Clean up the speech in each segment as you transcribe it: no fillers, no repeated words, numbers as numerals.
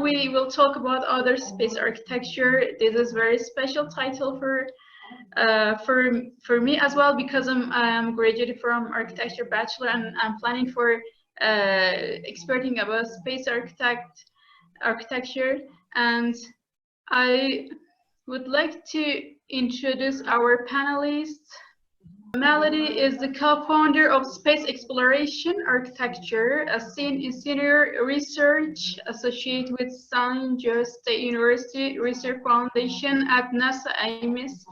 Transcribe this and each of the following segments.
We will talk about other space architecture. This is very special title for me as well, because I'm graduated from architecture bachelor, and I'm planning for experting about space architecture. And I would like to introduce our panelists. Melodie is the co-founder of Space Exploration Architecture, a senior research associate with San Jose State University Research Foundation at NASA Ames,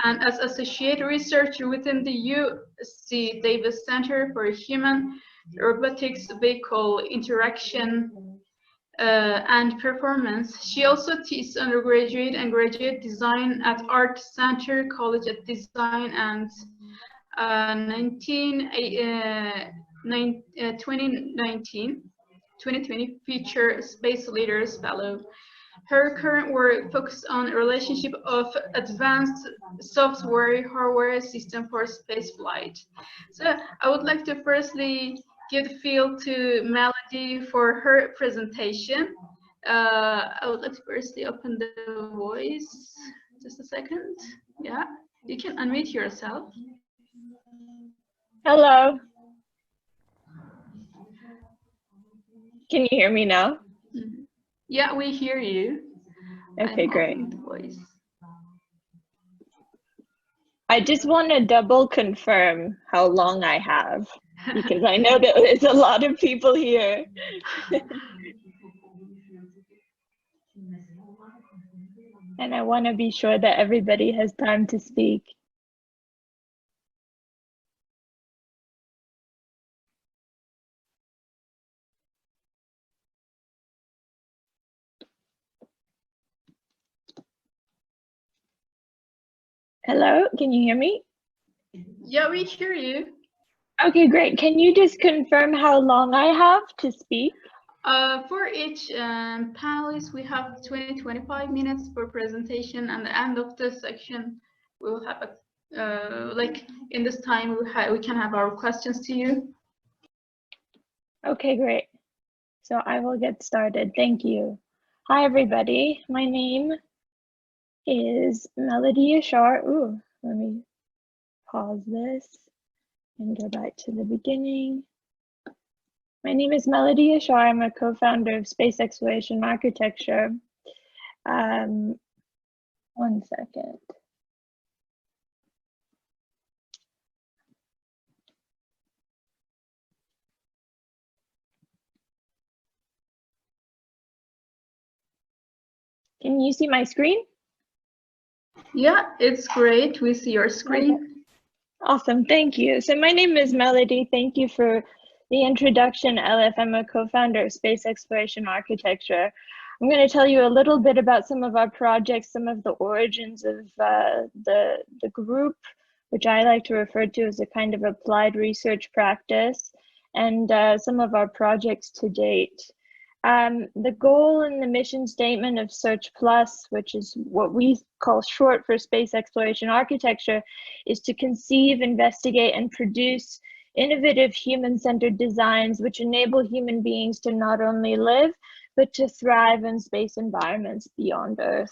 and as associate researcher within the UC Davis Center for Human Robotics Vehicle Interaction and Performance. She also teaches undergraduate and graduate design at Art Center College of Design and 2020 Future Space Leaders Fellow. Her current work focuses on the relationship of advanced software hardware system for space flight. So I would like to firstly give the field to Melodie for her presentation. I would like to firstly open the voice. Just a second. Yeah, you can unmute yourself. Hello. Can you hear me now? Yeah, we hear you. Okay, great. Voice. I just want to double confirm how long I have, because I know that there's a lot of people here. And I want to be sure that everybody has time to speak. Hello, can you hear me? Yeah, we hear you. Okay, great. Can you just confirm how long I have to speak? For each panelist, we have 20-25 minutes for presentation, and at the end of the section, we will have like in this time we can have our questions to you. Okay, great. So I will get started. Thank you. Hi, everybody. My name is Melodie Yashar. Ooh, let me pause this and go back to the beginning. My name is Melodie Yashar. I'm a co-founder of Space Exploration Architecture. 1 second. Can you see my screen? Yeah, it's great. We see your screen. Okay. Awesome, thank you. So my name is Melodie. Thank you for the introduction, Elif. I'm a co-founder of Space Exploration Architecture. I'm going to tell you a little bit about some of our projects, some of the origins of the group, which I like to refer to as a kind of applied research practice, and some of our projects to date. The goal and the mission statement of Search Plus, which is what we call short for Space Exploration Architecture, is to conceive, investigate, and produce innovative human-centered designs which enable human beings to not only live, but to thrive in space environments beyond Earth.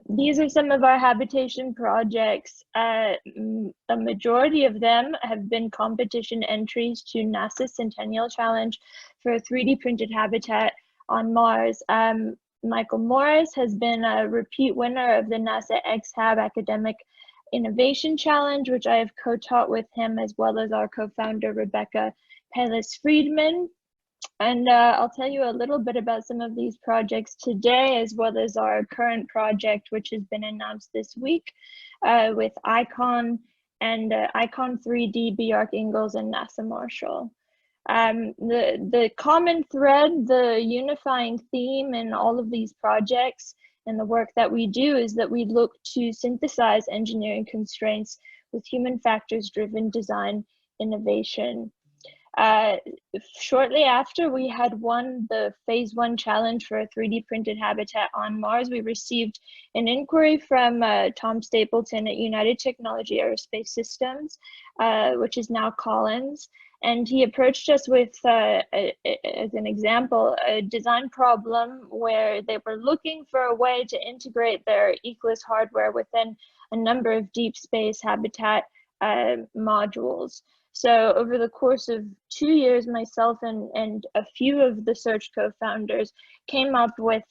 These are some of our habitation projects. A majority of them have been competition entries to NASA Centennial Challenge for a 3D printed habitat on Mars. Michael Morris has been a repeat winner of the NASA XHab Academic Innovation Challenge, which I have co-taught with him, as well as our co-founder, Rebecca Pellis-Friedman. And I'll tell you a little bit about some of these projects today, as well as our current project, which has been announced this week with ICON and ICON 3D, BARC Ingalls, and NASA Marshall. The common thread, the unifying theme in all of these projects and the work that we do is that we look to synthesize engineering constraints with human factors driven design innovation. Shortly after we had won the phase 1 challenge for a 3D printed habitat on Mars, we received an inquiry from Tom Stapleton at United Technology Aerospace Systems, which is now Collins. And he approached us with, as an example, a design problem where they were looking for a way to integrate their ECLIS hardware within a number of deep space habitat modules. So over the course of 2 years, myself and a few of the Search co-founders came up with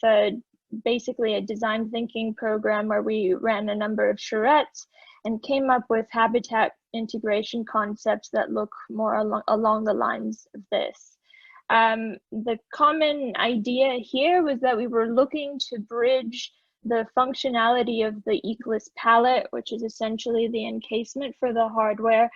basically a design thinking program where we ran a number of charrettes and came up with habitat integration concepts that look more along the lines of this. The common idea here was that we were looking to bridge the functionality of the ECLIS palette, which is essentially the encasement for the hardware,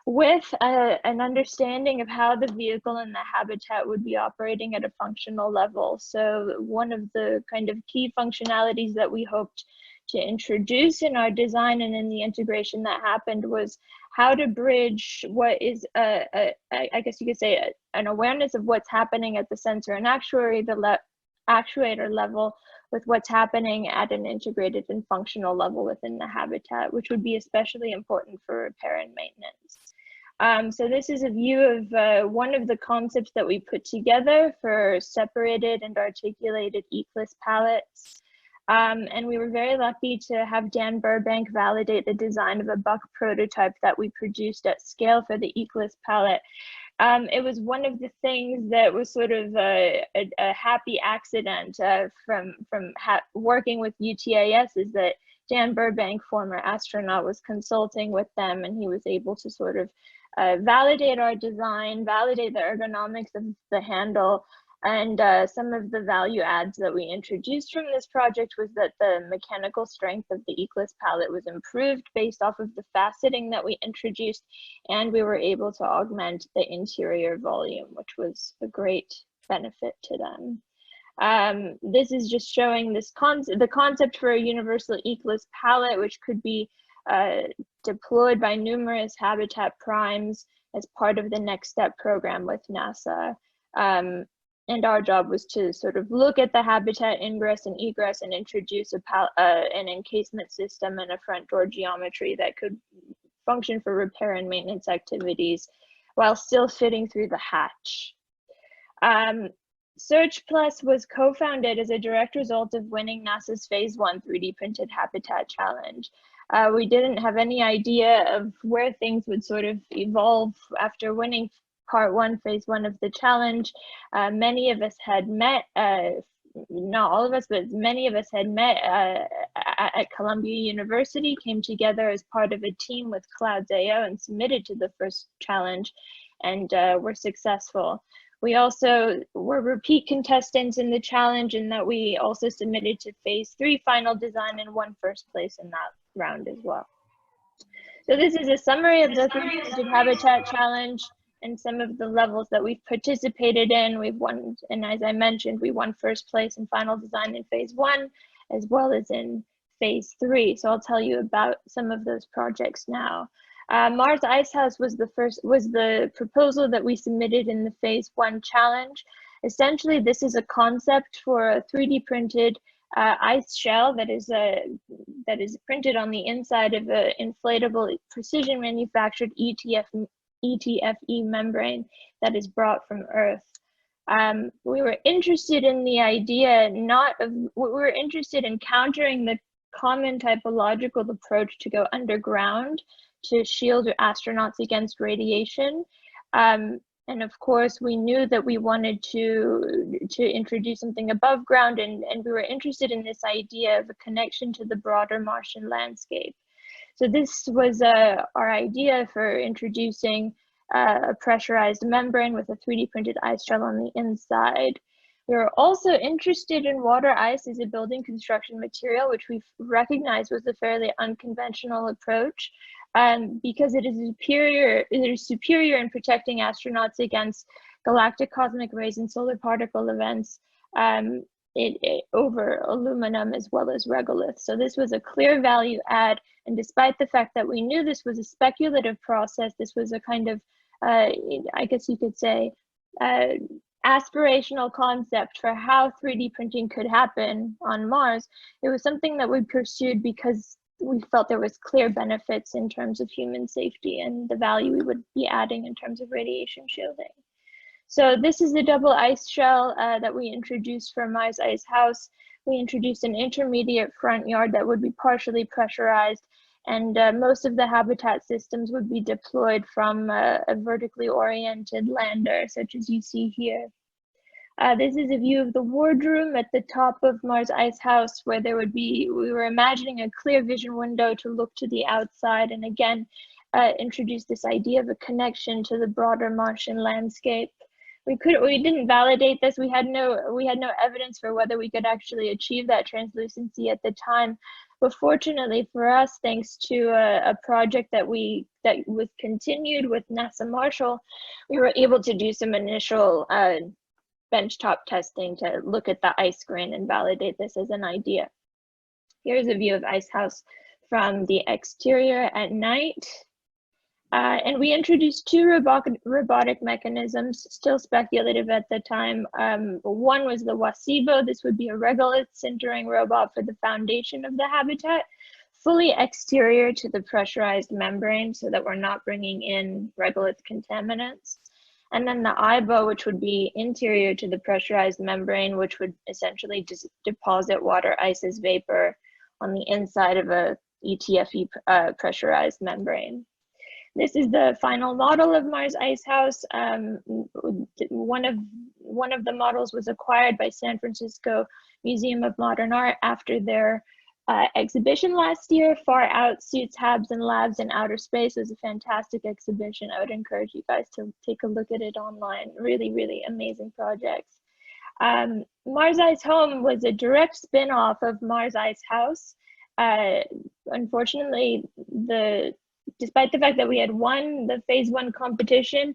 with an understanding of how the vehicle and the habitat would be operating at a functional level. So one of the kind of key functionalities that we hoped to introduce in our design and in the integration that happened was how to bridge what is, I guess you could say, an awareness of what's happening at the sensor and actuator level with what's happening at an integrated and functional level within the habitat, which would be especially important for repair and maintenance. So this is a view of one of the concepts that we put together for separated and articulated ECLIS palettes. And we were very lucky to have Dan Burbank validate the design of a buck prototype that we produced at scale for the ECLIS palette. It was one of the things that was sort of a happy accident from working with UTAS, is that Dan Burbank, former astronaut, was consulting with them, and he was able to sort of validate our design, validate the ergonomics of the handle. And some of the value adds that we introduced from this project was that the mechanical strength of the ECLIS palette was improved based off of the faceting that we introduced, and we were able to augment the interior volume, which was a great benefit to them. This is just showing this the concept for a universal ECLIS palette, which could be deployed by numerous habitat primes as part of the Next Step program with NASA. And our job was to sort of look at the habitat ingress and egress and introduce an encasement system and a front door geometry that could function for repair and maintenance activities while still fitting through the hatch. Search Plus was co-founded as a direct result of winning NASA's Phase 1 3D printed habitat challenge. We didn't have any idea of where things would sort of evolve after winning Part 1, Phase 1 of the challenge. Many of us had met, not all of us, but many of us had met at Columbia University, came together as part of a team with Clouds.io and submitted to the first challenge, and were successful. We also were repeat contestants in the challenge, in that we also submitted to Phase 3 final design and won first place in that round as well. So this is a summary of the 3D printed habitat challenge and some of the levels that we've participated in. We've won, and as I mentioned, we won first place in final design in Phase 1, as well as in Phase 3. So I'll tell you about some of those projects now. Mars Icehouse was the proposal that we submitted in the Phase 1 challenge. Essentially, this is a concept for a 3D printed ice shell that is printed on the inside of an inflatable, precision manufactured ETFE membrane that is brought from Earth. We were interested in the idea, we were interested in countering the common typological approach to go underground to shield astronauts against radiation. And of course, we knew that we wanted to introduce something above ground, and we were interested in this idea of a connection to the broader Martian landscape. So this was our idea for introducing a pressurized membrane with a 3D printed ice shell on the inside. We were also interested in water ice as a building construction material, which we recognized was a fairly unconventional approach, because it is superior in protecting astronauts against galactic cosmic rays and solar particle events over aluminum as well as regolith. So this was a clear value add, and despite the fact that we knew this was a speculative process, this was a kind of, I guess you could say, aspirational concept for how 3D printing could happen on Mars. It was something that we pursued because we felt there was clear benefits in terms of human safety and the value we would be adding in terms of radiation shielding. So this is the double ice shell that we introduced for Mars Ice House. We introduced an intermediate front yard that would be partially pressurized, and most of the habitat systems would be deployed from a vertically oriented lander, such as you see here. This is a view of the wardroom at the top of Mars Ice House, where there would be, we were imagining a clear vision window to look to the outside, and again, introduce this idea of a connection to the broader Martian landscape. We didn't validate this. We had no evidence for whether we could actually achieve that translucency at the time. But fortunately for us, thanks to a project that was continued with NASA Marshall, we were able to do some initial benchtop testing to look at the ice grain and validate this as an idea. Here's a view of Ice House from the exterior at night. And we introduced two robotic mechanisms, still speculative at the time. One was the Wasibo. This would be a regolith sintering robot for the foundation of the habitat, fully exterior to the pressurized membrane so that we're not bringing in regolith contaminants. And then the IBO, which would be interior to the pressurized membrane, which would essentially just deposit water ice as vapor on the inside of a ETFE pressurized membrane. This is the final model of Mars Ice House. One of the models was acquired by San Francisco Museum of Modern Art after their exhibition last year. Far Out Suits, Habs, and Labs in Outer Space was a fantastic exhibition. I would encourage you guys to take a look at it online. Really, really amazing projects. Mars Ice Home was a direct spin-off of Mars Ice House. Unfortunately, despite the fact that we had won the phase 1 competition,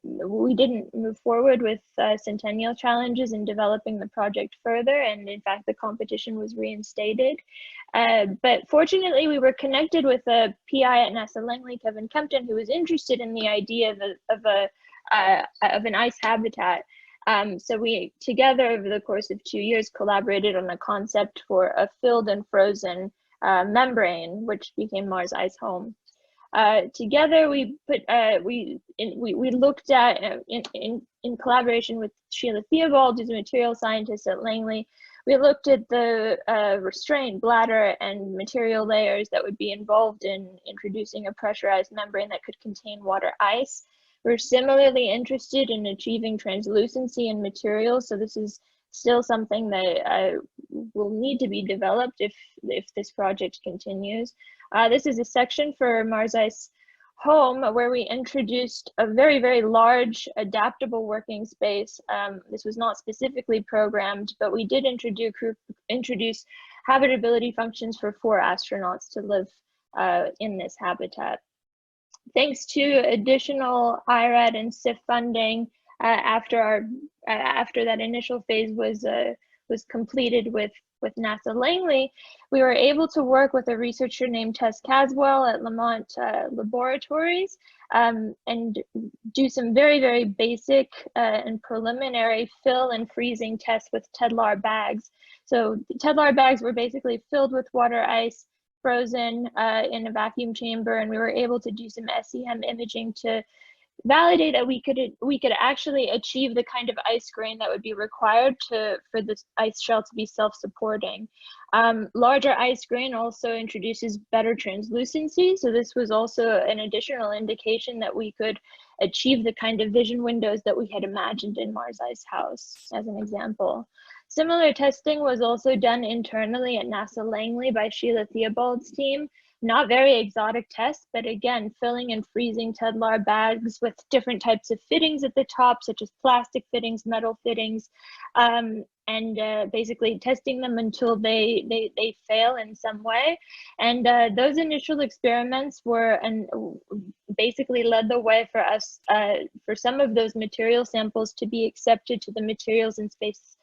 we didn't move forward with centennial challenges in developing the project further, and in fact the competition was reinstated. But fortunately we were connected with a PI at NASA Langley, Kevin Kempton, who was interested in the idea of an ice habitat. So we together over the course of 2 years collaborated on a concept for a filled and frozen membrane, which became Mars Ice Home. Together we looked at in collaboration with Sheila Theobald, who's a material scientist at Langley. We looked at the restraint, bladder, and material layers that would be involved in introducing a pressurized membrane that could contain water ice. We're similarly interested in achieving translucency in materials, so this is still something that will need to be developed if this project continues. This is a section for Mars Ice Home where we introduced a very, very large adaptable working space. This was not specifically programmed, but we did introduce habitability functions for 4 astronauts to live in this habitat. Thanks to additional IRAD and SIF funding, after that initial phase was completed with NASA Langley, we were able to work with a researcher named Tess Caswell at Lamont Laboratories and do some very, very basic and preliminary fill and freezing tests with Tedlar bags. So the Tedlar bags were basically filled with water ice, frozen in a vacuum chamber, and we were able to do some SEM imaging to validate that we could actually achieve the kind of ice grain that would be required for this ice shell to be self-supporting. Larger ice grain also introduces better translucency, so this was also an additional indication that we could achieve the kind of vision windows that we had imagined in Mars Ice House, as an example. Similar testing was also done internally at NASA Langley by Sheila Theobald's team. Not very exotic tests, but again, filling and freezing Tedlar bags with different types of fittings at the top, such as plastic fittings, metal fittings, and basically testing them until they fail in some way. And those initial experiments basically led the way for us, for some of those material samples to be accepted to the Materials in Space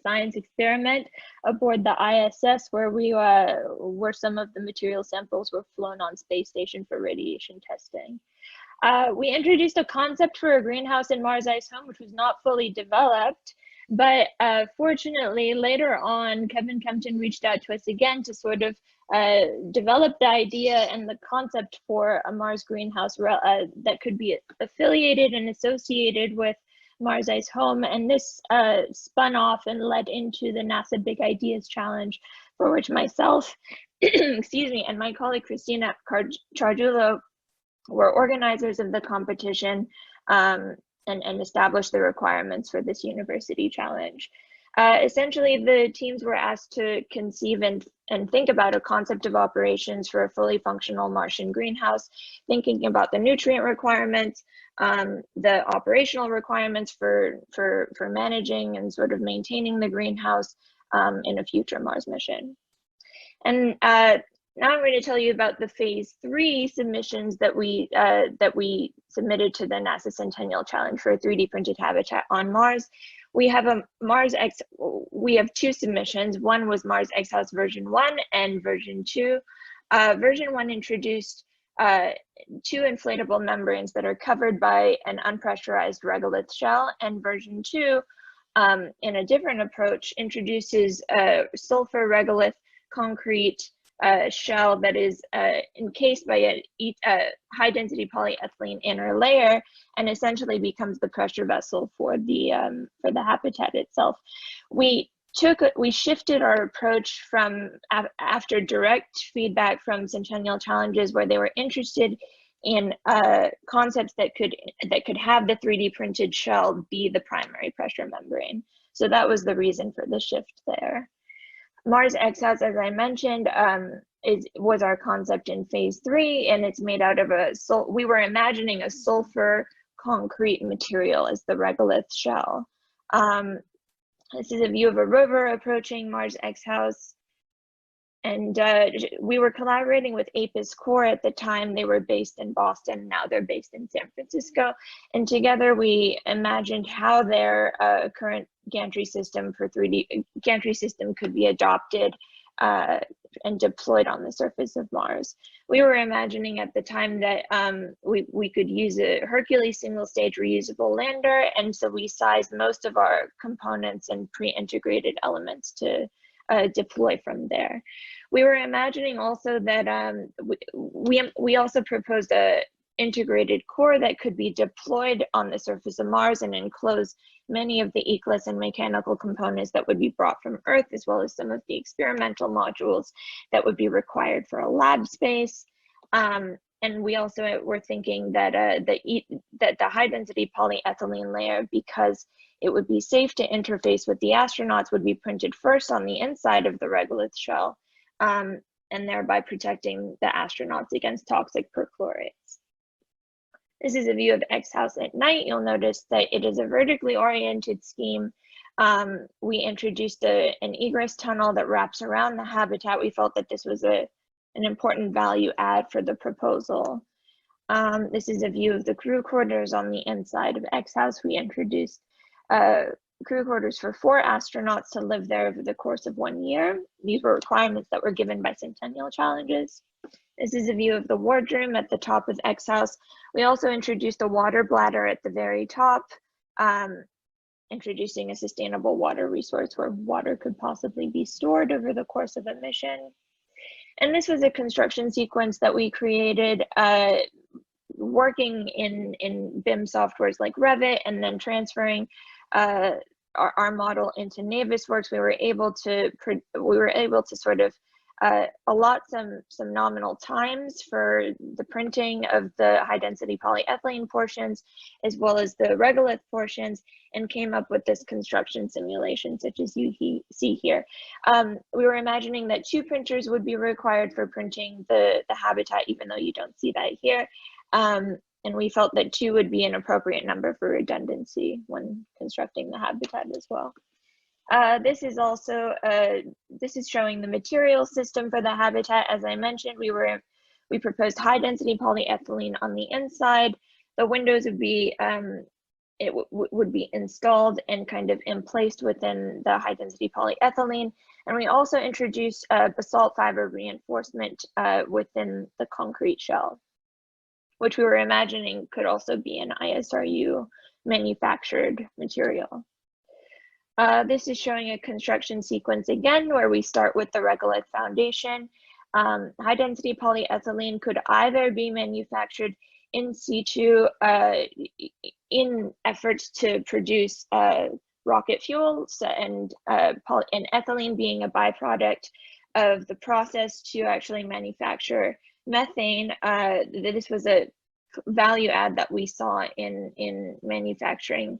Science experiment aboard the ISS, where some of the material samples were flown on space station for radiation testing. We introduced a concept for a greenhouse in Mars Ice Home, which was not fully developed, But fortunately, later on, Kevin Kempton reached out to us again to sort of develop the idea and the concept for a Mars greenhouse that could be affiliated and associated with Mars Ice Home. And this spun off and led into the NASA Big Ideas Challenge, for which myself, excuse me, and my colleague Christina Chargiulo were organizers of the competition and established the requirements for this university challenge. Essentially, the teams were asked to conceive and think about a concept of operations for a fully functional Martian greenhouse, thinking about the nutrient requirements, the operational requirements for managing and sort of maintaining the greenhouse in a future Mars mission. And now I'm going to tell you about the phase 3 submissions that we submitted to the NASA Centennial Challenge for a 3D printed habitat on Mars. We have we have 2 submissions. One was Mars X House version 1 and version 2. Version 1 introduced 2 inflatable membranes that are covered by an unpressurized regolith shell, and version 2, in a different approach, introduces a sulfur regolith concrete shell that is encased by a high density polyethylene inner layer and essentially becomes the pressure vessel for the habitat itself. We shifted our approach from after direct feedback from Centennial Challenges, where they were interested in concepts that could have the 3D printed shell be the primary pressure membrane. So that was the reason for the shift there. Mars X House, as I mentioned, was our concept in phase 3, and it's made out of we were imagining a sulfur concrete material as the regolith shell. This is a view of a rover approaching Mars X House. And we were collaborating with APIS Core at the time. They were based in Boston. Now they're based in San Francisco. And together we imagined how their current gantry system for 3D gantry system could be adopted and deployed on the surface of Mars. We were imagining at the time that we could use a Hercules single stage reusable lander. And so we sized most of our components and pre-integrated elements to deploy from there. We were imagining also that we also proposed a integrated core that could be deployed on the surface of Mars and enclose many of the ecless and mechanical components that would be brought from Earth, as well as some of the experimental modules that would be required for a lab space. And we also were thinking that that the high density polyethylene layer, because it would be safe to interface with the astronauts, would be printed first on the inside of the regolith shell, and thereby protecting the astronauts against toxic perchlorates. This is a view of X House at night. You'll notice that it is a vertically oriented scheme. We introduced an egress tunnel that wraps around the habitat. We felt that this was an important value add for the proposal. This is a view of the crew quarters on the inside of X House. We introduced crew quarters for 4 astronauts to live there over the course of 1 year. These were requirements that were given by Centennial Challenges. This is a view of the wardroom at the top of X House. We also introduced a water bladder at the very top, introducing a sustainable water resource where water could possibly be stored over the course of a mission. And this was a construction sequence that we created working in BIM softwares like Revit, and then transferring our model into Navisworks. We were able to sort of allot some nominal times for the printing of the high density polyethylene portions, as well as the regolith portions, and came up with this construction simulation, such as you see here. We were imagining that 2 printers would be required for printing the habitat, even though you don't see that here. And we felt that 2 would be an appropriate number for redundancy when constructing the habitat as well. This is also this is showing the material system for the habitat. As I mentioned, we proposed high density polyethylene on the inside. The windows would be would be installed and kind of emplaced within the high density polyethylene. And we also introduced basalt fiber reinforcement within the concrete shell, which we were imagining could also be an ISRU manufactured material. This is showing a construction sequence again, where we start with the regolith foundation. High density polyethylene could either be manufactured in situ in efforts to produce rocket fuel, and ethylene being a byproduct of the process to actually manufacture methane. This was a value add that we saw in manufacturing.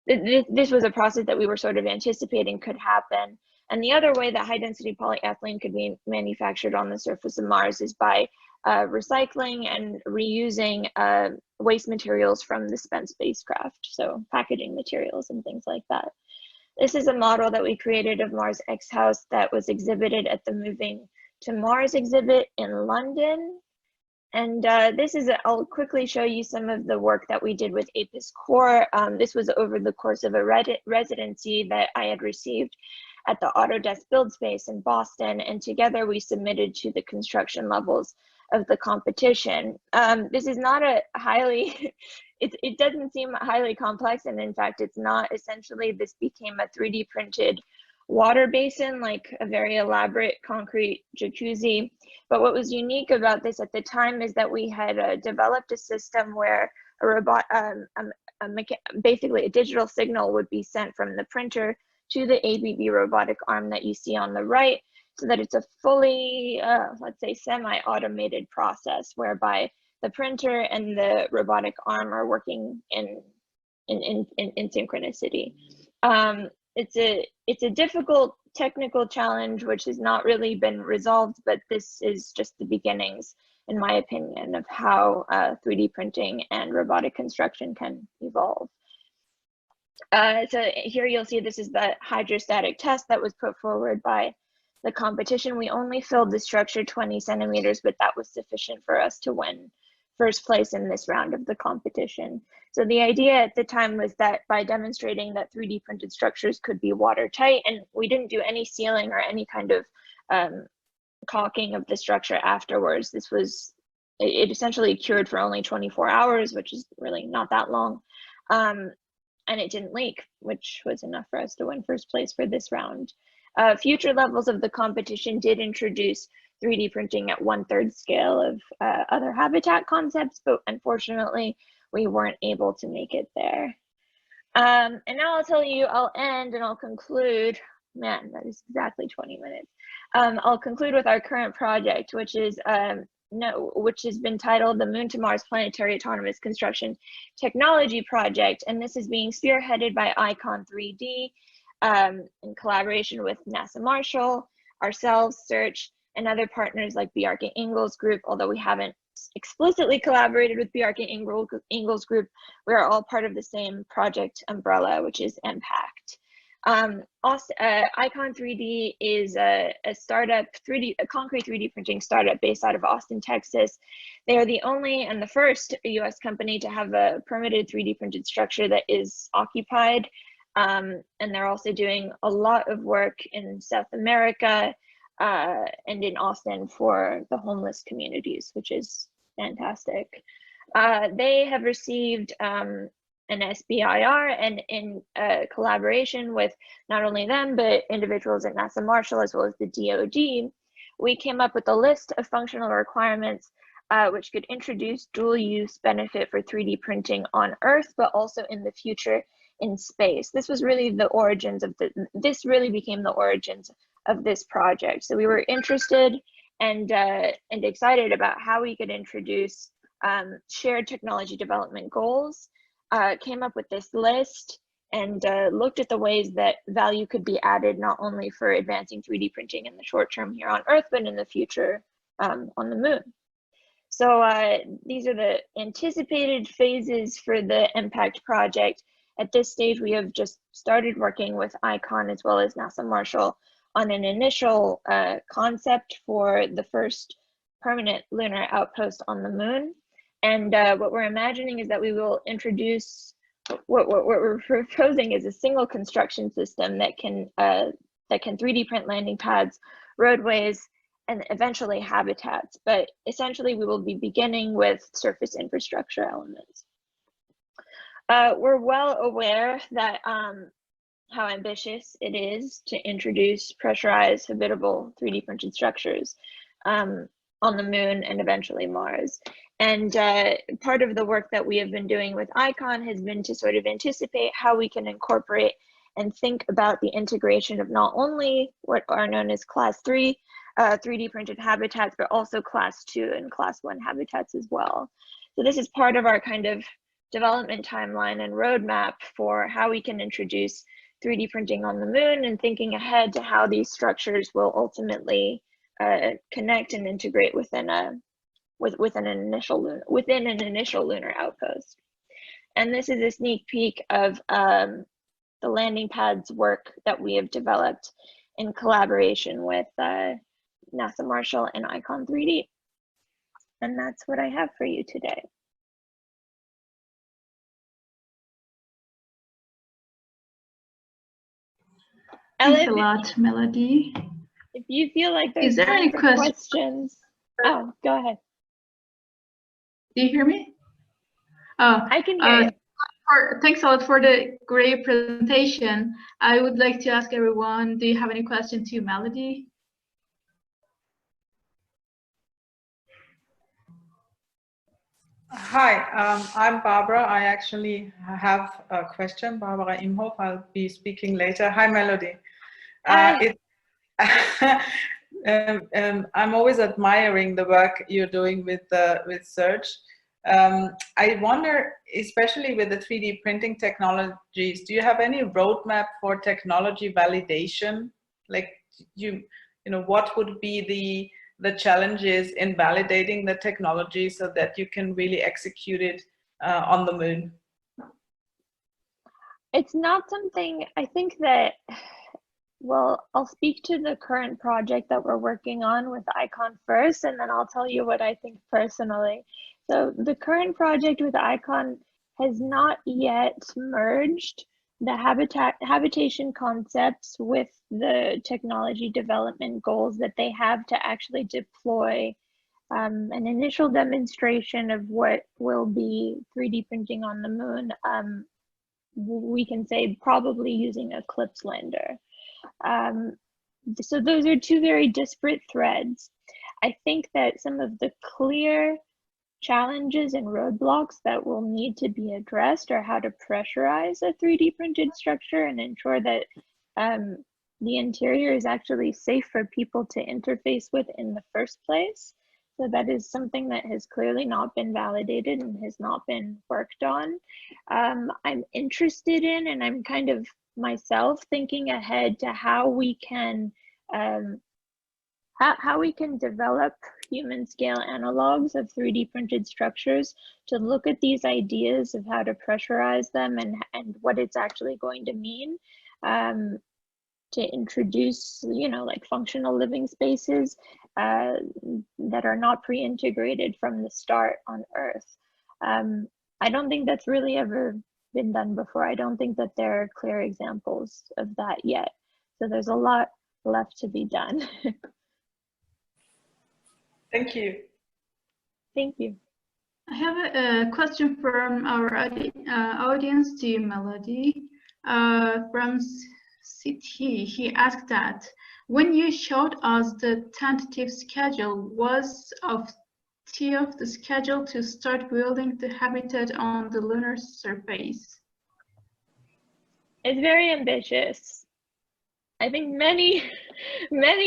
This was a process that we were sort of anticipating could happen. And the other way that high density polyethylene could be manufactured on the surface of Mars is by recycling and reusing waste materials from the spent spacecraft, so packaging materials and things like that. This is a model that we created of Mars X House that was exhibited at the Moving to Mars exhibit in London. And this is, I'll quickly show you some of the work that we did with APIS Core. This was over the course of a residency that I had received at the Autodesk Build Space in Boston, and together we submitted to the construction levels of the competition. This is not a highly, it doesn't seem highly complex, and in fact it's not. Essentially, this became a 3D printed water basin, like a very elaborate concrete jacuzzi. But what was unique about this at the time is that we had developed a system where a robot, basically a digital signal would be sent from the printer to the ABB robotic arm that you see on the right, so that it's a fully, let's say, semi-automated process whereby the printer and the robotic arm are working in synchronicity. It's a difficult technical challenge which has not really been resolved, but this is just the beginnings, in my opinion, of how 3D printing and robotic construction can evolve. So here you'll see this is the hydrostatic test that was put forward by the competition. We only filled the structure 20 centimeters, but that was sufficient for us to win first place in this round of the competition. So the idea at the time was that by demonstrating that 3D printed structures could be watertight, and we didn't do any sealing or any kind of caulking of the structure afterwards. This was, it essentially cured for only 24 hours, which is really not that long. And it didn't leak, which was enough for us to win first place for this round. Future levels of the competition did introduce 3D printing at 1/3 scale of other habitat concepts, but unfortunately, we weren't able to make it there. And now I'll tell you, I'll end and I'll conclude. Man, that is exactly 20 minutes. I'll conclude with our current project, which is which has been titled the Moon to Mars Planetary Autonomous Construction Technology Project, and this is being spearheaded by Icon 3D in collaboration with NASA Marshall, ourselves, Search, and other partners like Bjarke Ingels Group. Although we haven't explicitly collaborated with Bjarke Ingels Group, we are all part of the same project umbrella, which is Impact. Icon 3D is a startup, a concrete 3D printing startup based out of Austin, Texas. They are the only and the first US company to have a permitted 3D printed structure that is occupied. And they're also doing a lot of work in South America and in Austin for the homeless communities, which is fantastic. They have received an SBIR, and in collaboration with not only them, but individuals at NASA Marshall as well as the DoD, we came up with a list of functional requirements which could introduce dual use benefit for 3D printing on Earth, but also in the future in space. This was really the origins of this really became the origins of this project. So we were interested and excited about how we could introduce shared technology development goals, came up with this list, and looked at the ways that value could be added not only for advancing 3D printing in the short term here on Earth, but in the future on the moon. So these are the anticipated phases for the Impact project. At this stage, we have just started working with ICON as well as NASA Marshall on an initial concept for the first permanent lunar outpost on the moon. And what we're imagining is that we will introduce, what we're proposing is a single construction system that can 3D print landing pads, roadways, and eventually habitats. But essentially, we will be beginning with surface infrastructure elements. We're well aware that how ambitious it is to introduce pressurized, habitable 3D printed structures on the moon and eventually Mars. And part of the work that we have been doing with ICON has been to sort of anticipate how we can incorporate and think about the integration of not only what are known as class 3 3D printed habitats, but also class 2 and class 1 habitats as well. So this is part of our kind of development timeline and roadmap for how we can introduce 3D printing on the moon and thinking ahead to how these structures will ultimately connect and integrate within an initial lunar outpost. And this is a sneak peek of the landing pads work that we have developed in collaboration with NASA Marshall and Icon 3D. And that's what I have for you today. Thanks a lot, Melodie. If you feel like there's there any questions, oh, go ahead. Do you hear me? Oh, I can hear you. Thanks a lot for the great presentation. I would like to ask everyone, do you have any questions to Melodie? Hi, I'm Barbara. I actually have a question, Barbara Imhof. I'll be speaking later. Hi, Melodie. I'm always admiring the work you're doing with Search. I wonder, especially with the 3D printing technologies, do you have any roadmap for technology validation? Like, you know, what would be the challenges in validating the technology so that you can really execute it on the moon? It's not something, I think that, well, I'll speak to the current project that we're working on with ICON first, and then I'll tell you what I think personally. So the current project with ICON has not yet merged the habitation concepts with the technology development goals that they have to actually deploy an initial demonstration of what will be 3D printing on the moon. We can say probably using a CLIPS lander. So those are two very disparate threads. I think that some of the clear challenges and roadblocks that will need to be addressed are how to pressurize a 3D printed structure and ensure that the interior is actually safe for people to interface with in the first place. So that is something that has clearly not been validated and has not been worked on. I'm interested in, and I'm kind of myself thinking ahead to how we can develop human scale analogs of 3D printed structures to look at these ideas of how to pressurize them and what it's actually going to mean to introduce, you know, like functional living spaces that are not pre-integrated from the start on Earth. I don't think that's really ever been done before. I don't think that there are clear examples of that yet. So there's a lot left to be done. Thank you. Thank you. I have a question from our audience to Melodie. From CT, he asked that when you showed us the tentative schedule, was of the schedule to start building the habitat on the lunar surface? It's very ambitious. I think many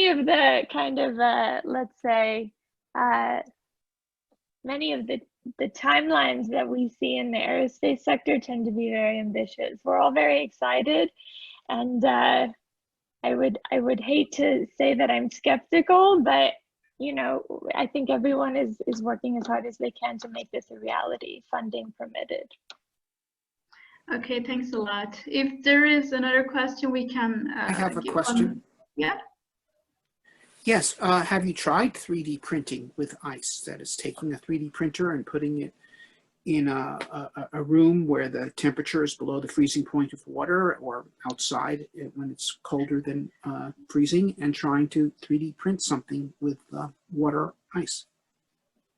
of the kind of, let's say, many of the timelines that we see in the aerospace sector tend to be very ambitious. We're all very excited, and I would hate to say that I'm skeptical, but you know, I think everyone is working as hard as they can to make this a reality, funding permitted. Okay, thanks a lot. If there is another question, we can. I have a question. Yeah. Yes. Have you tried 3D printing with ice? That is, taking a 3D printer and putting it in a room where the temperature is below the freezing point of water, or outside when it's colder than freezing, and trying to 3D print something with water ice?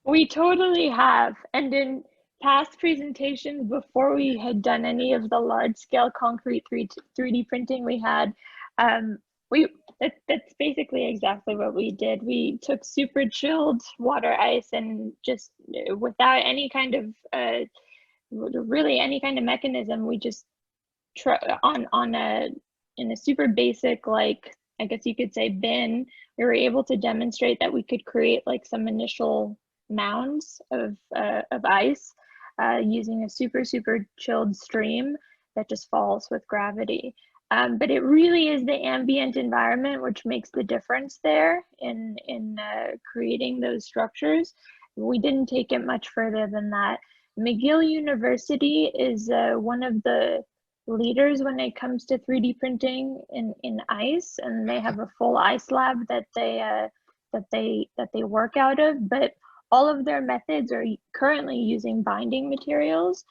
We totally have, and past presentations, before we had done any of the large scale concrete 3D printing, we had, that's basically exactly what we did. We took super chilled water ice and just without any kind of, really any kind of mechanism, we just in a super basic, like, I guess you could say bin, we were able to demonstrate that we could create like some initial mounds of ice using a super chilled stream that just falls with gravity. But it really is the ambient environment which makes the difference there in creating those structures. We didn't take it much further than that. McGill University is one of the leaders when it comes to 3D printing in ice, and they have a full ice lab that they work out of. But all of their methods are currently using binding materials.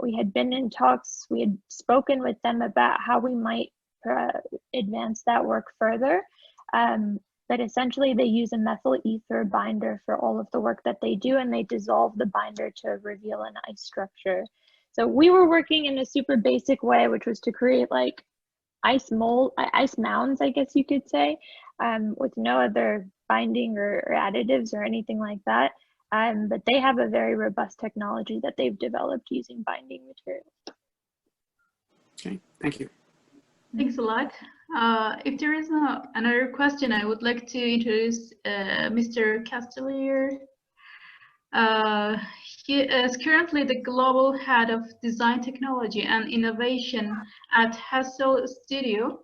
We had been in talks, we had spoken with them about how we might advance that work further. But essentially they use a methyl ether binder for all of the work that they do, and they dissolve the binder to reveal an ice structure. So we were working in a super basic way, which was to create like ice mounds, I guess you could say, with no other binding or additives or anything like that. But they have a very robust technology that they've developed using binding materials. Okay, thank you. Thanks a lot. If there is another question, I would like to introduce Mr. Kastelier. He is currently the global head of design technology and innovation at Hassel Studio,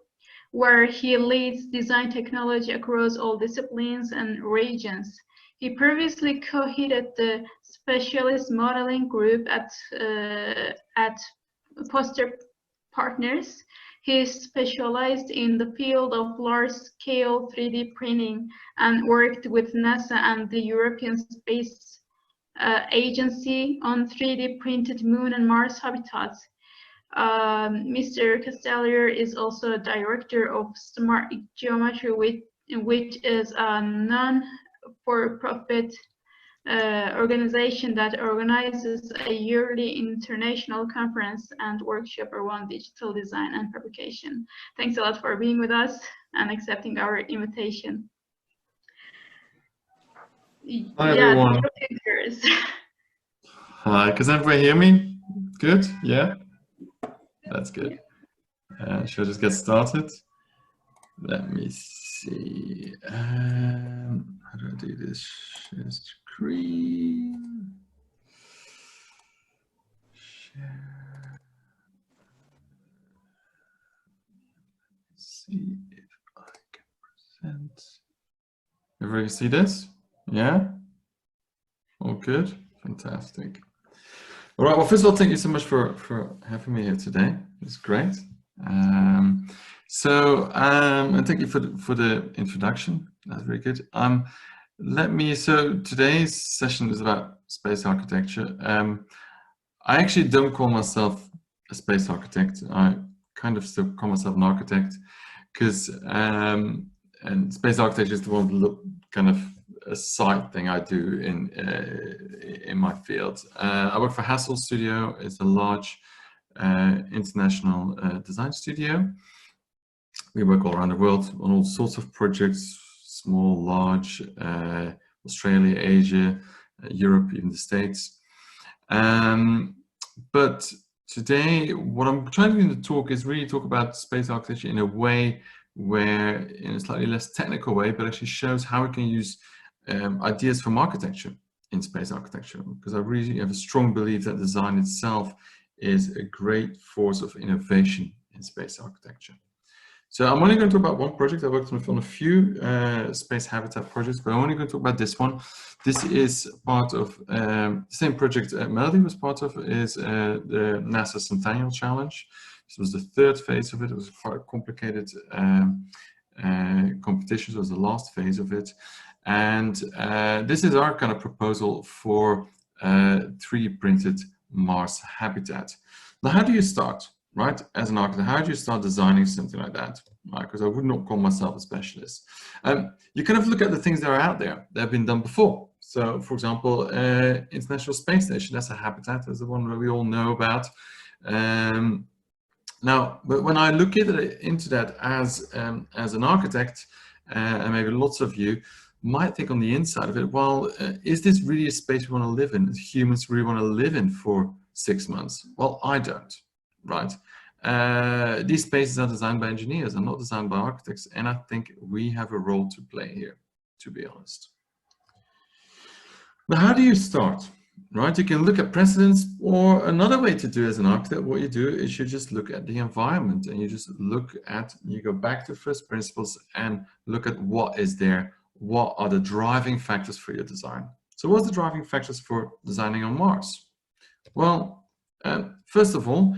where he leads design technology across all disciplines and regions. He previously co-headed the specialist modeling group at Poster Partners. He specialized in the field of large-scale 3D printing and worked with NASA and the European Space Agency on 3D printed Moon and Mars habitats. Mr. Kastelier is also a director of Smart Geometry, which is a non-for-profit organization that organizes a yearly international conference and workshop around digital design and fabrication. Thanks a lot for being with us and accepting our invitation. Hi, everyone. Hi, can everybody hear me? Good? Yeah? That's good. Should I just get started? Let me see. How do I do this? Share screen. Share. Let's see if I can present. Everybody see this? Yeah? All good? Fantastic. All right, well, first of all, thank you so much for having me here today. It's great. And thank you for the introduction. That's very good. So today's session is about space architecture. I actually don't call myself a space architect. I kind of still call myself an architect because, and space architecture is the one kind of a side thing I do in my field. I work for Hassel Studio. It's a large international design studio. We work all around the world on all sorts of projects, small, large, Australia, Asia, Europe, even the States. But today, what I'm trying to do in the talk is really talk about space architecture in a way where, in a slightly less technical way, but actually shows how we can use ideas from architecture in space architecture, because I really have a strong belief that design itself is a great force of innovation in space architecture. So I'm only going to talk about one project. I worked on a few space habitat projects, but I'm only going to talk about this one. This is part of the same project Melodie was part of, is the NASA Centennial Challenge. This was the third phase of it. It was quite a complicated competition. So it was the last phase of it. And this is our kind of proposal for 3D printed Mars habitat. Now, how do you start, right? As an architect, how do you start designing something like that? Right? Because I would not call myself a specialist. You kind of look at the things that are out there that have been done before. So, for example, International Space Station, that's a habitat, that's the one that we all know about. Now, but when I look into that as an architect, and maybe lots of you might think on the inside of it, well, is this really a space we want to live in? Do humans really want to live in for 6 months? Well, I don't, right? These spaces are designed by engineers and not designed by architects, and I think we have a role to play here, to be honest. But how do you start? Right, you can look at precedents, or another way to do as an architect, what you do is you just look at the environment and you just look at, you go back to first principles and look at what is there, what are the driving factors for your design. So what's the driving factors for designing on Mars? Well, first of all,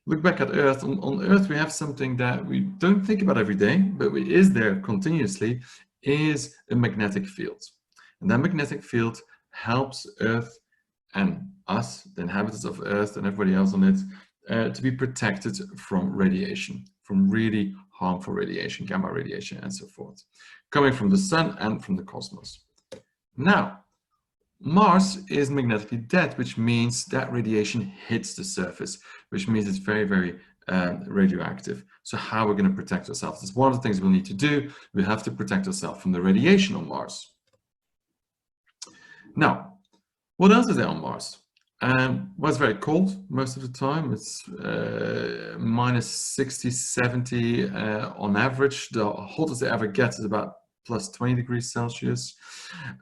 look back at Earth. On Earth, we have something that we don't think about every day, but is there continuously, is a magnetic field. And that magnetic field helps Earth and us, the inhabitants of Earth and everybody else on it, to be protected from radiation, from really harmful radiation, gamma radiation and so forth, coming from the sun and from the cosmos. Now, Mars is magnetically dead, which means that radiation hits the surface, which means it's very, very radioactive. So how are we going to protect ourselves? It's one of the things we'll need to do. We have to protect ourselves from the radiation on Mars. Now, what else is there on Mars? Well, it's very cold most of the time. It's minus 60, 70 on average. The hottest it ever gets is about plus 20 degrees Celsius.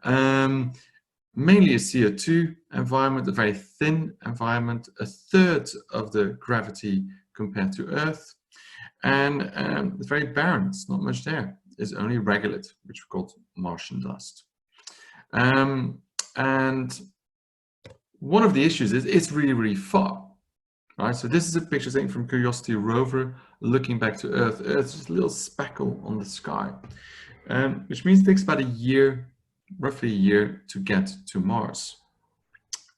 Mainly a CO2 environment, a very thin environment, a third of the gravity compared to Earth. And it's very barren, it's not much there. It's only regolith, which we call Martian dust. And one of the issues is it's really, really far, right? So this is a picture taken from Curiosity rover looking back to Earth. Earth is just a little speckle on the sky, which means it takes about a year, roughly a year, to get to Mars,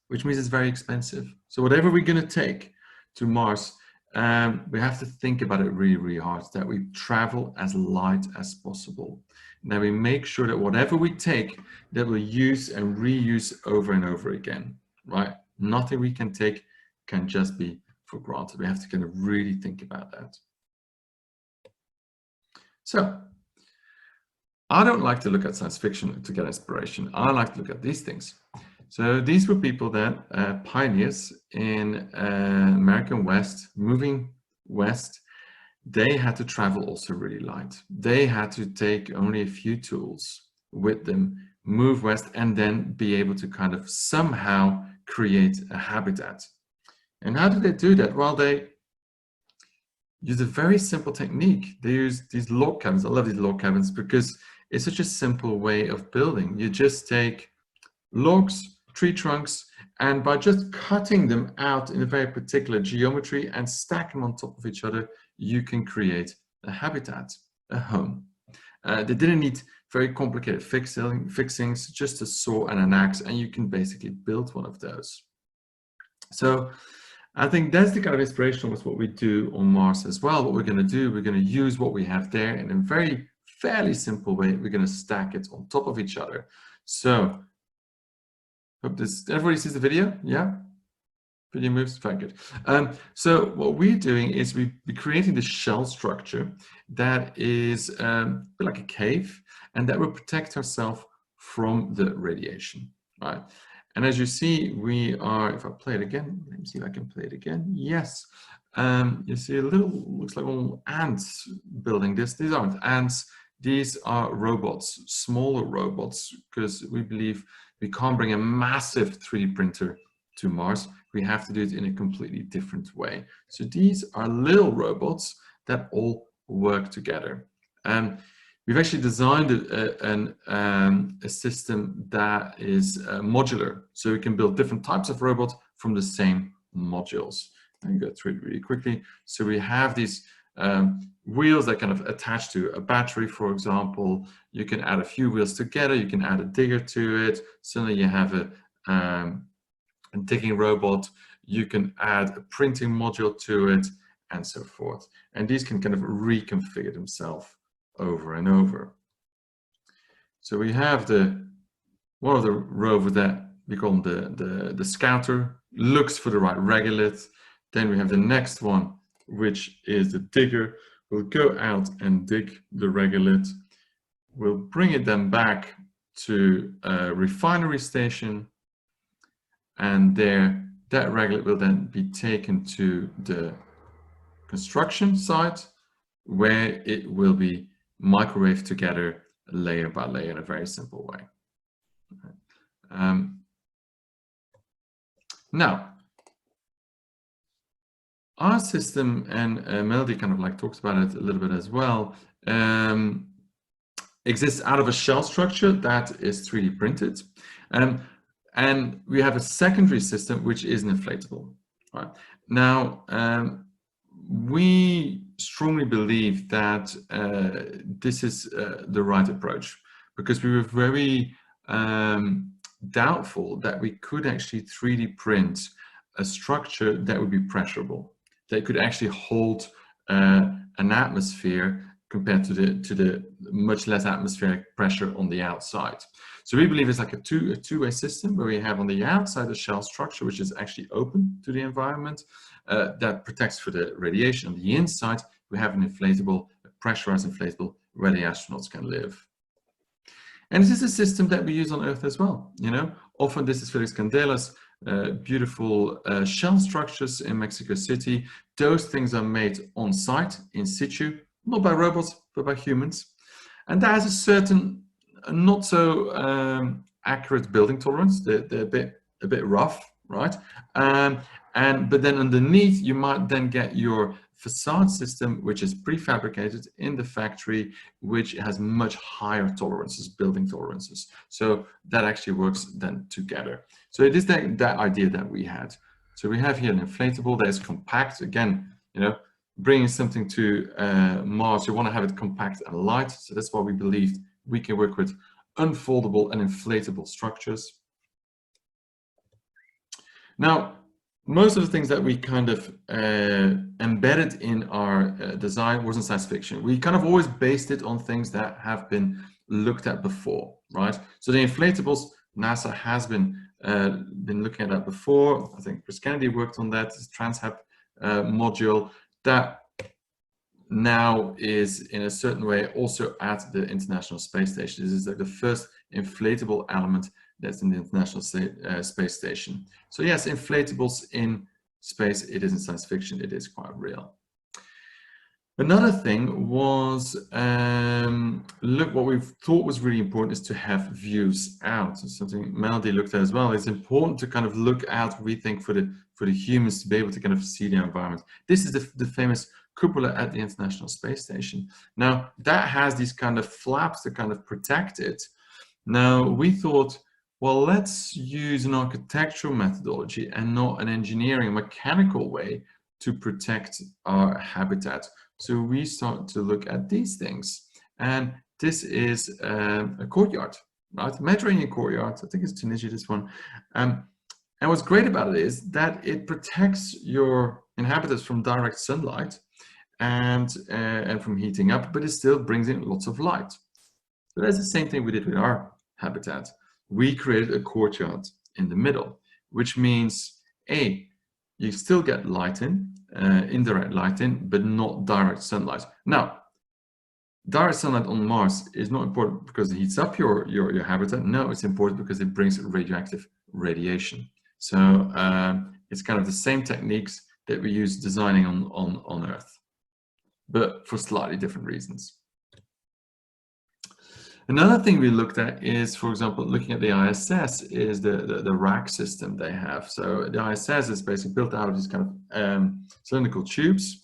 which means it's very expensive. So whatever we're going to take to Mars, we have to think about it really, really hard, that we travel as light as possible. Now we make sure that whatever we take, that we'll use and reuse over and over again, right? Nothing we can take can just be for granted. We have to kind of really think about that. So I don't like to look at science fiction to get inspiration. I like to look at these things. So these were people that pioneers in American West, moving west. They had to travel also really light. They had to take only a few tools with them, move west, and then be able to kind of somehow create a habitat. And how did they do that? Well, they used a very simple technique. They used these log cabins. I love these log cabins because it's such a simple way of building. You just take logs, tree trunks, and by just cutting them out in a very particular geometry and stack them on top of each other, you can create a habitat, a home. They didn't need very complicated fixings, just a saw and an axe, and you can basically build one of those. So I think that's the kind of inspiration with what we do on Mars as well. What we're going to do, we're going to use what we have there in a very fairly simple way. We're going to stack it on top of each other. So hope everybody sees the video. Yeah, video moves, very good. So what we're doing is we're creating the shell structure that is like a cave, and that will protect ourselves from the radiation, right? And as you see, we are, if I play it again, let me see if I can play it again. Yes, you see a little, looks like little ants building this. These aren't ants, these are robots, smaller robots, because we believe we can't bring a massive 3D printer to Mars. We have to do it in a completely different way. So these are little robots that all work together. We've actually designed a system that is modular, so we can build different types of robots from the same modules. I can go through it really quickly. So we have these wheels that kind of attach to a battery, for example. You can add a few wheels together. You can add a digger to it. Suddenly you have a digging robot. You can add a printing module to it, and so forth. And these can kind of reconfigure themselves over and over. So we have the one of the rovers that we call the scouter, looks for the right regolith. Then we have the next one, which is the digger. We'll go out and dig the regolith. We'll bring it then back to a refinery station, and there that regolith will then be taken to the construction site, where it will be microwaved together layer by layer in a very simple way. Now, our system, and Melodie kind of like talks about it a little bit as well, exists out of a shell structure that is 3D printed. And we have a secondary system, which is an inflatable. Right? Now, we strongly believe that this is the right approach, because we were very doubtful that we could actually 3D print a structure that would be pressurable, that could actually hold an atmosphere compared to the much less atmospheric pressure on the outside. So we believe it's like a two-way system, where we have on the outside a shell structure, which is actually open to the environment, that protects for the radiation. On the inside, we have an inflatable, a pressurized inflatable, where the astronauts can live. And this is a system that we use on Earth as well. You know, often this is Felix Candela's beautiful shell structures in Mexico City. Those things are made on site, in situ, not by robots, but by humans. And that has a certain not so accurate building tolerance. They're a bit rough, right? But then underneath, you might then get your facade system, which is prefabricated in the factory, which has much higher tolerances, building tolerances. So that actually works then together. So it is that idea that we had. So we have here an inflatable that is compact. Again, you know, bringing something to Mars, you want to have it compact and light. So that's why we believed we can work with unfoldable and inflatable structures. Now, most of the things that we kind of embedded in our design wasn't science fiction. We kind of always based it on things that have been looked at before, right? So the inflatables, NASA has been looking at that before. I think Kriss Kennedy worked on that, this Transhab module that now is in a certain way also at the International Space Station. This is like the first inflatable element that's in the International Space Station. So yes, inflatables in space, it isn't science fiction, it is quite real. Another thing was, look, what we thought was really important is to have views out. So something Melodie looked at as well. It's important to kind of look out, we think, for the humans to be able to kind of see the environment. This is the famous cupola at the International Space Station. Now, that has these kind of flaps to kind of protect it. Now, we thought, well, let's use an architectural methodology and not an engineering, mechanical way to protect our habitat. So we start to look at these things. And this is a courtyard, right? Mediterranean courtyard. I think it's Tunisia, this one. And what's great about it is that it protects your inhabitants from direct sunlight and from heating up, but it still brings in lots of light. So that's the same thing we did with our habitat. We created a courtyard in the middle, which means A, you still get light in, indirect light in, but not direct sunlight. Now, direct sunlight on Mars is not important because it heats up your habitat. No, it's important because it brings radioactive radiation. So it's kind of the same techniques that we use designing on Earth, but for slightly different reasons. Another thing we looked at is, for example, looking at the ISS, is the rack system they have. So the ISS is basically built out of these kind of cylindrical tubes,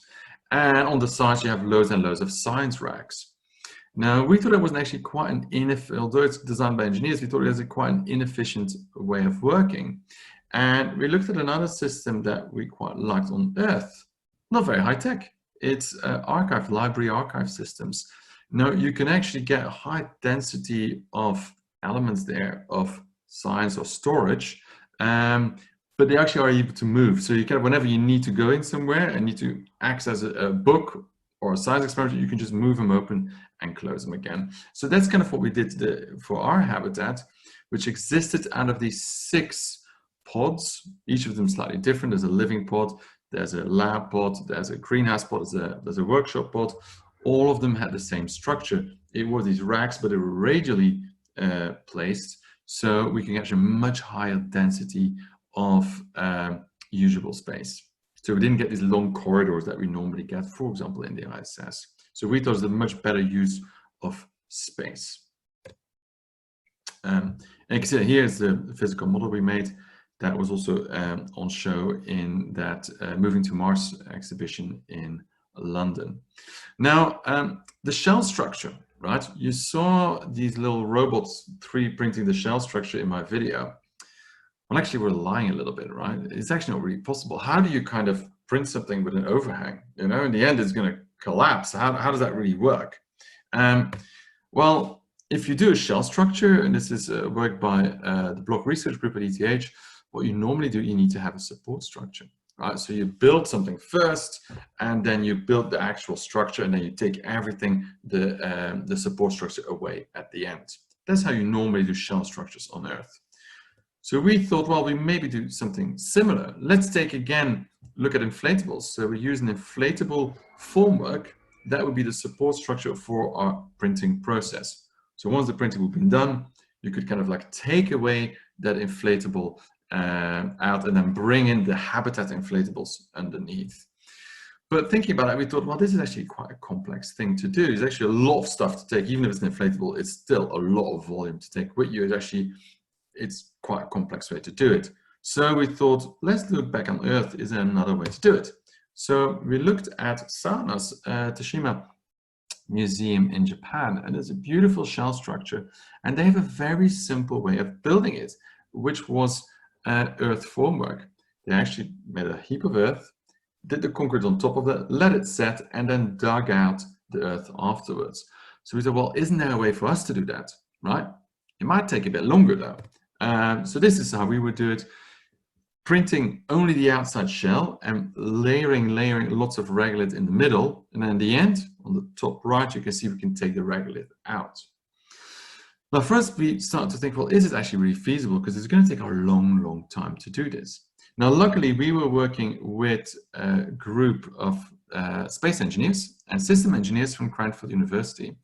and on the sides you have loads and loads of science racks. Now, we thought it was actually quite an inefficient, although it's designed by engineers, we thought it was quite an inefficient way of working. And we looked at another system that we quite liked on Earth, not very high tech. It's library archive systems. Now, you can actually get a high density of elements there of science or storage, but they actually are able to move. So you can, whenever you need to go in somewhere and need to access a book or a science experiment, you can just move them open and close them again. So that's kind of what we did for our habitat, which existed out of these 6 pods, each of them slightly different. There's a living pod, there's a lab pod, there's a greenhouse pod, there's a workshop pod. All of them had the same structure. It were these racks, but they were radially placed, so we can get a much higher density of usable space. So we didn't get these long corridors that we normally get, for example, in the ISS. So we thought it was a much better use of space. And you can see that here's the physical model we made that was also on show in that Moving to Mars exhibition in London. Now, the shell structure, right? You saw these little robots 3D printing the shell structure in my video. Well, actually, we're lying a little bit, right? It's actually not really possible. How do you kind of print something with an overhang? You know, in the end, it's going to collapse. How does that really work? Well, if you do a shell structure, and this is work by the Block Research Group at ETH, what you normally do, you need to have a support structure, right? So you build something first, and then you build the actual structure, and then you take everything, the support structure away at the end. That's how you normally do shell structures on Earth. So we thought, well, we maybe do something similar. Let's take again, look at inflatables. So we use an inflatable formwork. That would be the support structure for our printing process. So once the printing would be done, you could kind of like take away that inflatable out and then bring in the habitat inflatables underneath. But thinking about it, we thought, well, this is actually quite a complex thing to do. There's actually a lot of stuff to take. Even if it's an inflatable, it's still a lot of volume to take with you. It's quite a complex way to do it. So we thought, let's look back on Earth. Is there another way to do it? So we looked at Sana's Tashima Museum in Japan, and there's a beautiful shell structure, and they have a very simple way of building it, which was earth formwork. They actually made a heap of earth, did the concrete on top of that, let it set, and then dug out the earth afterwards. So we thought, well, isn't there a way for us to do that, right? It might take a bit longer though. So this is how we would do it, printing only the outside shell and layering lots of regolith in the middle. And then in the end, on the top right, you can see we can take the regolith out. Now, first we start to think, well, is it actually really feasible? Because it's going to take a long, long time to do this. Now, luckily, we were working with a group of space engineers and system engineers from Cranford University.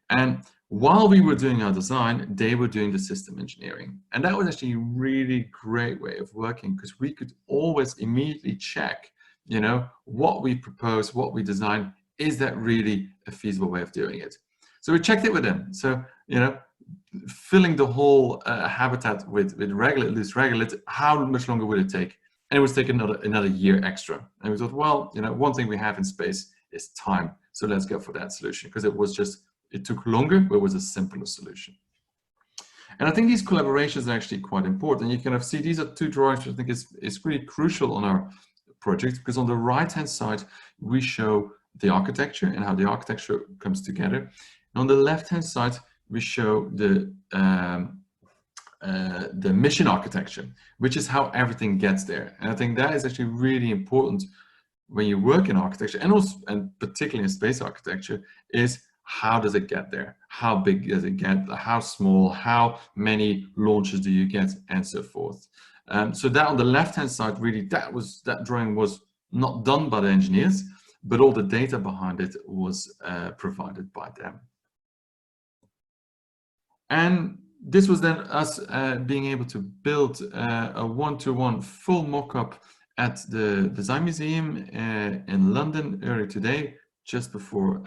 And while we were doing our design, they were doing the system engineering. And that was actually a really great way of working, because we could always immediately check, you know, what we propose, what we design, is that really a feasible way of doing it? So we checked it with them. So, you know, filling the whole habitat with regolith, loose regolith, how much longer would it take? And it would take another year extra. And we thought, well, you know, one thing we have in space is time. So let's go for that solution, because it took longer, but it was a simpler solution. And I think these collaborations are actually quite important. You kind of see these are two drawings which I think is really crucial on our project, because on the right-hand side, we show the architecture and how the architecture comes together. And on the left-hand side, we show the mission architecture, which is how everything gets there. And I think that is actually really important when you work in architecture, and particularly in space architecture, is how does it get there? How big does it get? How small? How many launches do you get? And so forth. So that on the left-hand side, really, that drawing was not done by the engineers, but all the data behind it was provided by them. And this was then us being able to build a one-to-one full mock-up at the Design Museum in London earlier today, just before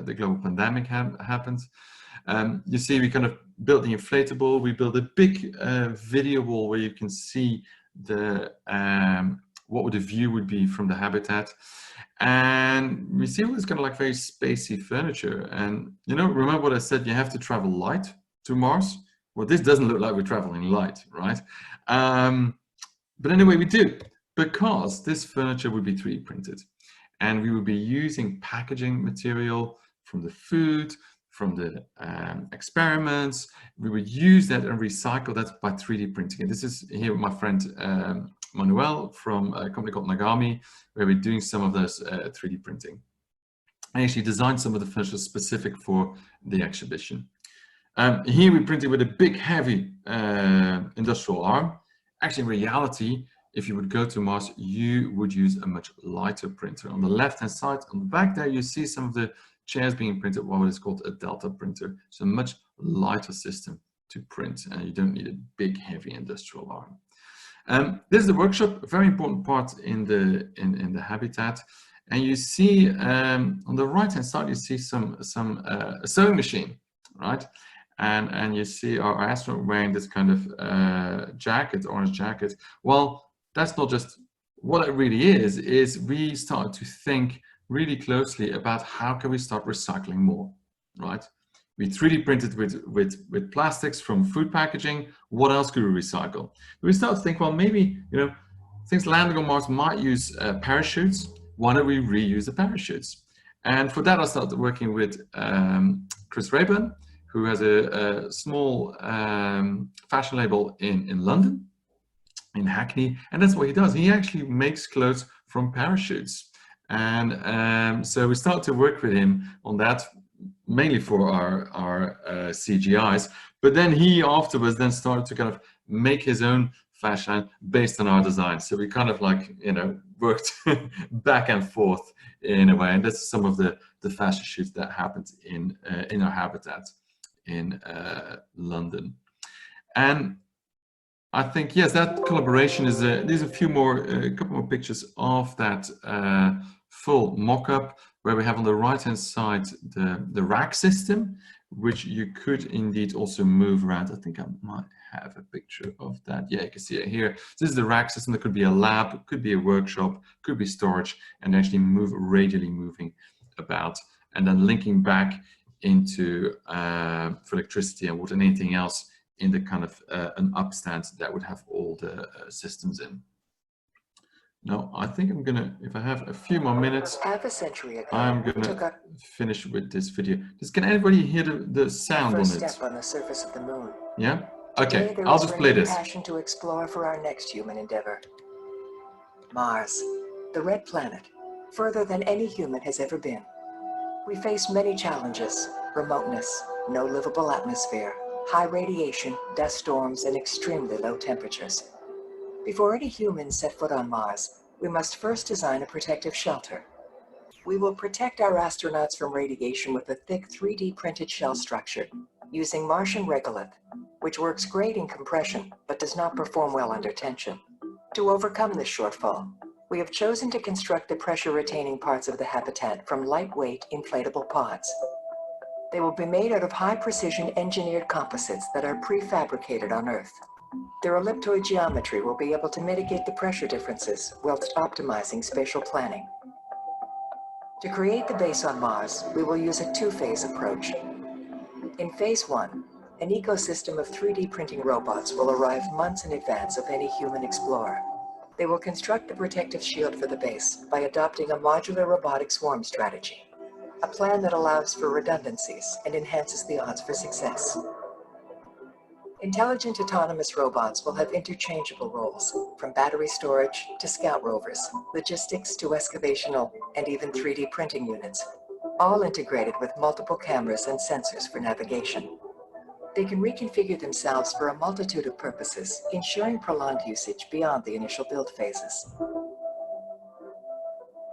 the global pandemic happened. You see, we kind of built the inflatable. We built a big video wall where you can see what the view would be from the habitat. And we see it was kind of like very spacey furniture. And, you know, remember what I said, you have to travel light to Mars? Well, this doesn't look like we're traveling light, right? But anyway, we do, because this furniture would be 3D printed. And we would be using packaging material from the food, from the experiments. We would use that and recycle that by 3D printing. And this is here with my friend Manuel from a company called Nagami, where we're doing some of those 3D printing. I actually designed some of the furniture specific for the exhibition. Here we printed with a big, heavy industrial arm. Actually, in reality, if you would go to Mars, you would use a much lighter printer. On the left-hand side, on the back there, you see some of the chairs being printed, what is called a Delta printer. It's a much lighter system to print, and you don't need a big, heavy industrial arm. This is the workshop, a very important part in the habitat. And you see on the right-hand side, you see a sewing machine, right? And you see our astronaut wearing this kind of jacket, orange jacket. Well, that's not just what it really is we started to think really closely about how can we start recycling more, right? We 3D printed with plastics from food packaging. What else could we recycle? We started to think, well, maybe, things landing on Mars might use parachutes. Why don't we reuse the parachutes? And for that, I started working with Kriss J, who has a small fashion label in London, in Hackney, and that's what he does. He actually makes clothes from parachutes. And so we started to work with him on that, mainly for our CGIs, but then he afterwards then started to kind of make his own fashion based on our design. So we kind of like, worked back and forth in a way, and that's some of the fashion shoots that happened in our habitat in London. And I think, yes, that collaboration is, there's a couple more pictures of that full mock-up, where we have on the right-hand side the rack system, which you could indeed also move around. I think I might have a picture of that. Yeah, you can see it here. So this is the rack system. That could be a lab, could be a workshop, could be storage, and actually radially moving about, and then linking back into for electricity and water and anything else in the kind of an upstand that would have all the systems in. Now, I think I'm gonna, if I have a few more minutes, half a century ago, I'm gonna finish with this video. Can anybody hear the sound on it? First step on the surface of the moon. Yeah? Today, Okay, there I'll is just play renewed this. passion to explore for our next human endeavor. Mars, the red planet, further than any human has ever been. We face many challenges: remoteness, no livable atmosphere, high radiation, dust storms, and extremely low temperatures. Before any humans set foot on Mars, we must first design a protective shelter. We will protect our astronauts from radiation with a thick 3D printed shell structure using Martian regolith, which works great in compression but does not perform well under tension. To overcome this shortfall, we have chosen to construct the pressure-retaining parts of the habitat from lightweight inflatable pods. They will be made out of high-precision engineered composites that are prefabricated on Earth. Their elliptoid geometry will be able to mitigate the pressure differences whilst optimizing spatial planning. To create the base on Mars, we will use a two-phase approach. In phase 1, an ecosystem of 3D printing robots will arrive months in advance of any human explorer. They will construct the protective shield for the base by adopting a modular robotic swarm strategy, a plan that allows for redundancies and enhances the odds for success. Intelligent autonomous robots will have interchangeable roles, from battery storage to scout rovers, logistics to excavational, and even 3D printing units, all integrated with multiple cameras and sensors for navigation. They can reconfigure themselves for a multitude of purposes, ensuring prolonged usage beyond the initial build phases.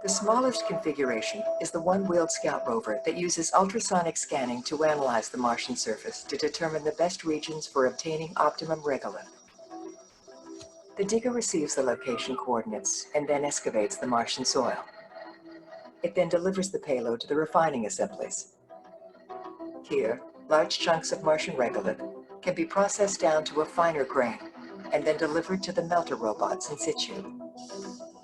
The smallest configuration is the one-wheeled scout rover that uses ultrasonic scanning to analyze the Martian surface to determine the best regions for obtaining optimum regolith. The digger receives the location coordinates and then excavates the Martian soil. It then delivers the payload to the refining assemblies. Here, large chunks of Martian regolith can be processed down to a finer grain and then delivered to the melter robots in situ.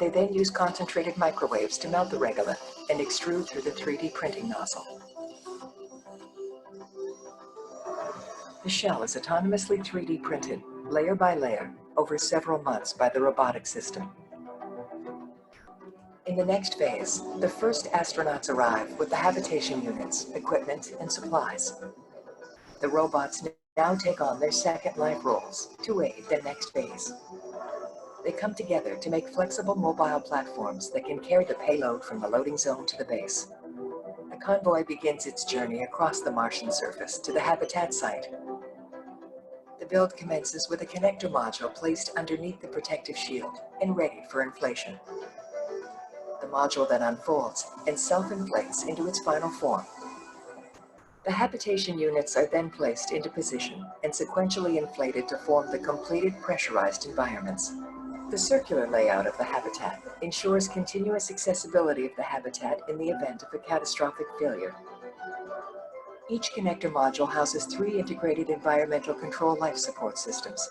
They then use concentrated microwaves to melt the regolith and extrude through the 3D printing nozzle. The shell is autonomously 3D printed, layer by layer, over several months by the robotic system. In the next phase, the first astronauts arrive with the habitation units, equipment, and supplies. The robots now take on their second life roles to aid the next phase. They come together to make flexible mobile platforms that can carry the payload from the loading zone to the base. Convoy begins its journey across the Martian surface to the habitat site. The build commences with a connector module placed underneath the protective shield and ready for inflation. The module then unfolds and self-inflates into its final form. The habitation units are then placed into position and sequentially inflated to form the completed pressurized environments. The circular layout of the habitat ensures continuous accessibility of the habitat in the event of a catastrophic failure. Each connector module houses 3 integrated environmental control life support systems,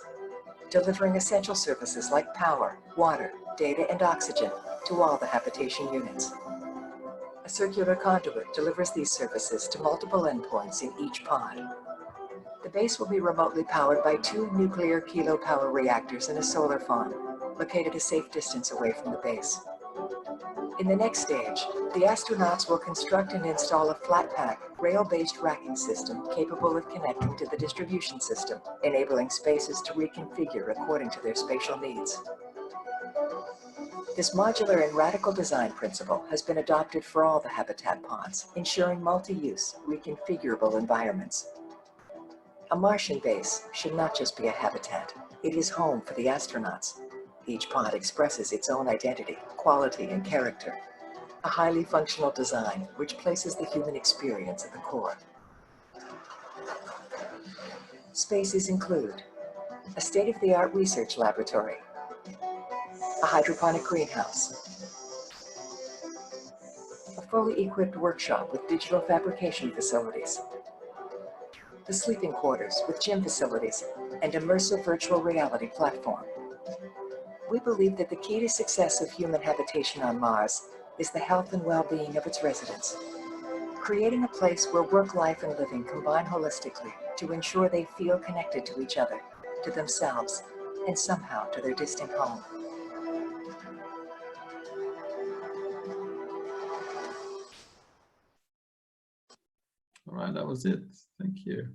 delivering essential services like power, water, data, and oxygen to all the habitation units. A circular conduit delivers these services to multiple endpoints in each pod. The base will be remotely powered by 2 nuclear kilopower reactors and a solar farm, located a safe distance away from the base. In the next stage, the astronauts will construct and install a flat-pack, rail-based racking system capable of connecting to the distribution system, enabling spaces to reconfigure according to their spatial needs. This modular and radical design principle has been adopted for all the habitat pods, ensuring multi-use, reconfigurable environments. A Martian base should not just be a habitat, it is home for the astronauts. Each pod expresses its own identity, quality, and character. A highly functional design which places the human experience at the core. Spaces include a state-of-the-art research laboratory, a hydroponic greenhouse, a fully equipped workshop with digital fabrication facilities, the sleeping quarters with gym facilities, and immersive virtual reality platform. We believe that the key to success of human habitation on Mars is the health and well-being of its residents. Creating a place where work, life, and living combine holistically to ensure they feel connected to each other, to themselves, and somehow to their distant home. All right, that was it. Thank you.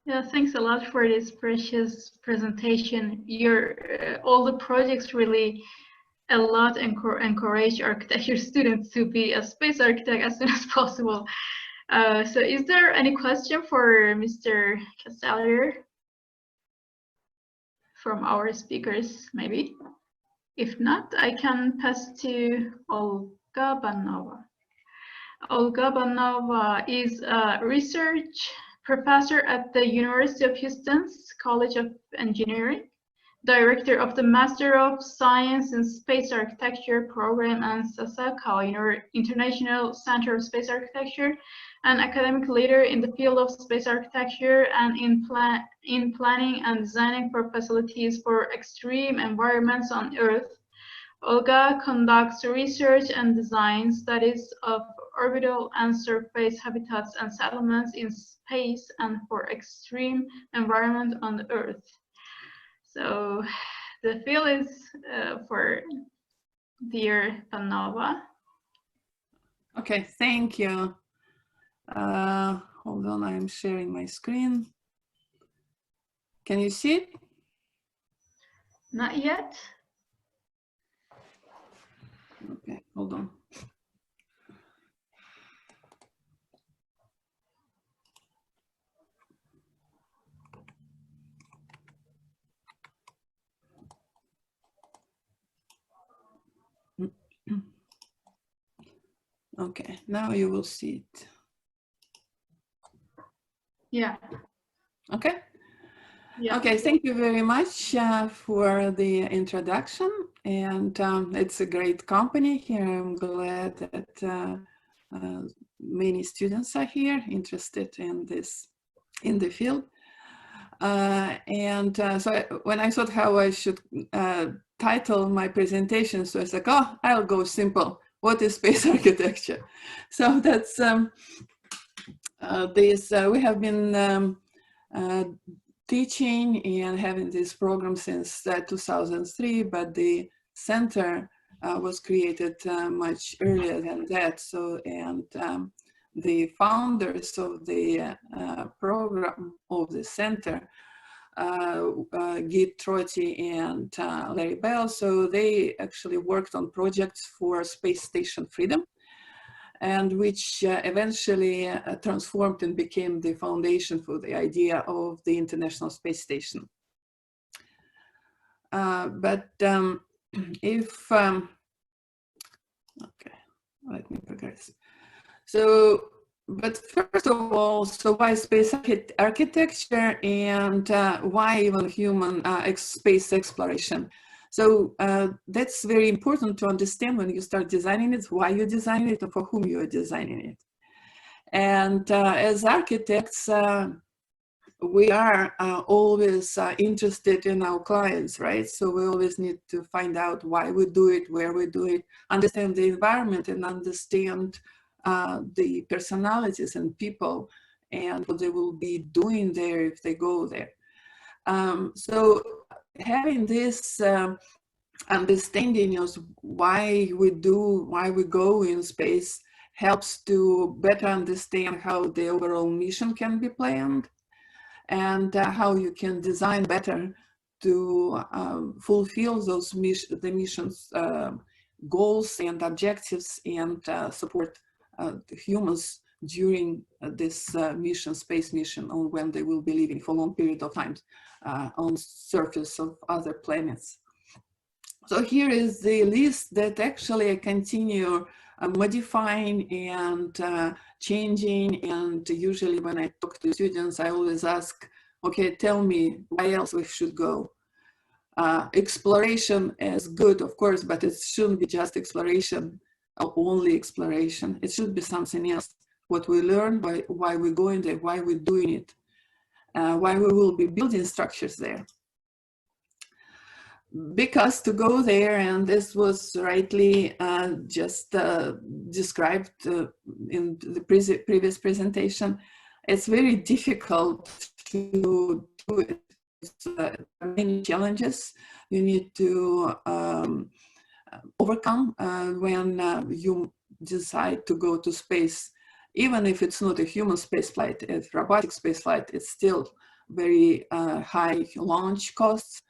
Yeah, thanks a lot for this precious presentation. All the projects really a lot encourage architecture students to be a space architect as soon as possible. So is there any question for Mr. Kastelier from our speakers, maybe? If not, I can pass to Olga Bannova. Olga Bannova is a research professor at the University of Houston's College of Engineering, director of the Master of Science in Space Architecture program at Sasakawa International Center of Space Architecture, an academic leader in the field of space architecture and in planning and designing for facilities for extreme environments on Earth. Olga conducts research and design studies of orbital and surface habitats and settlements in space and for extreme environment on the Earth. So the field is for dear Bannova. Okay, thank you. Hold on, I'm sharing my screen. Can you see it? Not yet. Okay, hold on. Okay, now you will see it. Yeah. Okay. Yeah. Okay, thank you very much for the introduction. And it's a great company here. I'm glad that many students are here interested in this, in the field. So when I thought how I should title my presentation, so I was like, oh, I'll go simple. What is space architecture? So that's we have been teaching and having this program since 2003, but the center was created much earlier than that. So, and the founders of the program of the center Git Trotti and Larry Bell. So they actually worked on projects for space station freedom, and which eventually transformed and became the foundation for the idea of the International Space Station. Okay, let me progress. So, but first of all, so why space architecture, and why even human space exploration? So that's very important to understand when you start designing it, why you're designing it and for whom you are designing it. And as architects, we are always interested in our clients, right? So we always need to find out why we do it, where we do it, understand the environment, and understand the personalities and people and what they will be doing there if they go there. So having this understanding of why we go in space helps to better understand how the overall mission can be planned, and how you can design better to fulfill those the mission's goals and objectives, and support the humans during this space mission, or when they will be living for a long period of time on the surface of other planets. So here is the list that actually I continue modifying and changing. And usually when I talk to students, I always ask, okay, tell me why else we should go. Exploration is good, of course, but it shouldn't be just exploration, or only exploration. It should be something else. What we learn, why we're going there, why we're doing it, why we will be building structures there. Because to go there, and this was rightly just described in the previous presentation, it's very difficult to do it. Many challenges you need to overcome when you decide to go to space. Even if it's not a human spaceflight, it's robotic spaceflight, it's still very high launch costs.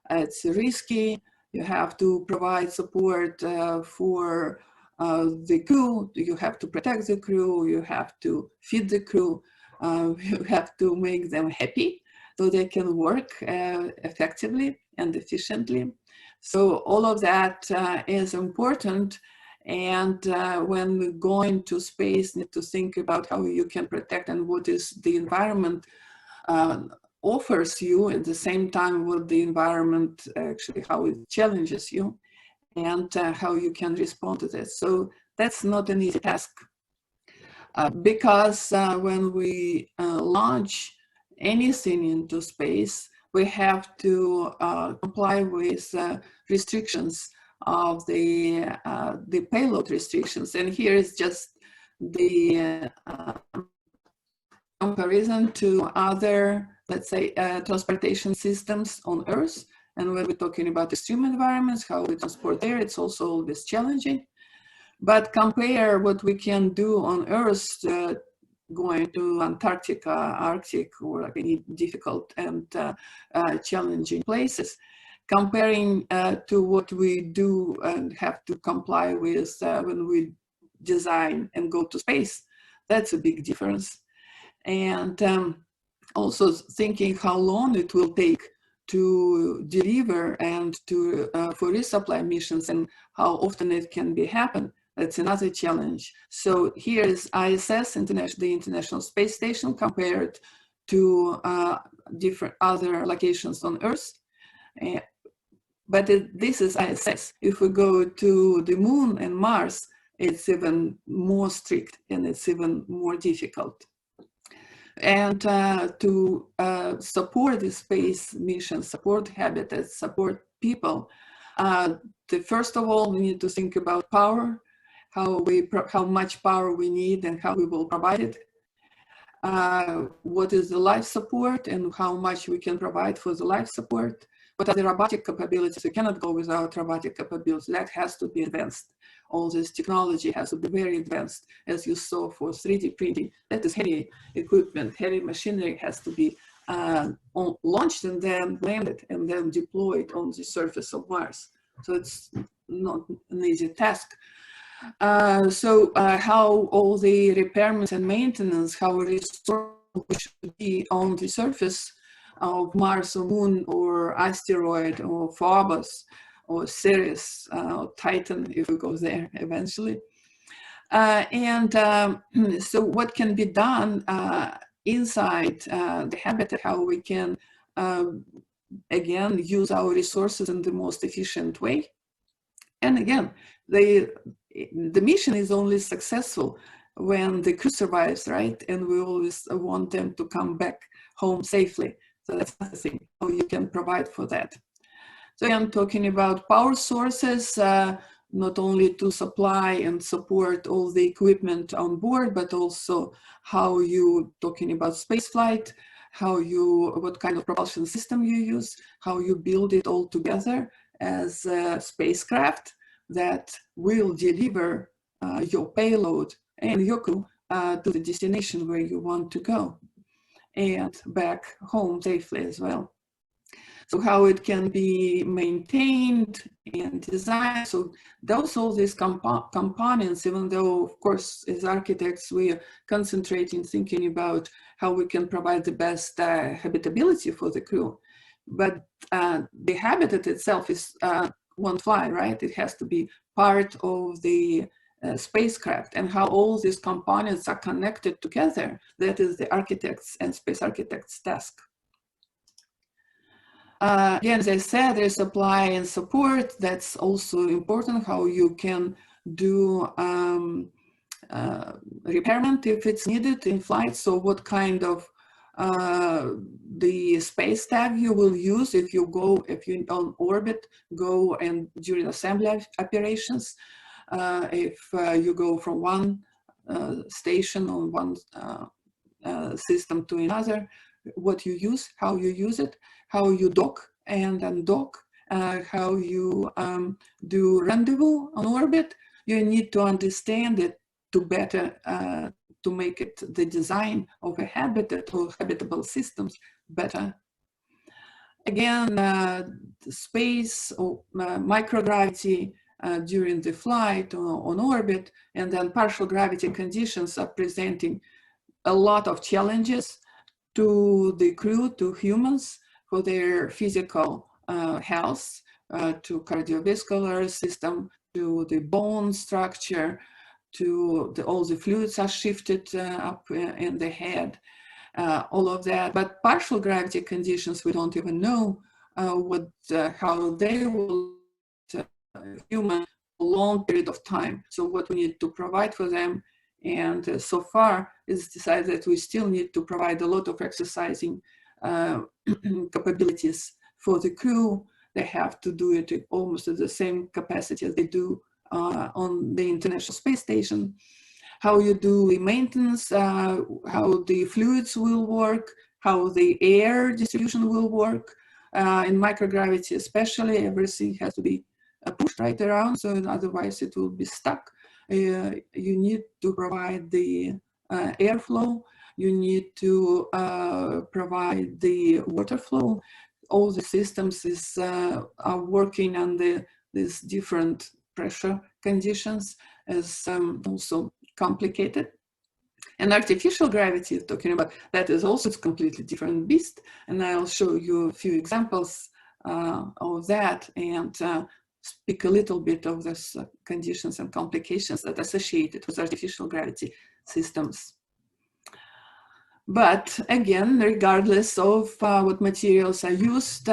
It's risky. You have to provide support for the crew. You have to protect the crew. You have to feed the crew. You have to make them happy so they can work effectively and efficiently. So all of that is important. And when going to space, you need to think about how you can protect and what is the environment offers you, at the same time what the environment actually, how it challenges you, and how you can respond to this. So that's not an easy task, because when we launch anything into space, we have to comply with restrictions of the payload restrictions. And here is just the comparison to other, let's say, transportation systems on Earth. And when we're talking about extreme environments, how we transport there, it's also always challenging. But compare what we can do on Earth, going to Antarctica, Arctic, or like any difficult and challenging places, comparing to what we do and have to comply with when we design and go to space. That's a big difference. And also thinking how long it will take to deliver and to for resupply missions, and how often it can be happen. That's another challenge. So here is ISS, the International Space Station, compared to different other locations on Earth. But this is ISS. If we go to the Moon and Mars, it's even more strict and it's even more difficult. And to support the space mission, support habitats, support people, first of all, we need to think about power, how much power we need and how we will provide it. What is the life support and how much we can provide for the life support. What are the robotic capabilities? We cannot go without robotic capabilities. That has to be advanced. All this technology has to be very advanced. As you saw for 3D printing, that is heavy equipment, heavy machinery has to be launched and then landed and then deployed on the surface of Mars. So it's not an easy task. How all the repairments and maintenance, how resources should be on the surface of Mars or Moon or asteroid or Phobos or Ceres or Titan, if we go there eventually. So what can be done inside the habitat, how we can, again, use our resources in the most efficient way. And again, the mission is only successful when the crew survives, right? And we always want them to come back home safely. So that's the thing, how you can provide for that. So I'm talking about power sources, not only to supply and support all the equipment on board, but also how you talking about space flight, what kind of propulsion system you use, how you build it all together as a spacecraft that will deliver your payload and your crew to the destination where you want to go and back home safely as well. So how it can be maintained and designed. So those all these components, even though, of course, as architects, we are concentrating thinking about how we can provide the best habitability for the crew. But the habitat itself is won't fly, right? It has to be part of the spacecraft, and how all these components are connected together. That is the architects and space architects' task. Again, as I said, there's supply and support. That's also important, how you can do repairment if it's needed in flight. So what kind of the space tag you will use if you on orbit, go and during assembly operations, if you go from one station on one system to another, what you use, how you use it, how you dock and undock, how you do rendezvous on orbit. You need to understand it to better to make it the design of a habitat or habitable systems better. Again, space or microgravity during the flight on orbit, and then partial gravity conditions are presenting a lot of challenges to the crew, to humans, for their physical health, to cardiovascular system, to the bone structure, to all the fluids are shifted up in the head, all of that. But partial gravity conditions, we don't even know how they will human a long period of time. So what we need to provide for them, and so far it's decided that we still need to provide a lot of exercising capabilities for the crew. They have to do it almost at the same capacity as they do on the International Space Station. How you do the maintenance, how the fluids will work, how the air distribution will work. In microgravity especially, everything has to be pushed right around, so otherwise it will be stuck. You need to provide the airflow, you need to provide the water flow. All the systems are working under these different pressure conditions, as also complicated. And artificial gravity, talking about that, is also a completely different beast. And I'll show you a few examples of that and speak a little bit of these conditions and complications that are associated with artificial gravity systems. But again, regardless of what materials are used,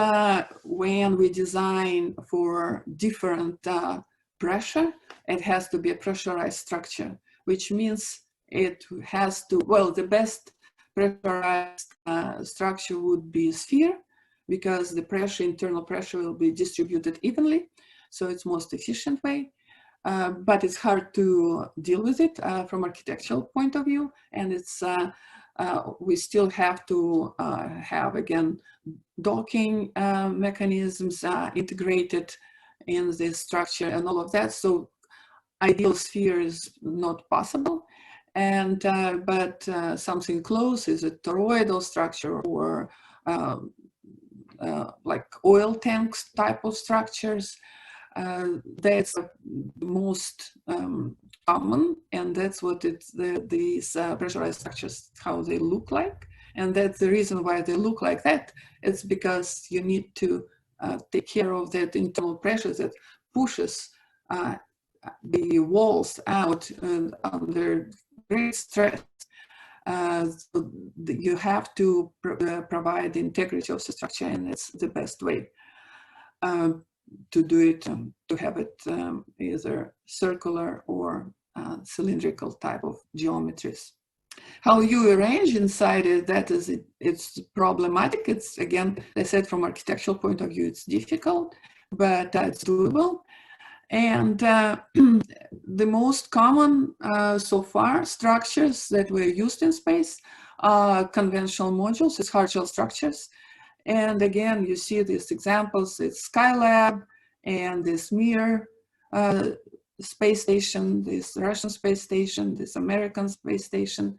when we design for different pressure, it has to be a pressurized structure, which means it has to, well, the best pressurized structure would be a sphere, because the pressure, internal pressure, will be distributed evenly. So it's most efficient way, but it's hard to deal with it from architectural point of view. And it's, we still have to have, again, docking mechanisms integrated in this structure and all of that. So ideal sphere is not possible. And but something close is a toroidal structure or like oil tanks type of structures. That's the most common, and that's what these pressurized structures, how they look like. And that's the reason why they look like that. It's because you need to take care of that internal pressure that pushes the walls out under great stress. So you have to provide the integrity of the structure, and it's the best way to do it, to have it either circular or cylindrical type of geometries. How you arrange inside it, it's problematic. It's, again, I said, from architectural point of view, it's difficult, but it's doable. And the most common so far structures that were used in space are conventional modules, it's hard shell structures. And again, you see these examples, it's Skylab and this Mir space station, this Russian space station, this American space station,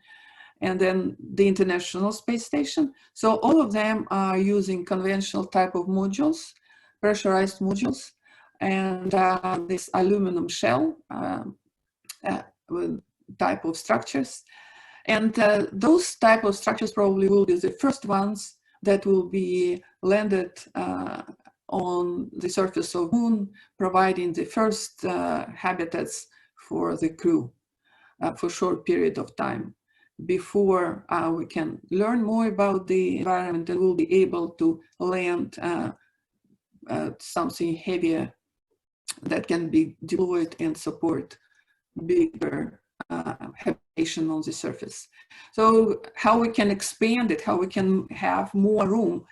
and then the International Space Station. So all of them are using conventional type of modules, pressurized modules, and this aluminum shell type of structures. And those type of structures probably will be the first ones that will be landed on the surface of Moon, providing the first habitats for the crew for a short period of time before we can learn more about the environment and we'll be able to land something heavier that can be deployed and support bigger habitation on the surface. So how we can expand it, how we can have more room.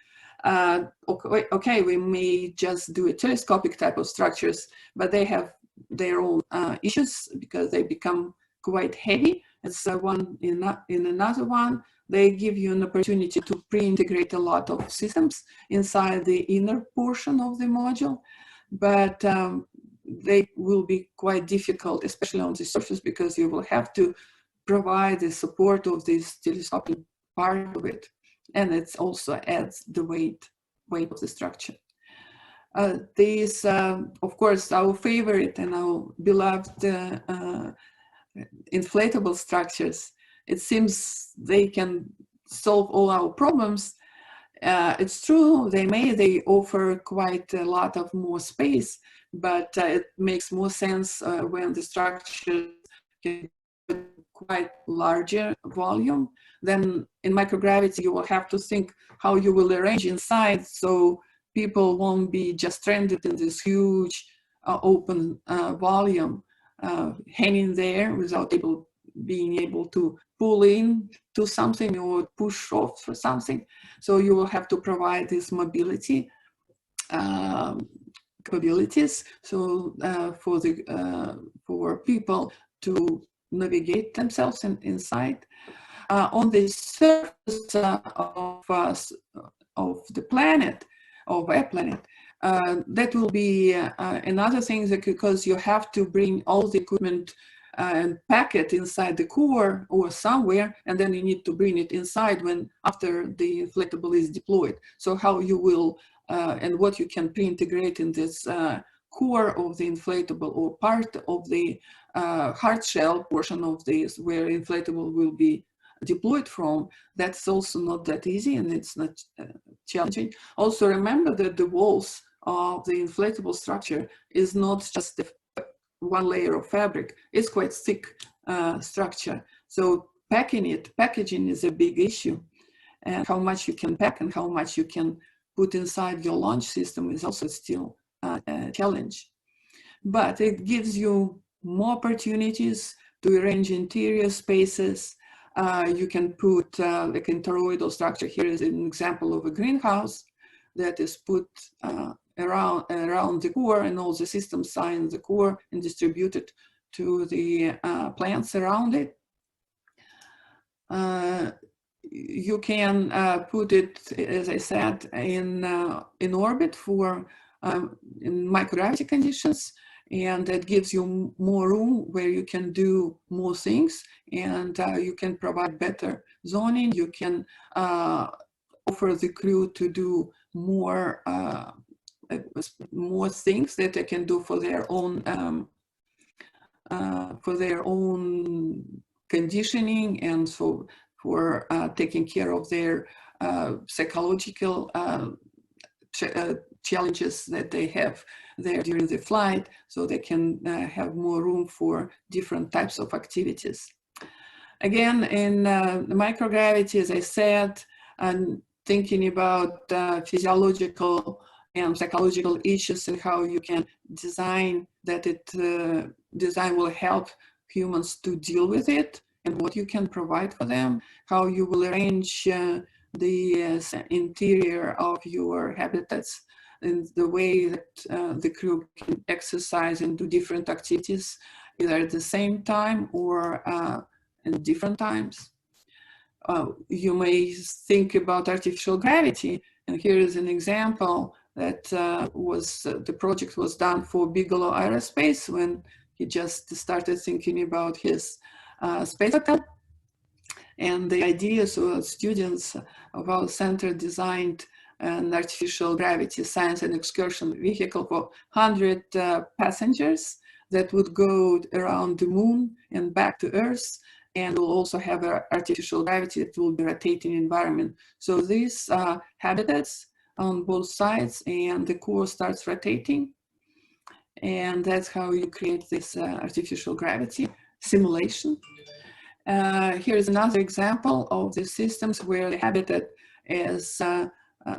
Okay, we may just do a telescopic type of structures, but they have their own issues because they become quite heavy. It's one in another one. They give you an opportunity to pre-integrate a lot of systems inside the inner portion of the module, but they will be quite difficult, especially on the surface, because you will have to provide the support of this telescopic part of it. And it also adds the weight of the structure. These, of course, our favorite and our beloved inflatable structures, it seems they can solve all our problems. It's true, they offer quite a lot of more space, but it makes more sense when the structure can quite larger volume. Then in microgravity, you will have to think how you will arrange inside so people won't be just stranded in this huge open volume, hanging there without being able to pull in to something or push off for something. So you will have to provide this mobility capabilities, so for people to navigate themselves inside. On the surface of the planet, of a planet, that will be another thing, that because you have to bring all the equipment and pack it inside the core or somewhere, and then you need to bring it inside after the inflatable is deployed. So how you will and what you can pre-integrate in this core of the inflatable or part of the hard shell portion of this where inflatable will be deployed from, that's also not that easy, and it's not challenging. Also remember that the walls of the inflatable structure is not just one layer of fabric, it's quite thick structure. So packaging is a big issue, and how much you can pack and how much you can put inside your launch system is also still a challenge. But it gives you more opportunities to arrange interior spaces. You can put like an toroidal structure. Here is an example of a greenhouse that is put around the core, and all the systems are in the core and distributed to the plants around it. You can put it, as I said, in orbit for in microgravity conditions, and that gives you more room where you can do more things, and you can provide better zoning. You can offer the crew to do more things that they can do for their own conditioning, and so for taking care of their psychological challenges that they have there during the flight, so they can have more room for different types of activities. Again, in microgravity, as I said, I'm thinking about physiological and psychological issues and how you can design that design will help humans to deal with it, and what you can provide for them, how you will arrange the interior of your habitats in the way that the crew can exercise and do different activities either at the same time or in different times. You may think about artificial gravity, and here is an example that the project was done for Bigelow Aerospace when he just started thinking about his space hotel. And the idea, so students of our center designed an artificial gravity science and excursion vehicle for 100 passengers that would go around the moon and back to Earth, and will also have an artificial gravity that will be rotating environment. So these habitats on both sides, and the core starts rotating, and that's how you create this artificial gravity simulation. Here's another example of the systems where the habitat is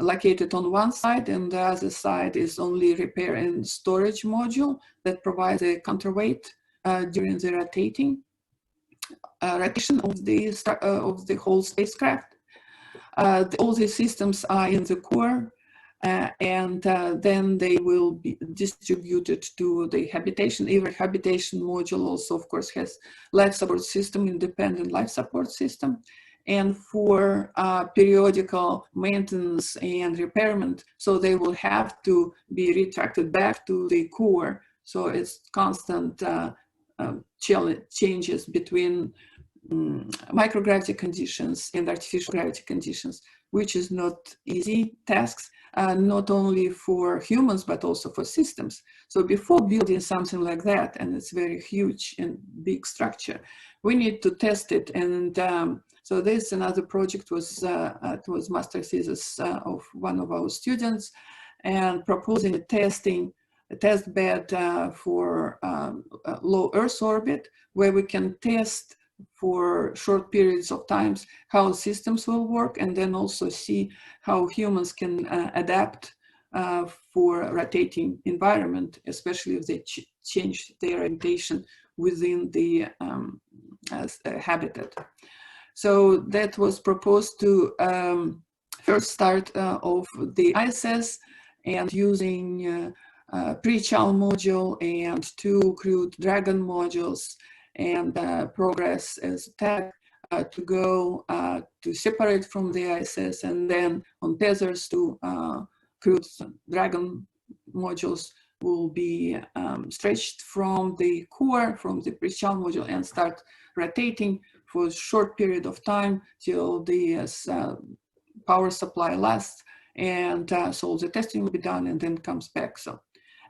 located on one side, and the other side is only repair and storage module that provides a counterweight during the rotation of the whole spacecraft. All these systems are in the core, and then they will be distributed to the habitation. Every habitation module also, of course, has life support system, independent life support system. And for periodical maintenance and repairment, so they will have to be retracted back to the core. So it's constant changes between microgravity conditions and artificial gravity conditions, which is not easy tasks, not only for humans, but also for systems. So before building something like that, and it's very huge and big structure, we need to test it. And so this another project was master thesis of one of our students, and proposing a test bed for low Earth orbit, where we can test for short periods of times how systems will work, and then also see how humans can adapt for rotating environment, especially if they change their orientation within the habitat. So that was proposed to first start of the ISS, and using pre-chow module and 2 crewed Dragon modules, and progress as tag to go to separate from the ISS, and then on tethers to crewed Dragon modules will be stretched from the core, from the pre-chow module, and start rotating for a short period of time till the power supply lasts, and so the testing will be done and then comes back. So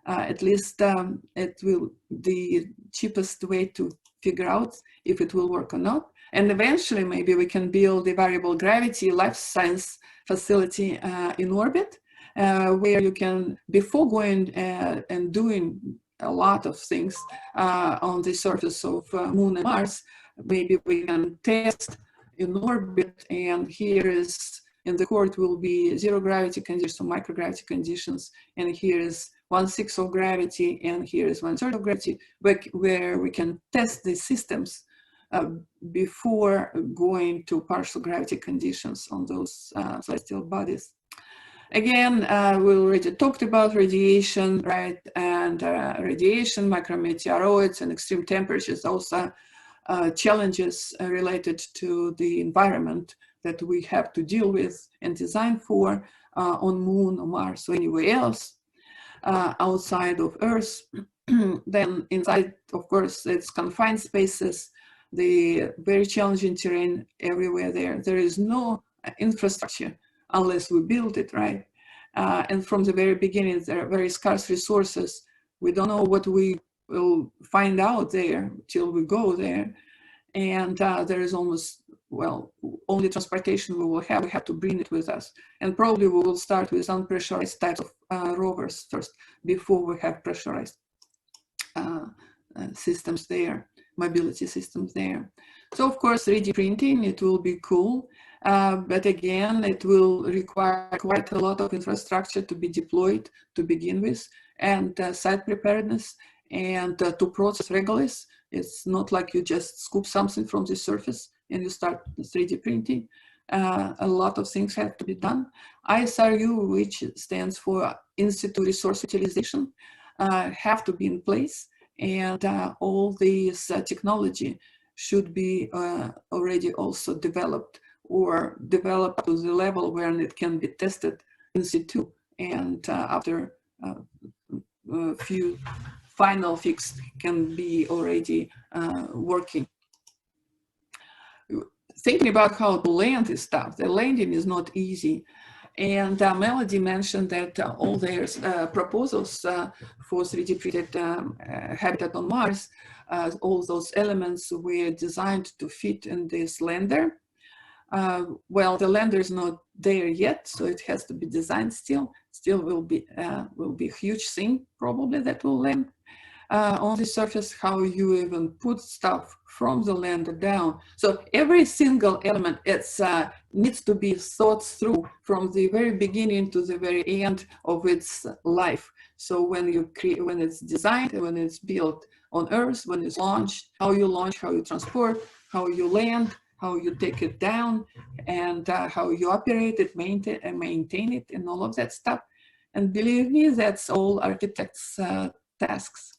at least it will the cheapest way to figure out if it will work or not. And eventually maybe we can build a variable gravity life science facility in orbit, where you can, before going and doing a lot of things on the surface of Moon and Mars, maybe we can test in orbit. And here is in the core, it will be 0 gravity conditions, so microgravity conditions, and here is 1/6 of gravity, and here is 1/3 of gravity, where we can test the systems before going to partial gravity conditions on those celestial bodies. Again, we already talked about radiation, right? And radiation, micrometeoroids, and extreme temperatures, also challenges related to the environment that we have to deal with and design for on Moon or Mars or anywhere else outside of Earth. Then inside, of course, it's confined spaces, the very challenging terrain everywhere there. There is no infrastructure unless we build it, right? And from the very beginning, there are very scarce resources. We don't know what we will find out there till we go there. And there is almost, well, only transportation we will have. We have to bring it with us. And probably we will start with unpressurized types of rovers first before we have pressurized systems there, mobility systems there. So of course, 3D printing, it will be cool. But again, it will require quite a lot of infrastructure to be deployed to begin with, and site preparedness, and to process regolith. It's not like you just scoop something from the surface and you start 3D printing. A lot of things have to be done. ISRU, which stands for In Situ Resource Utilization, have to be in place, and all this technology should be already also developed, or developed to the level where it can be tested in situ, and after a few final fix can be already working. Thinking about how to land this stuff, the landing is not easy. And Melodie mentioned that all their proposals for 3D printed habitat on Mars, all those elements were designed to fit in this lander. Well, the lander is not there yet, so it has to be designed still. Still will be a huge thing probably that will land on the surface, how you even put stuff from the lander down. So every single element needs to be thought through from the very beginning to the very end of its life. So when it's designed, when it's built on Earth, when it's launched, how you transport, how you land, how you take it down, and how you operate it, maintain it, and all of that stuff. And believe me, that's all architects' tasks.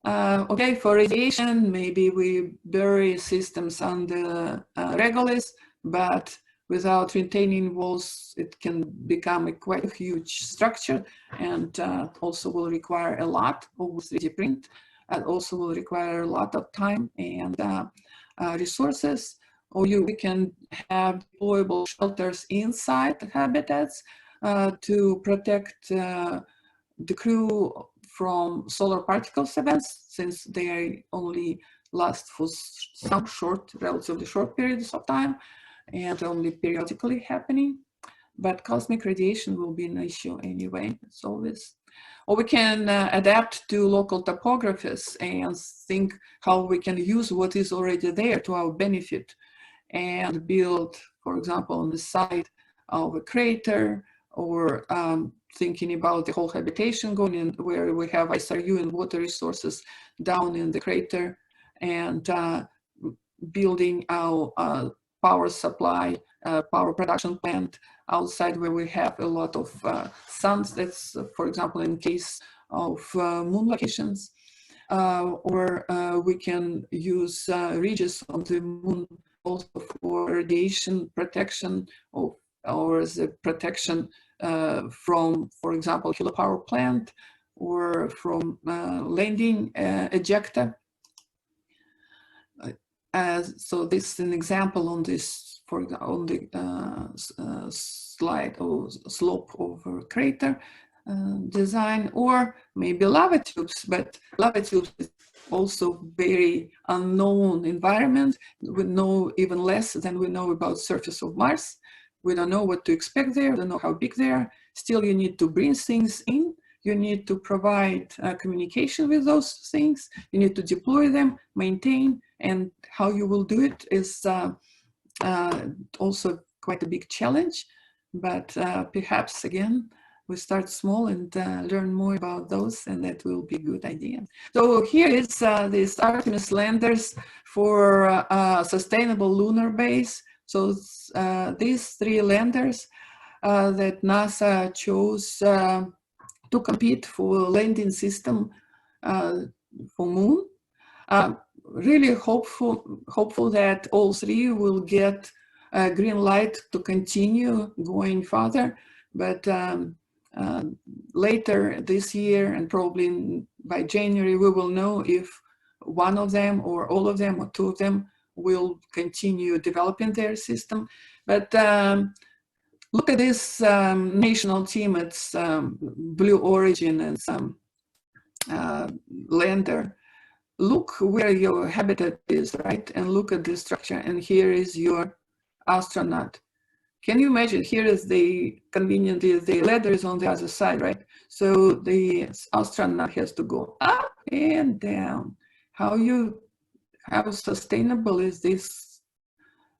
Okay, for radiation, maybe we bury systems under regolith, but without retaining walls, it can become quite a huge structure, and also will require a lot of 3D print, and also will require a lot of time and resources. Or we can have deployable shelters inside the habitats to protect the crew from solar particles events, since they only last for some relatively short periods of time and only periodically happening. But cosmic radiation will be an issue anyway. It's always. Or we can adapt to local topographies and think how we can use what is already there to our benefit, and build, for example, on the side of a crater, or thinking about the whole habitation going in, where we have ISRU and water resources down in the crater, and building our power supply, power production plant outside where we have a lot of suns. That's, for example, in case of moon locations. Or we can use ridges on the moon also for radiation protection, or the protection from, for example, kilopower plant, or from landing ejector. So this is an example on this, on the slide, or slope over crater design, or maybe lava tubes. But lava tubes is also very unknown environment. We know even less than we know about surface of Mars. We don't know what to expect there, don't know how big they are. Still, you need to bring things in. You need to provide communication with those things. You need to deploy them, maintain, and how you will do it is also quite a big challenge. But perhaps, again, we start small and learn more about those, and that will be a good idea. So here is this Artemis landers for sustainable lunar base. So these 3 landers that NASA chose to compete for landing system for Moon. Really hopeful that all 3 will get a green light to continue going further. But later this year, and probably by January, we will know if one of them, or all of them, or 2 of them will continue developing their system. But look at this national team. It's Blue Origin and some lander. Look where your habitat is, right? And look at the structure. And here is your astronaut. Can you imagine? Here is conveniently, the ladder is on the other side, right? So the astronaut has to go up and down. How sustainable is this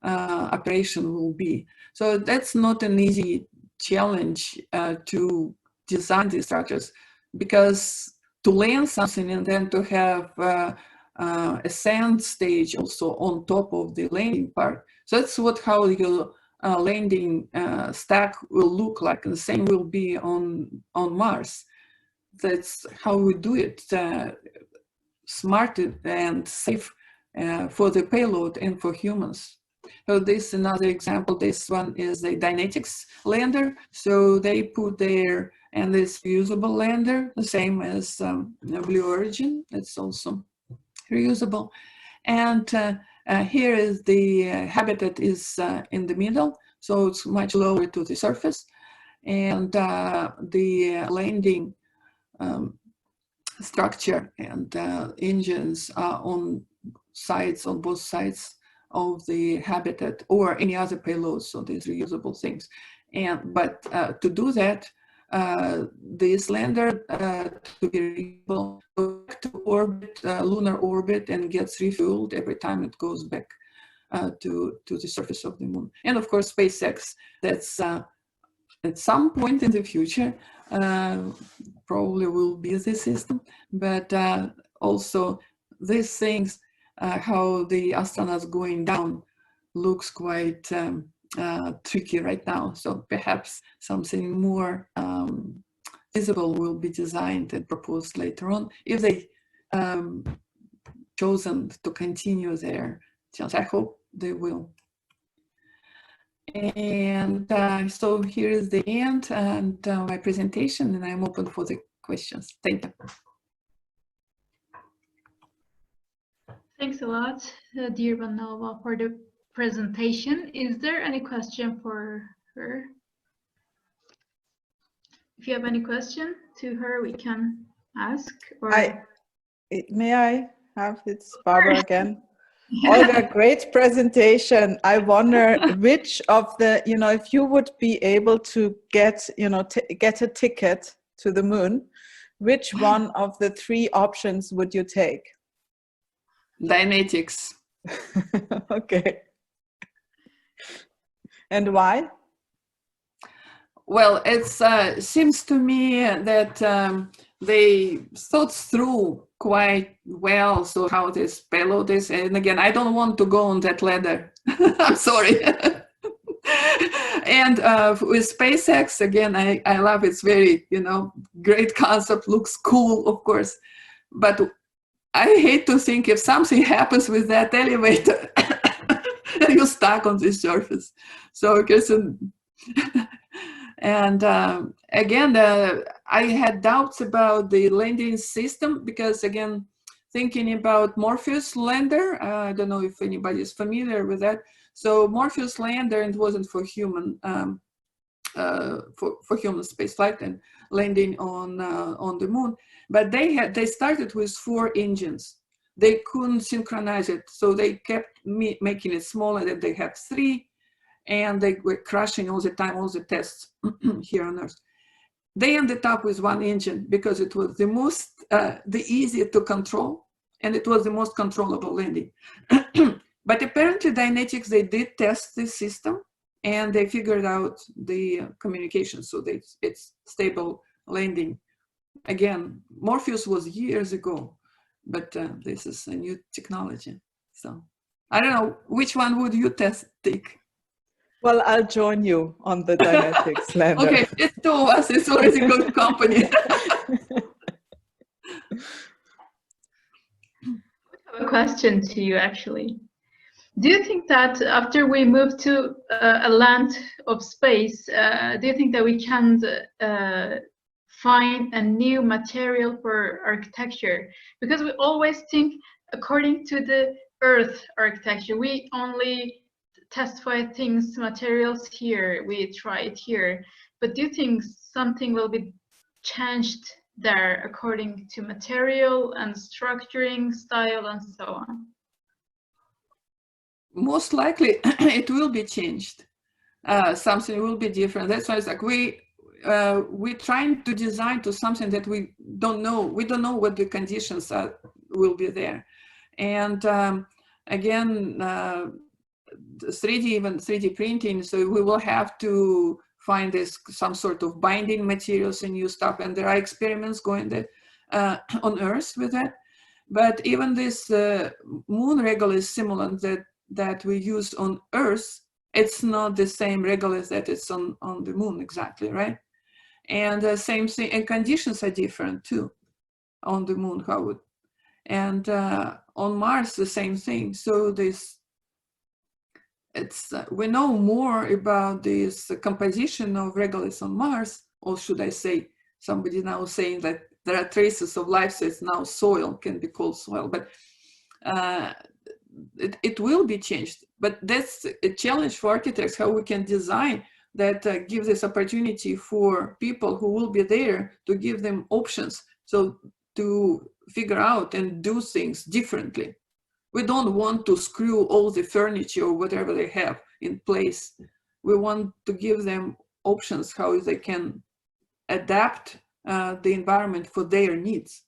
operation will be? So that's not an easy challenge to design these structures, because to land something and then to have a sand stage also on top of the landing part. So that's how your landing stack will look like, and the same will be on Mars. That's how we do it, smart and safe for the payload and for humans. So this is another example. This one is a Dynetics lander. So they put there, and this reusable lander, the same as Blue Origin. It's also reusable. And here is the habitat is in the middle, so it's much lower to the surface. And the landing structure and engines are on both sides of the habitat, or any other payloads, so these reusable things. But to do that, this lander to be able to orbit, lunar orbit, and gets refueled every time it goes back to the surface of the moon. And of course, SpaceX, that's at some point in the future, probably will be the system, but also these things, how the astronauts going down looks quite tricky right now. So perhaps something more visible will be designed and proposed later on, if they chosen to continue their challenge. I hope they will. And so here is the end and my presentation, and I'm open for the questions. Thank you. Thanks a lot, dear Bannova, for the presentation. Is there any question for her? If you have any question to her, we can ask. Or May I have, it's Barbara again. Olga, great presentation. I wonder which of the, if you would be able to get, get a ticket to the moon, which one of the three options would you take? Dynetics. Okay. And why? Well, it seems to me that they thought through quite well, so how this payload is. And again, I don't want to go on that ladder. I'm sorry. And with SpaceX, again, I love it's very, great concept, looks cool, of course. But I hate to think if something happens with that elevator and you're stuck on this surface. So I guess, and again, I had doubts about the landing system because, again, thinking about Morpheus lander, I don't know if anybody is familiar with that. So Morpheus lander, it wasn't for human for human spaceflight and landing on the moon, but they started with 4 engines. They couldn't synchronize it, so they kept making it smaller. That they have 3. And they were crashing all the time, all the tests here on Earth. They ended up with 1 engine because it was the most, the easier to control, and it was the most controllable landing. But apparently Dynetics, they did test this system, and they figured out the communication, so it's stable landing. Again, Morpheus was years ago, but this is a new technology. So I don't know, which one would you take? Well, I'll join you on the Dynetics lander. Okay, it's 2 of us. It's already a good company. I have a question to you, actually. Do you think that after we move to a land of space, do you think that we can find a new material for architecture? Because we always think according to the Earth architecture, we only testify things, materials here, we try it here. But do you think something will be changed there according to material and structuring, style, and so on? Most likely it will be changed. Something will be different. That's why it's like we're trying to design to something that we don't know. We don't know what the conditions are, will be there. And again, 3D, even 3D printing, so we will have to find this some sort of binding materials and new stuff. And there are experiments going that, on Earth with that. But even this moon regolith simulant that we use on Earth, it's not the same regolith that it's on the moon exactly, right? And the same thing, and conditions are different too on the moon, how it, and on Mars, the same thing. So this, it's, we know more about this composition of regolith on Mars, or should I say, somebody now saying that there are traces of life, so it's now soil, can be called soil, but it will be changed. But that's a challenge for architects, how we can design that give this opportunity for people who will be there to give them options, so to figure out and do things differently. We don't want to screw all the furniture or whatever they have in place. We want to give them options how they can adapt the environment for their needs.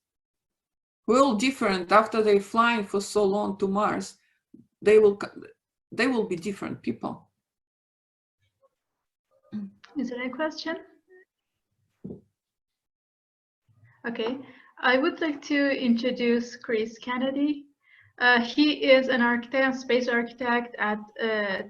We're all different. After they're flying for so long to Mars, they will be different people. Is there a question? Okay, I would like to introduce Kriss Kennedy. He is an architect and space architect at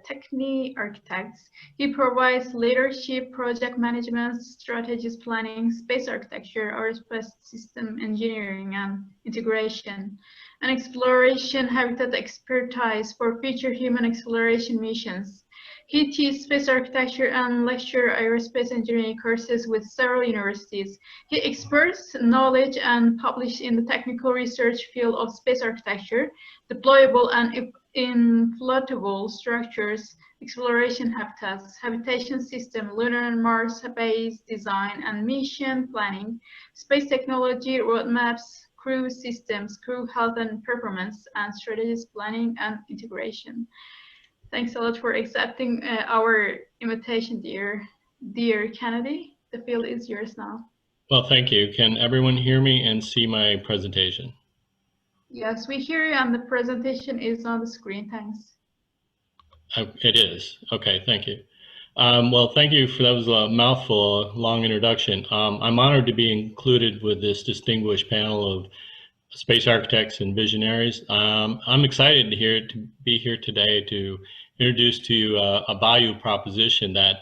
Techni Architects. He provides leadership, project management, strategies planning, space architecture, aerospace system engineering and integration, and exploration habitat expertise for future human exploration missions. He teaches space architecture and lectures aerospace engineering courses with several universities. He experts knowledge and published in the technical research field of space architecture, deployable and inflatable structures, exploration habitats, habitation system, lunar and Mars base design and mission planning, space technology roadmaps, crew systems, crew health and performance, and strategies planning and integration. Thanks a lot for accepting our invitation, dear Kennedy. The field is yours now. Well, thank you. Can everyone hear me and see my presentation? Yes, we hear you, and the presentation is on the screen. Thanks. It is. Okay, thank you. Well, thank you for that. Was a mouthful, a long introduction. I'm honored to be included with this distinguished panel of space architects and visionaries. I'm excited to be here today to introduce to you a value proposition that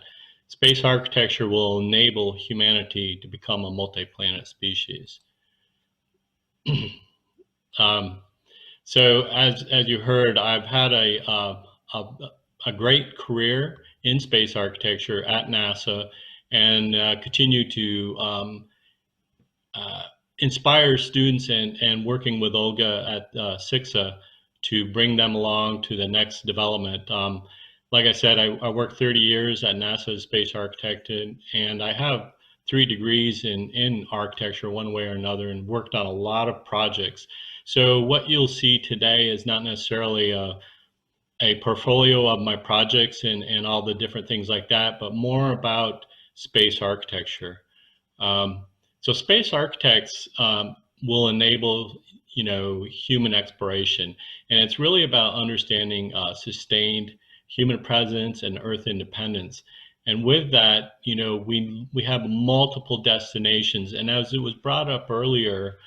space architecture will enable humanity to become a multi-planet species. So as you heard, I've had a great career in space architecture at NASA, and continue to inspire students and working with Olga at SIXA to bring them along to the next development. Like I said, I worked 30 years at NASA as space architect, and I have 3 degrees in architecture one way or another, and worked on a lot of projects. So what you'll see today is not necessarily a portfolio of my projects and all the different things like that, but more about space architecture. So space architects will enable, human exploration, and it's really about understanding sustained human presence and Earth independence. And with that, we have multiple destinations. And as it was brought up earlier,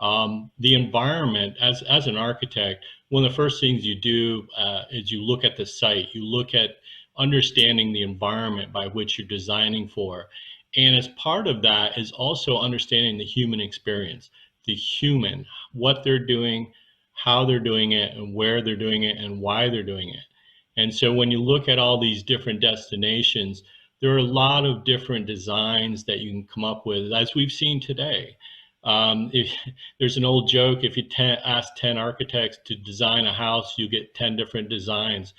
the environment, as an architect, one of the first things you do is you look at the site. You look at understanding the environment by which you're designing for. And as part of that is also understanding the human experience, the human, what they're doing, how they're doing it, and where they're doing it, and why they're doing it. And so when you look at all these different destinations, there are a lot of different designs that you can come up with, as we've seen today. There's an old joke, if you ask 10 architects to design a house, you get 10 different designs.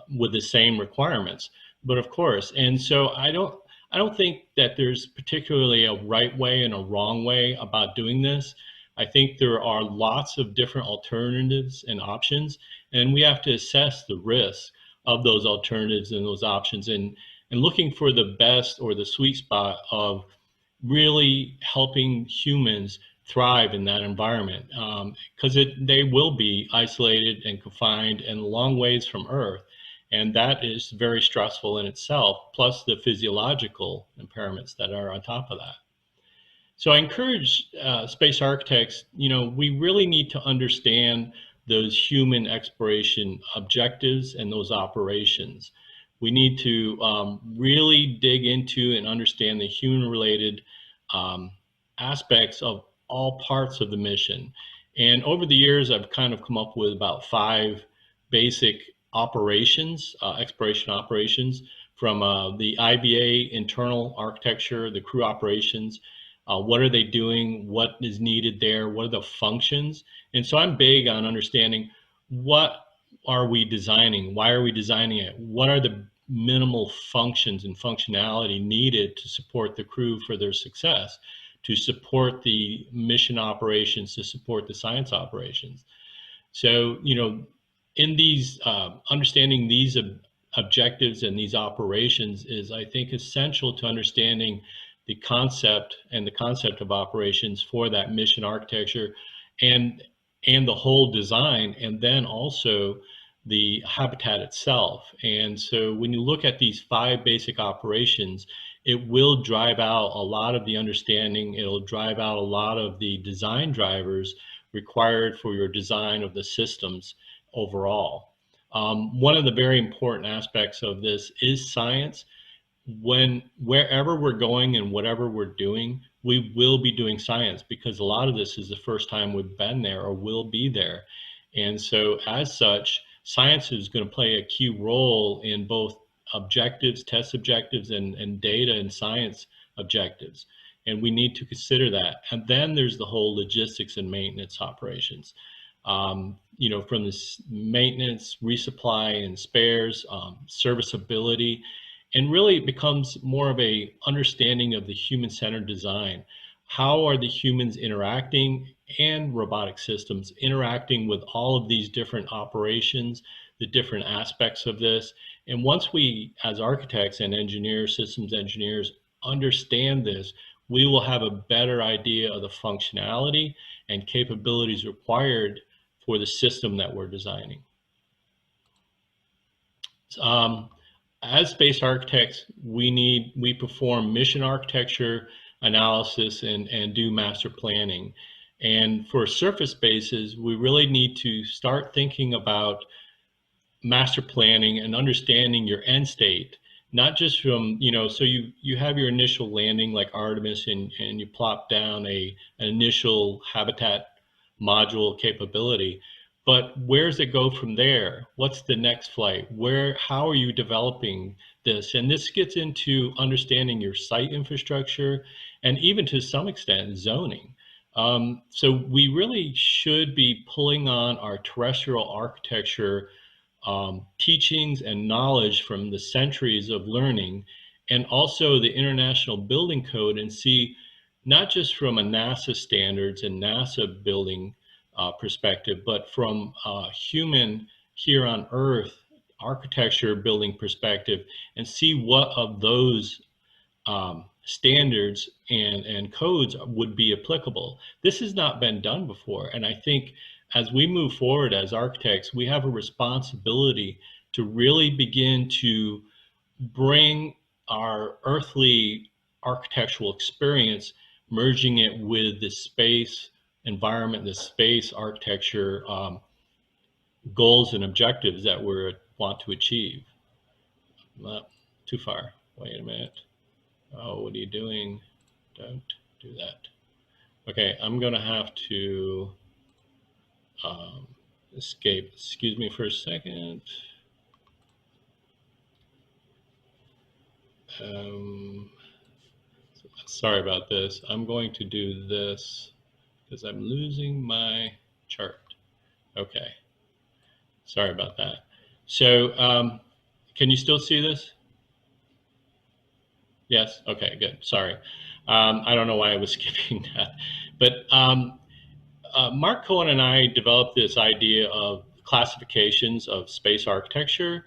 with the same requirements. But of course, and so I don't think that there's particularly a right way and a wrong way about doing this. I think there are lots of different alternatives and options, and we have to assess the risk of those alternatives and those options, and looking for the best or the sweet spot of really helping humans thrive in that environment, because they will be isolated and confined and long ways from Earth. And that is very stressful in itself, plus the physiological impairments that are on top of that. So I encourage space architects, we really need to understand those human exploration objectives and those operations. We need to really dig into and understand the human-related aspects of all parts of the mission. And over the years, I've kind of come up with about 5 basic operations, exploration operations, from the IBA internal architecture, the crew operations. What are they doing? What is needed there? What are the functions? And so I'm big on understanding, what are we designing? Why are we designing it? What are the minimal functions and functionality needed to support the crew for their success, to support the mission operations, to support the science operations? So, in these, understanding these objectives and these operations is, I think, essential to understanding the concept of operations for that mission architecture and the whole design, and then also the habitat itself. And so when you look at these 5 basic operations, it will drive out a lot of the understanding. It'll drive out a lot of the design drivers required for your design of the systems overall. One of the very important aspects of this is science. Wherever we're going and whatever we're doing, we will be doing science, because a lot of this is the first time we've been there or will be there. And so as such, science is going to play a key role in both objectives, test objectives, and data and science objectives. And we need to consider that. And then there's the whole logistics and maintenance operations. From this maintenance, resupply and spares, serviceability, and really it becomes more of a understanding of the human-centered design. How are the humans interacting and robotic systems interacting with all of these different operations, the different aspects of this? And once we, as architects and engineers, systems engineers, understand this, we will have a better idea of the functionality and capabilities required for the system that we're designing. As space architects, we perform mission architecture analysis and do master planning. And for surface spaces, we really need to start thinking about master planning and understanding your end state, not just from, so you have your initial landing like Artemis, and you plop down an initial habitat module capability. But where does it go from there? What's the next flight? How are you developing this? And this gets into understanding your site infrastructure and even to some extent zoning. So we really should be pulling on our terrestrial architecture teachings and knowledge from the centuries of learning, and also the International Building Code, and see, not just from a NASA standards and NASA building perspective, but from human here on Earth architecture building perspective, and see what of those standards and codes would be applicable. This has not been done before, and I think as we move forward as architects, we have a responsibility to really begin to bring our earthly architectural experience, merging it with the space environment, the space architecture goals and objectives that we want to achieve. Not too far. Wait a minute. Oh, what are you doing? Don't do that. Okay, I'm going to have to escape. Excuse me for a second. Sorry about this. I'm going to do this because I'm losing my chart. Okay. Sorry about that. So can you still see this? Yes, okay, good, sorry. I don't know why I was skipping that. But Mark Cohen and I developed this idea of classifications of space architecture,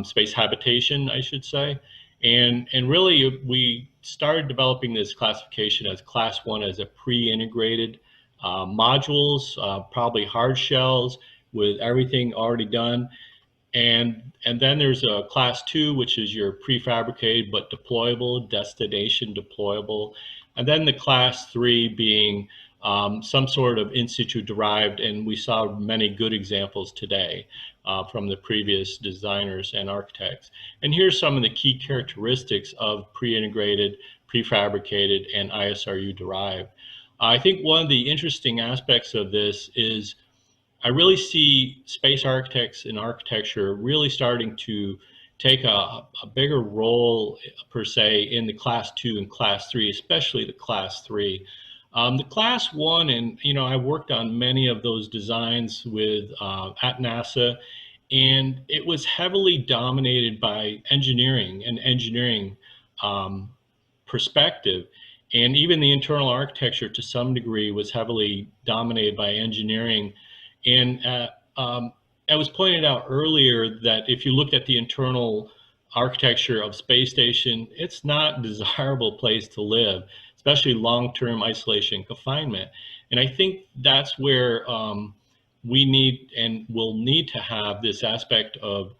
space habitation, I should say. And really, we started developing this classification as class 1 as a pre-integrated modules, probably hard shells with everything already done. And then there's a class 2, which is your prefabricated but deployable, destination deployable. And then the class 3 being some sort of in situ derived, and we saw many good examples today from the previous designers and architects. And here's some of the key characteristics of pre-integrated, prefabricated, and ISRU derived. I think one of the interesting aspects of this is I really see space architects and architecture really starting to take a bigger role per se in the class 2 and class 3, especially the class 3. The class 1, and I worked on many of those designs with at NASA, and it was heavily dominated by engineering and engineering perspective. And even the internal architecture to some degree was heavily dominated by engineering. And it was pointed out earlier that if you looked at the internal architecture of space station, it's not a desirable place to live, especially long-term isolation and confinement. And I think that's where we need and will need to have this aspect of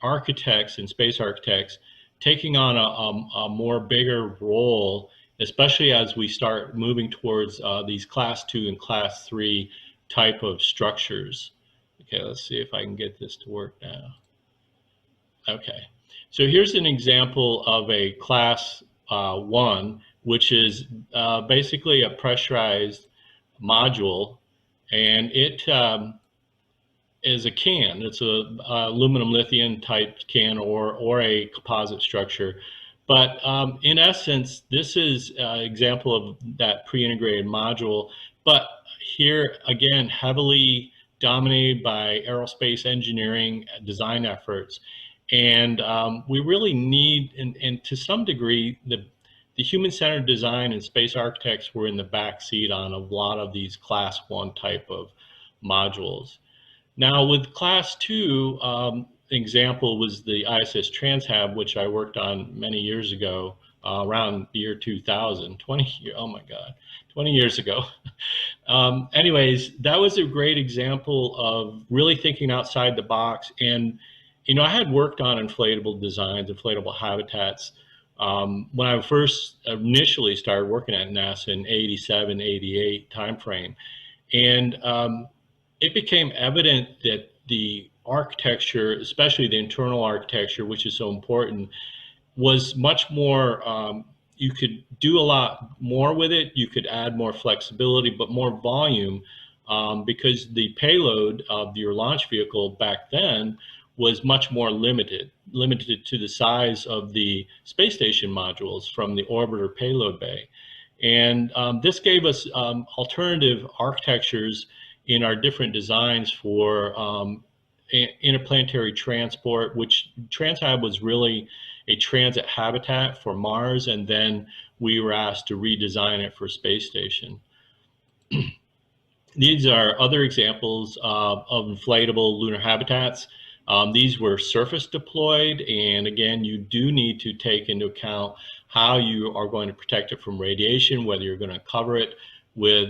architects and space architects taking on a more bigger role, especially as we start moving towards these class 2 and class 3 type of structures. Okay, let's see if I can get this to work now. Okay, so here's an example of a class 1, which is basically a pressurized module, and it is a can. It's a aluminum lithium type can or a composite structure. But in essence, this is an example of that pre-integrated module. But here, again, heavily dominated by aerospace engineering design efforts. And we really need, and to some degree, the human-centered design and space architects were in the back seat on a lot of these class 1 type of modules. Now with class 2, example was the ISS TransHab, which I worked on many years ago, around the year 2000, oh my God, 20 years ago. Anyways, that was a great example of really thinking outside the box. And, I had worked on inflatable designs, inflatable habitats, when I first initially started working at NASA in 87, 88 timeframe. And it became evident that the architecture, especially the internal architecture, which is so important, was much more, you could do a lot more with it. You could add more flexibility, but more volume, because the payload of your launch vehicle back then was much more limited to the size of the space station modules from the orbiter payload bay. And this gave us alternative architectures in our different designs for interplanetary transport, which TransHab was really a transit habitat for Mars, and then we were asked to redesign it for space station. These are other examples of inflatable lunar habitats. These were surface deployed, and again, you do need to take into account how you are going to protect it from radiation, whether you're going to cover it with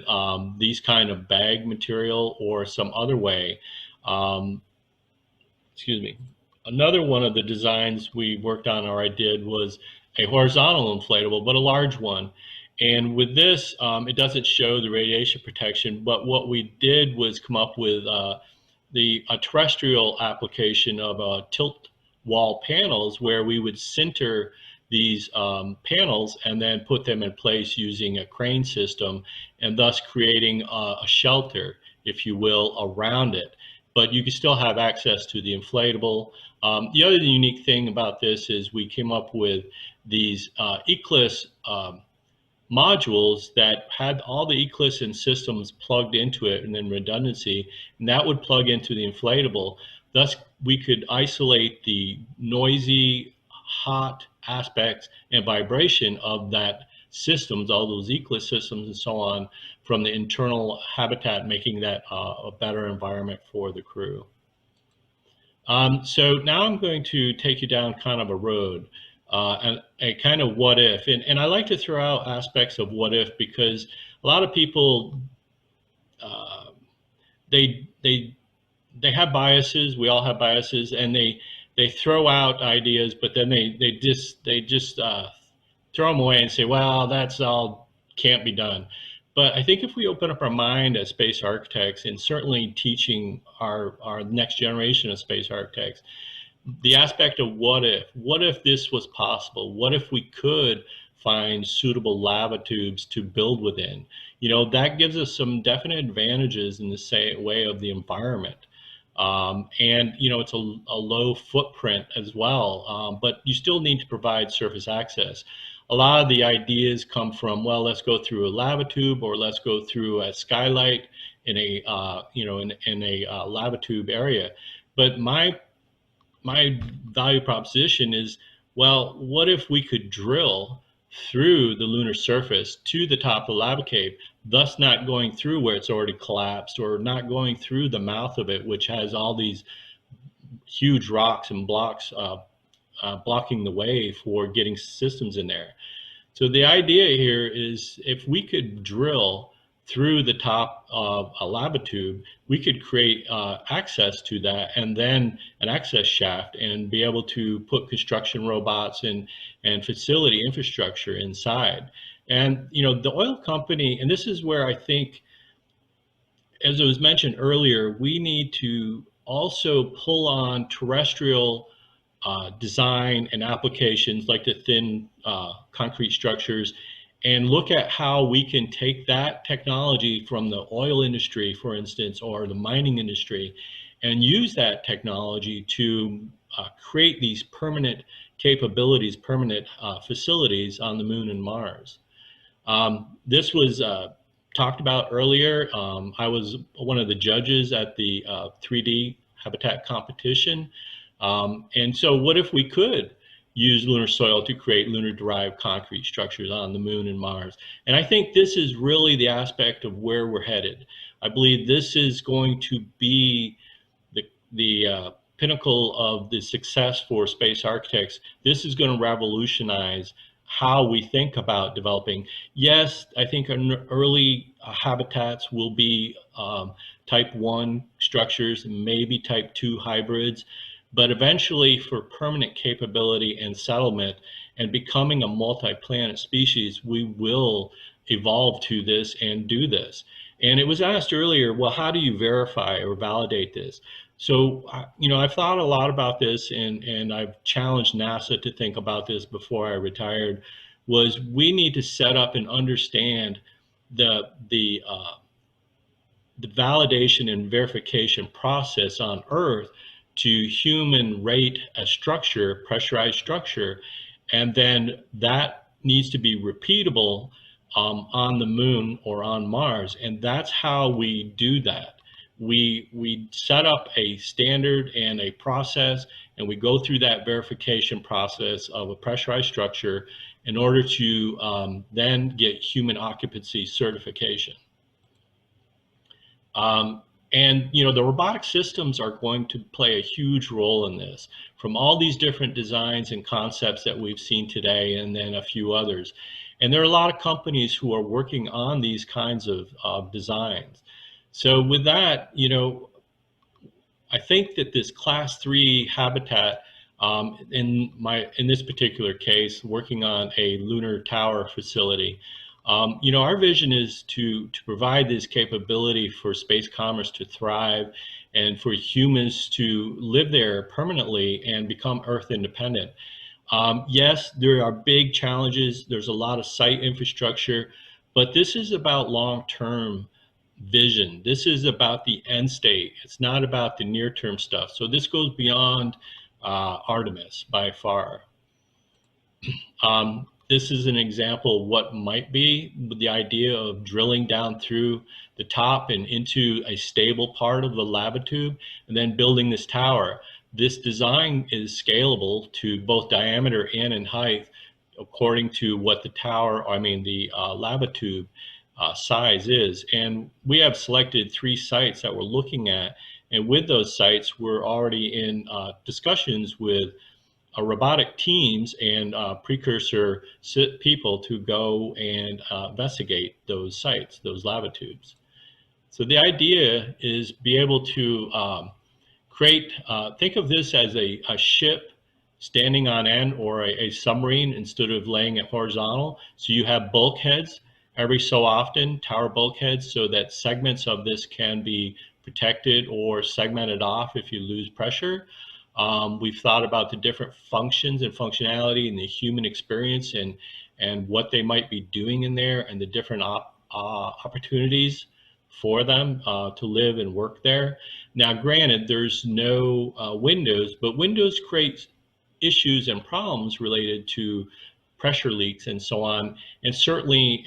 these kind of bag material or some other way. Excuse me. Another one of the designs we worked on, or I did, was a horizontal inflatable, but a large one. And with this, it doesn't show the radiation protection, but what we did was come up with a terrestrial application of tilt wall panels, where we would center these panels and then put them in place using a crane system, and thus creating a shelter, if you will, around it. But you can still have access to the inflatable. The other unique thing about this is we came up with these Eclipse modules that had all the Eclipse and systems plugged into it, and then redundancy, and that would plug into the inflatable. Thus, we could isolate the noisy, hot aspects and vibration of that systems, all those ecosystems and so on, from the internal habitat, making that a better environment for the crew. So now I'm going to take you down kind of a road, and a kind of what if. And I like to throw out aspects of what if, because a lot of people, they have biases. We all have biases, and they throw out ideas, but then they just throw them away and say, well, that's all can't be done. But I think if we open up our mind as space architects, and certainly teaching our next generation of space architects, the aspect of what if this was possible? What if we could find suitable lava tubes to build within? You know, that gives us some definite advantages in the same way of the environment. And, you know, it's a low footprint as well, but you still need to provide surface access. A lot of the ideas come from, well, let's go through a lava tube, or let's go through a skylight in a, you know, in a lava tube area. But my value proposition is, well, what if we could drill through the lunar surface to the top of the lava cave, thus not going through where it's already collapsed, or not going through the mouth of it, which has all these huge rocks and blocks blocking the way for getting systems in there. So the idea here is, if we could drill through the top of a lava tube, we could create access to that, and then an access shaft, and be able to put construction robots and facility infrastructure inside. And, you know, the oil company, and this is where I think, as it was mentioned earlier, we need to also pull on terrestrial design and applications like the thin concrete structures, and look at how we can take that technology from the oil industry, for instance, or the mining industry, and use that technology to create these permanent capabilities, permanent facilities on the moon and Mars. This was talked about earlier. I was one of the judges at the 3D habitat competition. And so what if we could use lunar soil to create lunar-derived concrete structures on the moon and Mars? And I think this is really the aspect of where we're headed. I believe this is going to be the pinnacle of the success for space architects. This is going to revolutionize how we think about developing. Yes, I think early habitats will be type 1 structures, maybe type 2 hybrids, but eventually, for permanent capability and settlement and becoming a multi-planet species, we will evolve to this and do this. And it was asked earlier, well, how do you verify or validate this? So, you know, I've thought a lot about this, and I've challenged NASA to think about this before I retired, was we need to set up and understand the validation and verification process on Earth to human rate a structure, pressurized structure, and then that needs to be repeatable on the moon or on Mars. And that's how we do that. We set up a standard and a process, and we go through that verification process of a pressurized structure in order to then get human occupancy certification. And, you know, the robotic systems are going to play a huge role in this, from all these different designs and concepts that we've seen today, and then a few others. And there are a lot of companies who are working on these kinds of designs. So with that, you know, I think that this class 3 habitat, in this particular case, working on a lunar tower facility, you know, our vision is to provide this capability for space commerce to thrive, and for humans to live there permanently and become Earth independent. Yes, there are big challenges. There's a lot of site infrastructure, but this is about long-term vision. This is about the end state. It's not about the near-term stuff. So this goes beyond Artemis by far. this is an example of what might be the idea of drilling down through the top and into a stable part of the lava tube and then building this tower. This design is scalable to both diameter and in height according to what the tower, the lava tube size is. And we have selected 3 sites that we're looking at. And with those sites, we're already in discussions with robotic teams and precursor people to go and investigate those sites, those lava tubes. So the idea is be able to create, think of this as a ship standing on end or a submarine instead of laying it horizontal. So you have bulkheads every so often, tower bulkheads, so that segments of this can be protected or segmented off if you lose pressure. We've thought about the different functions and functionality and the human experience and what they might be doing in there and the different opportunities for them to live and work there. Now, granted, there's no windows, but windows create issues and problems related to pressure leaks and so on. And certainly,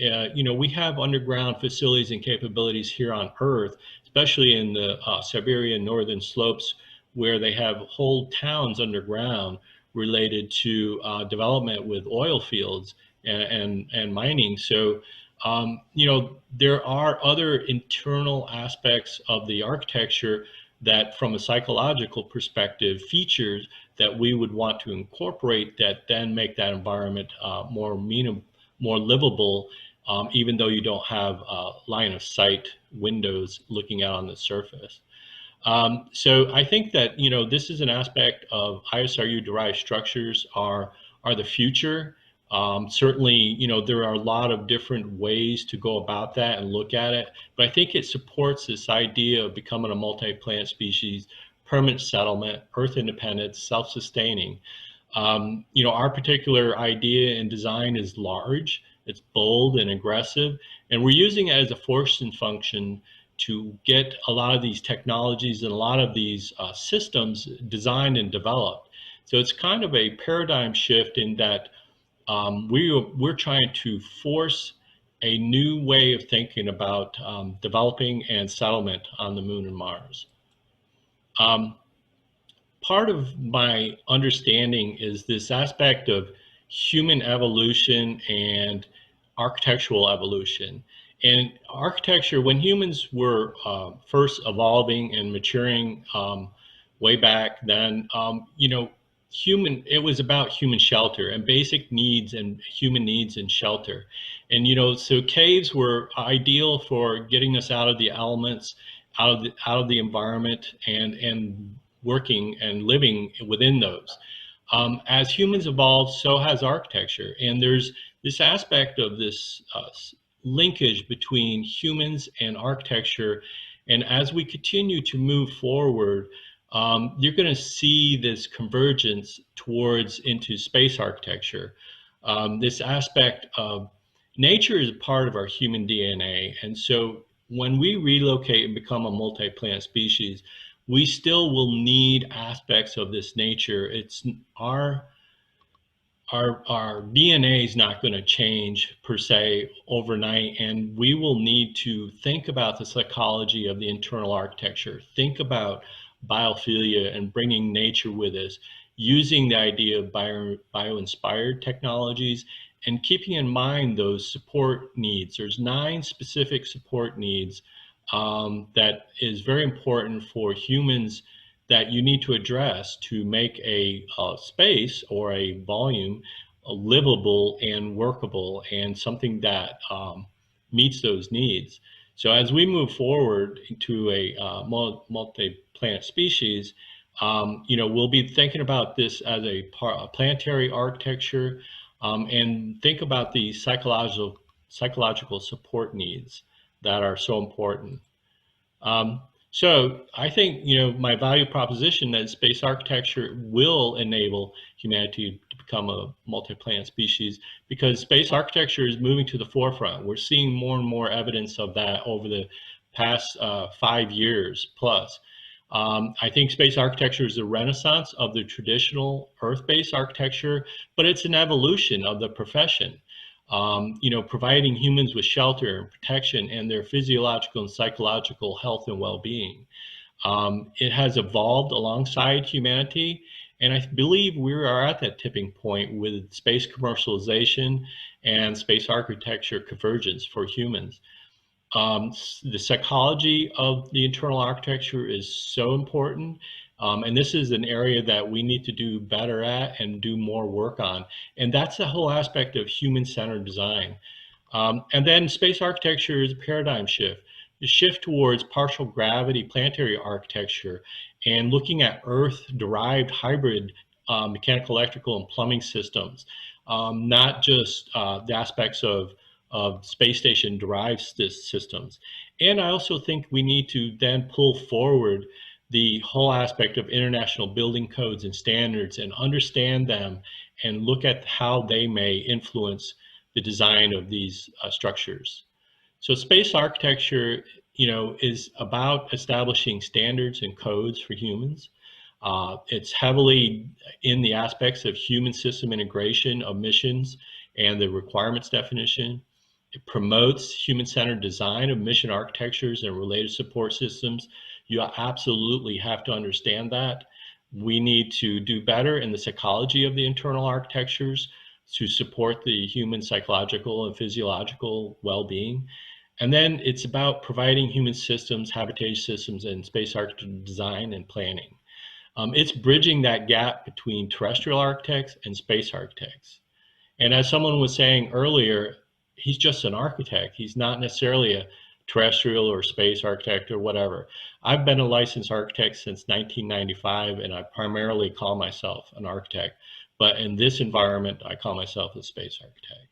we have underground facilities and capabilities here on Earth, especially in the Siberian northern slopes, where they have whole towns underground related to development with oil fields and mining. So, there are other internal aspects of the architecture that, from a psychological perspective, features that we would want to incorporate that then make that environment more livable, even though you don't have line of sight windows looking out on the surface. So I think that, this is an aspect of ISRU derived structures are the future. Certainly, there are a lot of different ways to go about that and look at it, but I think it supports this idea of becoming a multi-plant species, permanent settlement, earth independent, self-sustaining. Our particular idea and design is large, it's bold and aggressive, and we're using it as a force and function to get a lot of these technologies and a lot of these systems designed and developed. So it's kind of a paradigm shift in that we're trying to force a new way of thinking about developing and settlement on the moon and Mars. Part of my understanding is this aspect of human evolution and architectural evolution. And architecture, when humans were first evolving and maturing way back then, it was about human shelter and basic needs and human needs and shelter. And, so caves were ideal for getting us out of the elements, out of the environment and working and living within those. As humans evolved, so has architecture. And there's this aspect of this linkage between humans and architecture. And as we continue to move forward, you're going to see this convergence into space architecture. This aspect of nature is a part of our human DNA. And so when we relocate and become a multi-plant species, we still will need aspects of this nature. It's our DNA is not going to change per se overnight, and we will need to think about the psychology of the internal architecture, think about biophilia and bringing nature with us, using the idea of bio-inspired technologies, and keeping in mind those support needs. There's 9 specific support needs that is very important for humans that you need to address to make a space or a volume livable and workable and something that meets those needs. So as we move forward into a multi-plant species, we'll be thinking about this as a planetary architecture and think about the psychological support needs that are so important. So I think, my value proposition that space architecture will enable humanity to become a multi-plant species, because space architecture is moving to the forefront. We're seeing more and more evidence of that over the past 5 years plus. I think space architecture is a renaissance of the traditional Earth-based architecture, but it's an evolution of the profession. You know, providing humans with shelter and protection and their physiological and psychological health and well-being. It has evolved alongside humanity, and I believe we are at that tipping point with space commercialization and space architecture convergence for humans. The psychology of the internal architecture is so important. And this is an area that we need to do better at and do more work on. And that's the whole aspect of human-centered design. And then space architecture is a paradigm shift. The shift towards partial gravity planetary architecture and looking at Earth-derived hybrid mechanical, electrical, and plumbing systems, not just the aspects of space station derived systems. And I also think we need to then pull forward the whole aspect of international building codes and standards and understand them and look at how they may influence the design of these structures. So space architecture, you know, is about establishing standards and codes for humans. It's heavily in the aspects of human system integration of missions and the requirements definition. It promotes human-centered design of mission architectures and related support systems. You absolutely have to understand that. We need to do better in the psychology of the internal architectures to support the human psychological and physiological well-being. And then it's about providing human systems, habitation systems, and space architecture design and planning. It's bridging that gap between terrestrial architects and space architects. And as someone was saying earlier, he's just an architect. He's not necessarily a terrestrial or space architect or whatever. I've been a licensed architect since 1995, and I primarily call myself an architect. But in this environment, I call myself a space architect.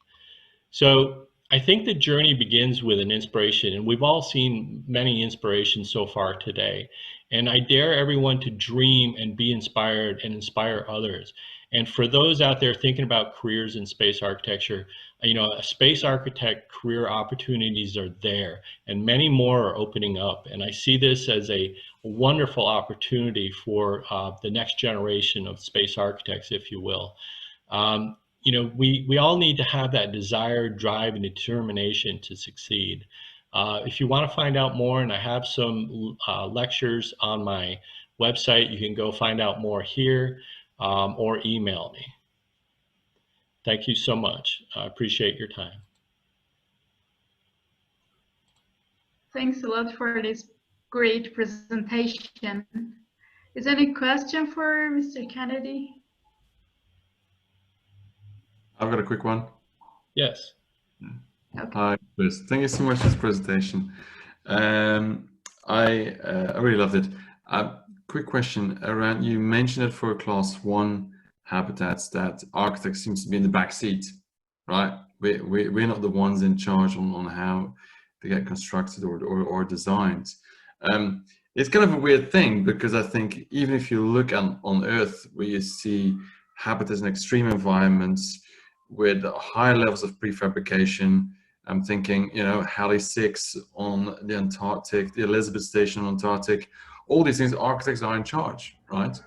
So I think the journey begins with an inspiration, and we've all seen many inspirations so far today. And I dare everyone to dream and be inspired and inspire others. And for those out there thinking about careers in space architecture, you know, a space architect career opportunities are there, and many more are opening up. And I see this as a wonderful opportunity for the next generation of space architects, if you will. You know, we all need to have that desire, drive, and determination to succeed. If you want to find out more, and I have some lectures on my website, you can go find out more here or email me. Thank you so much. I appreciate your time. Thanks a lot for this great presentation. Is there any question for Mr. Kennedy? I've got a quick one. Yes. Okay. Hi, Chris. Thank you so much for this presentation. I really loved it. Quick question around, you mentioned it for class 1 habitats that architects seems to be in the back seat, right? We're not the ones in charge on how they get constructed or designed. It's kind of a weird thing, because I think even if you look on Earth, where you see habitats in extreme environments with high levels of prefabrication, I'm thinking, you know, Halley 6 on the Antarctic, the Elizabeth Station on Antarctic, all these things, architects are in charge, right?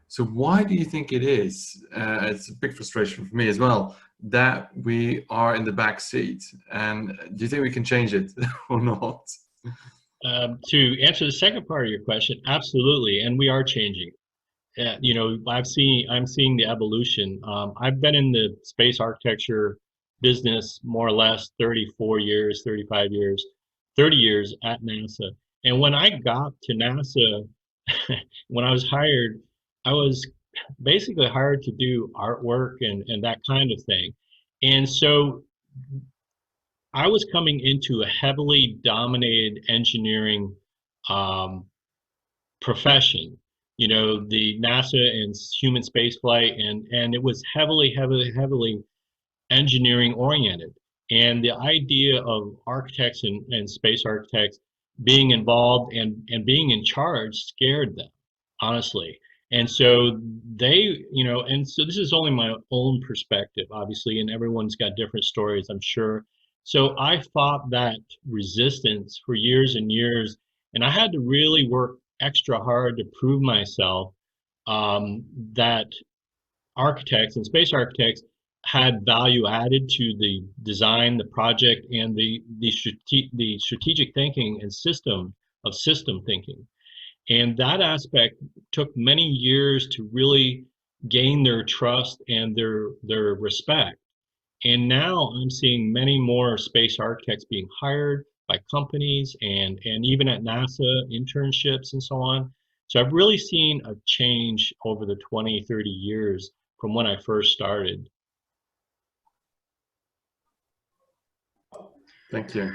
So why do you think it is, it's a big frustration for me as well, that we are in the back seat? And do you think we can change it or not? To answer the second part of your question, absolutely, and we are changing. You know, I'm seeing the evolution. I've been in the space architecture business more or less 34 years, 35 years, 30 years at NASA. And when I got to NASA, when I was hired, I was basically hired to do artwork and that kind of thing. And so I was coming into a heavily dominated engineering profession, you know, the NASA and human spaceflight, and it was heavily engineering oriented. And the idea of architects and space architects being involved and being in charge scared them, honestly. And so they, you know, and so this is only my own perspective, obviously, and everyone's got different stories, I'm sure. So I fought that resistance for years and years, and I had to really work extra hard to prove myself that architects and space architects had value added to the design, the project, and the strategic thinking and system thinking. And that aspect took many years to really gain their trust and their respect. And now I'm seeing many more space architects being hired by companies and even at NASA, internships and so on. So I've really seen a change over the 20, 30 years from when I first started. Thank you.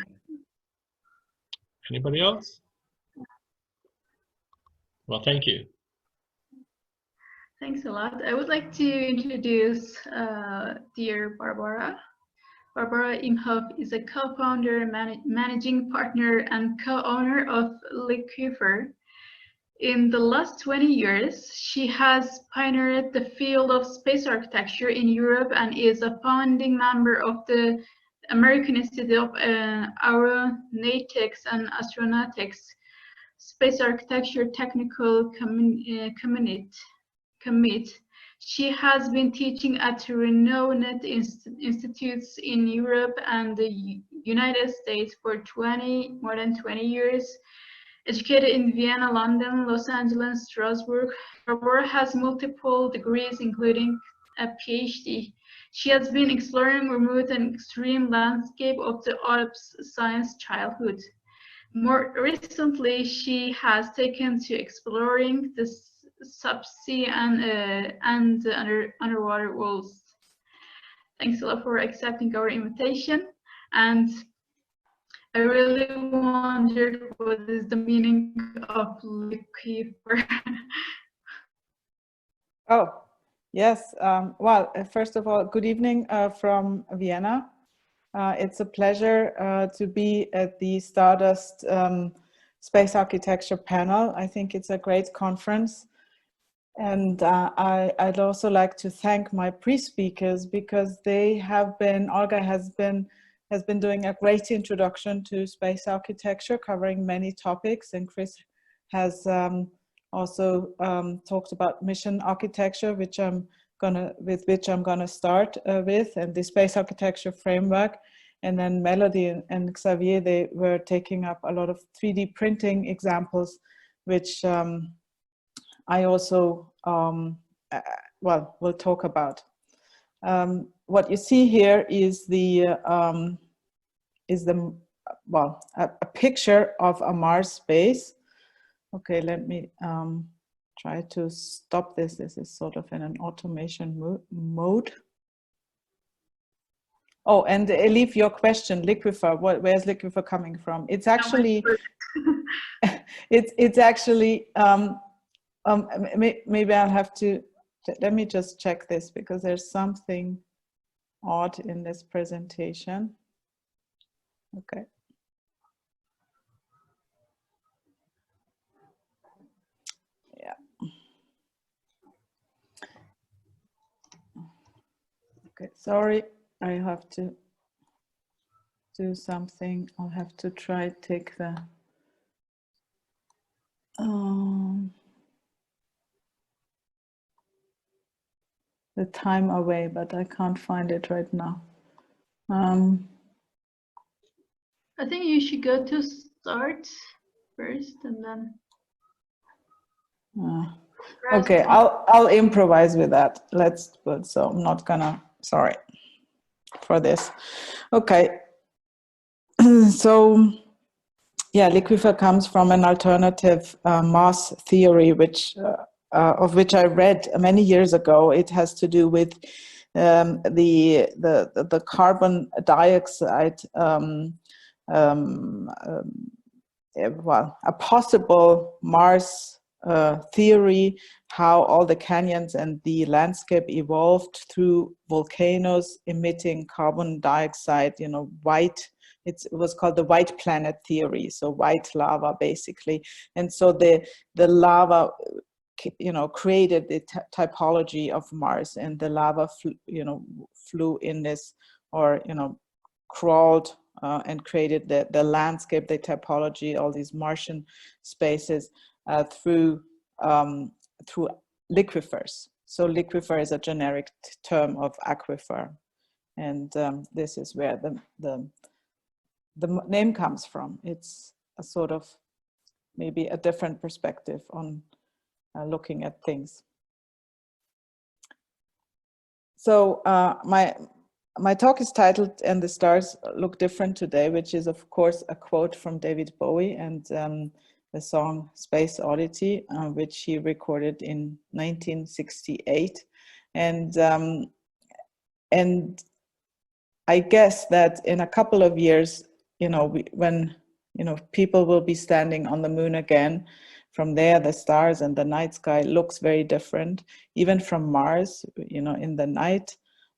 Anybody else? Well, thank you. Thanks a lot. I would like to introduce dear Barbara. Barbara Imhof is a co-founder, managing partner, and co-owner of Liquifer. In the last 20 years, she has pioneered the field of space architecture in Europe and is a founding member of the American Institute of Aeronautics and Astronautics Space Architecture Technical Commit. She has been teaching at renowned institutes in Europe and the United States for more than 20 years. Educated in Vienna, London, Los Angeles, Strasbourg, Barbara has multiple degrees, including a PhD. She has been exploring remote and extreme landscape of the Alps since childhood. More recently, she has taken to exploring the subsea and underwater worlds. Thanks a lot for accepting our invitation. And I really wondered what is the meaning of Liquifer. Oh, yes. Well, first of all, good evening from Vienna. It's a pleasure to be at the Stardust Space Architecture panel. I think it's a great conference. And I'd also like to thank my pre-speakers because they have been, Olga has been doing a great introduction to space architecture, covering many topics, and Kriss has also talked about mission architecture, with which I'm gonna start with, and the space architecture framework. And then Melodie and Xavier, they were taking up a lot of 3D printing examples, which I also, we'll talk about. What you see here is a picture of a Mars space. Okay, let me try to stop this. This is sort of in an automation mode. Oh, and Elif, your question, Liquifer, where's Liquifer coming from? It's actually, it's actually, maybe I'll have to, let me just check this because there's something odd in this presentation. Okay. Yeah. Okay, sorry, I have to do something. I'll have to try to take the time away, but I can't find it right now. I think you should go to start first and then. Okay, I'll improvise with that. So I'm not gonna, sorry for this. Okay, so yeah, Liquifer comes from an alternative mass theory, of which I read many years ago. It has to do with the carbon dioxide, a possible Mars theory, how all the canyons and the landscape evolved through volcanoes emitting carbon dioxide, white. It was called the white planet theory, so white lava basically. And so the lava, created the typology of Mars, and the lava flew in this, or crawled and created the landscape, the typology, all these Martian spaces. through liquifers. So liquifer is a generic term of aquifer, and this is where the name comes from. It's a sort of maybe a different perspective on looking at things. So my talk is titled "And the Stars Look Different Today," which is of course a quote from David Bowie and the song Space Oddity, which he recorded in 1968. And I guess that in a couple of years, when people will be standing on the moon again, from there the stars and the night sky looks very different, even from Mars, in the night.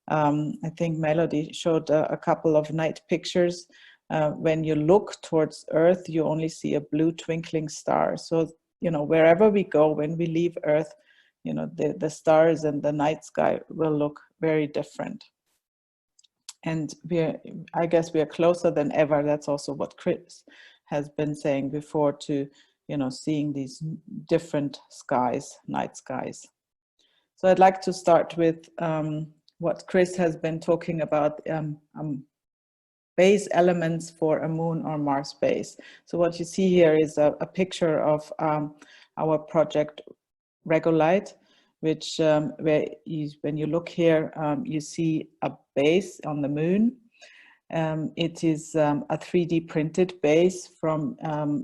I think Melodie showed a couple of night pictures. When you look towards Earth, you only see a blue twinkling star. So, wherever we go, when we leave Earth, the stars and the night sky will look very different. And I guess we are closer than ever. That's also what Kriss has been saying before, to, seeing these different skies, night skies. So I'd like to start with what Kriss has been talking about, base elements for a moon or Mars base. So what you see here is a picture of our project Regolite, which when you look here, you see a base on the moon. It is a 3D printed base from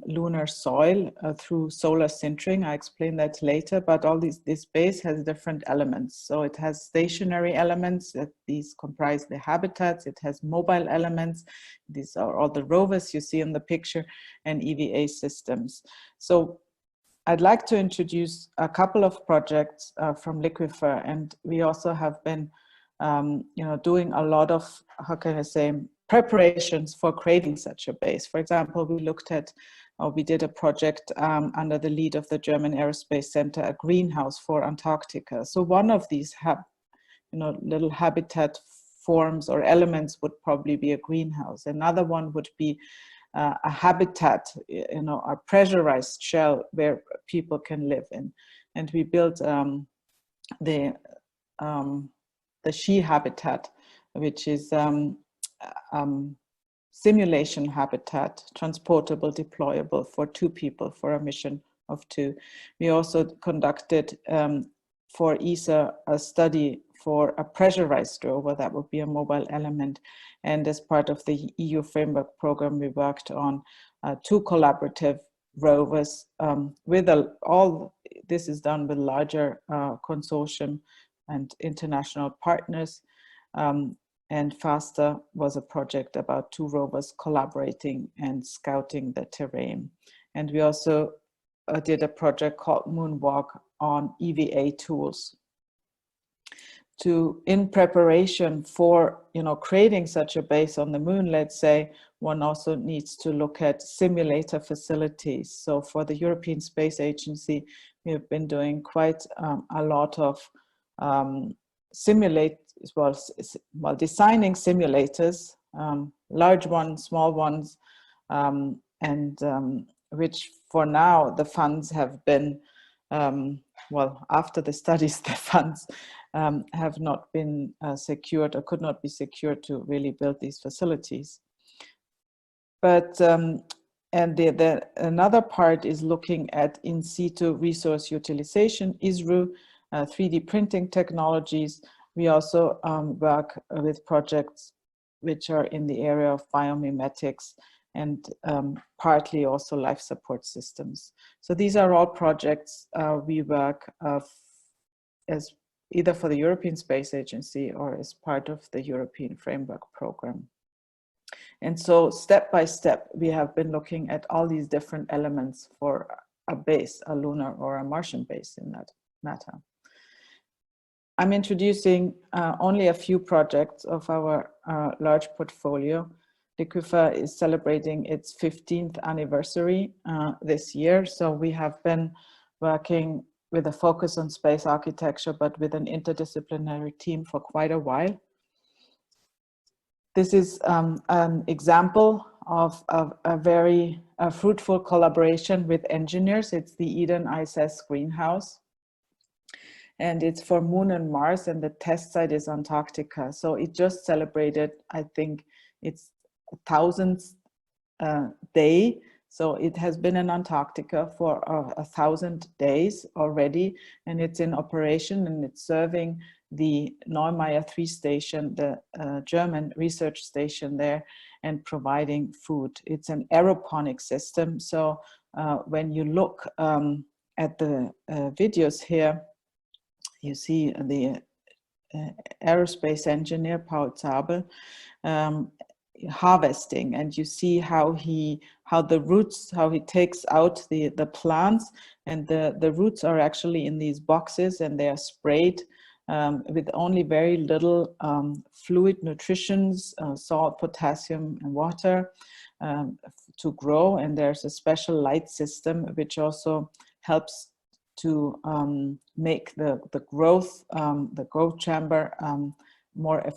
lunar soil through solar sintering. I explain that later, but this base has different elements. So it has stationary elements, that these comprise the habitats. It has mobile elements. These are all the rovers you see in the picture, and EVA systems. So I'd like to introduce a couple of projects from Liquifer, and we also have been doing a lot of, how can I say, preparations for creating such a base. For example, we did a project under the lead of the German Aerospace Center, a greenhouse for Antarctica. So one of these little habitat forms or elements would probably be a greenhouse. Another one would be a habitat, a pressurized shell where people can live in. And we built the She habitat, which is simulation habitat, transportable, deployable for 2 people for a mission of 2. We also conducted for ESA a study for a pressurized rover that would be a mobile element. And as part of the EU framework program, we worked on 2 collaborative rovers all this is done with larger consortium and international partners. And FASTA was a project about 2 rovers collaborating and scouting the terrain. And we also did a project called Moonwalk on EVA tools. In preparation for creating such a base on the moon, let's say, one also needs to look at simulator facilities. So for the European Space Agency, we have been doing quite a lot of designing simulators, large ones, small ones, and which for now the funds have been, after the studies, the funds have not been secured or could not be secured to really build these facilities. But another part is looking at in situ resource utilization, ISRU, 3D printing technologies. We also work with projects which are in the area of biomimetics and partly also life support systems. So these are all projects we work as either for the European Space Agency or as part of the European Framework Program. And so step by step, we have been looking at all these different elements for a base, a lunar or a Martian base in that matter. I'm introducing only a few projects of our large portfolio. Liquifer is celebrating its 15th anniversary this year. So we have been working with a focus on space architecture, but with an interdisciplinary team for quite a while. This is an example of a very a fruitful collaboration with engineers. It's the Eden ISS greenhouse. And it's for Moon and Mars, and the test site is Antarctica. So it just celebrated, I think it's 1,000th day. So it has been in Antarctica for 1,000 days already, and it's in operation, and it's serving the Neumeier 3 station, the German research station there, and providing food. It's an aeroponic system. So when you look at the videos here, you see the aerospace engineer, Paul Zabel, harvesting, and you see how he takes out the plants, and the roots are actually in these boxes, and they are sprayed with only very little fluid nutritions, salt, potassium, and water to grow. And there's a special light system which also helps to make the growth chamber more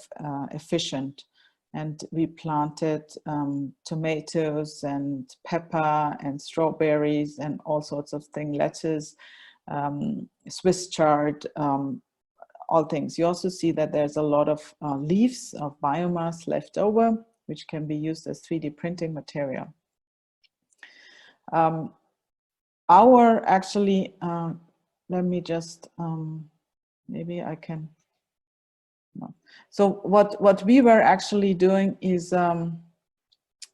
efficient. And we planted tomatoes and pepper and strawberries and all sorts of things, lettuce, Swiss chard, all things. You also see that there's a lot of leaves of biomass left over, which can be used as 3D printing material. Let me just, maybe I can, no. So what we were actually doing is,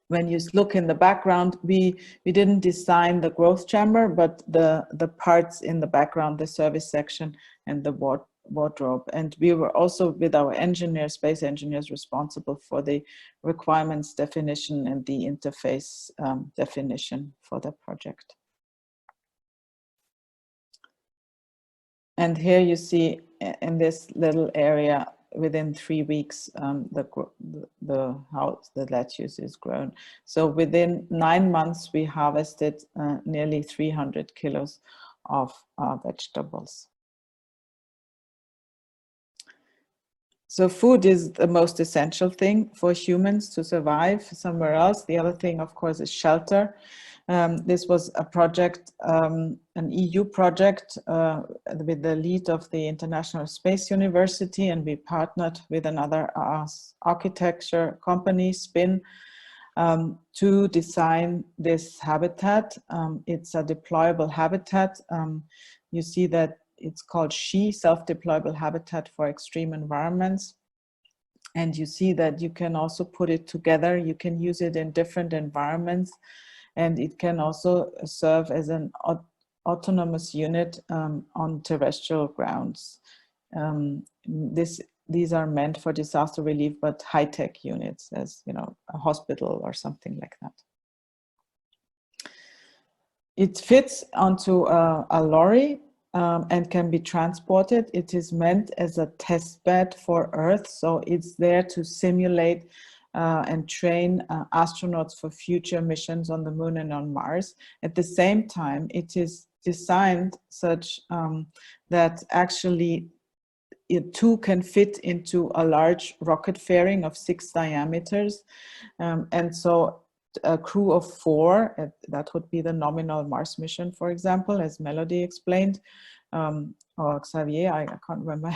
when you look in the background, we didn't design the growth chamber, but the parts in the background, the service section and the wardrobe. And we were also, with our engineers, space engineers, responsible for the requirements definition and the interface definition for the project. And here you see in this little area, within 3 weeks, the lettuce is grown. So within 9 months, we harvested nearly 300 kilos of vegetables. So food is the most essential thing for humans to survive somewhere else. The other thing, of course, is shelter. This was a project, an EU project with the lead of the International Space University, and we partnered with another architecture company, Spin, to design this habitat. It's a deployable habitat. You see that it's called SHE, self-deployable habitat for extreme environments. And you see that you can also put it together. You can use it in different environments. And it can also serve as an autonomous unit on terrestrial grounds. These are meant for disaster relief, but high-tech units, as you know, a hospital or something like that. It fits onto a lorry and can be transported. It is meant as a test bed for Earth, so it's there to simulate and train astronauts for future missions on the Moon and on Mars. At the same time, it is designed such that actually it too can fit into a large rocket fairing of 6 diameters. And so a crew of 4, that would be the nominal Mars mission, for example, as Melodie explained, or Xavier, I can't remember,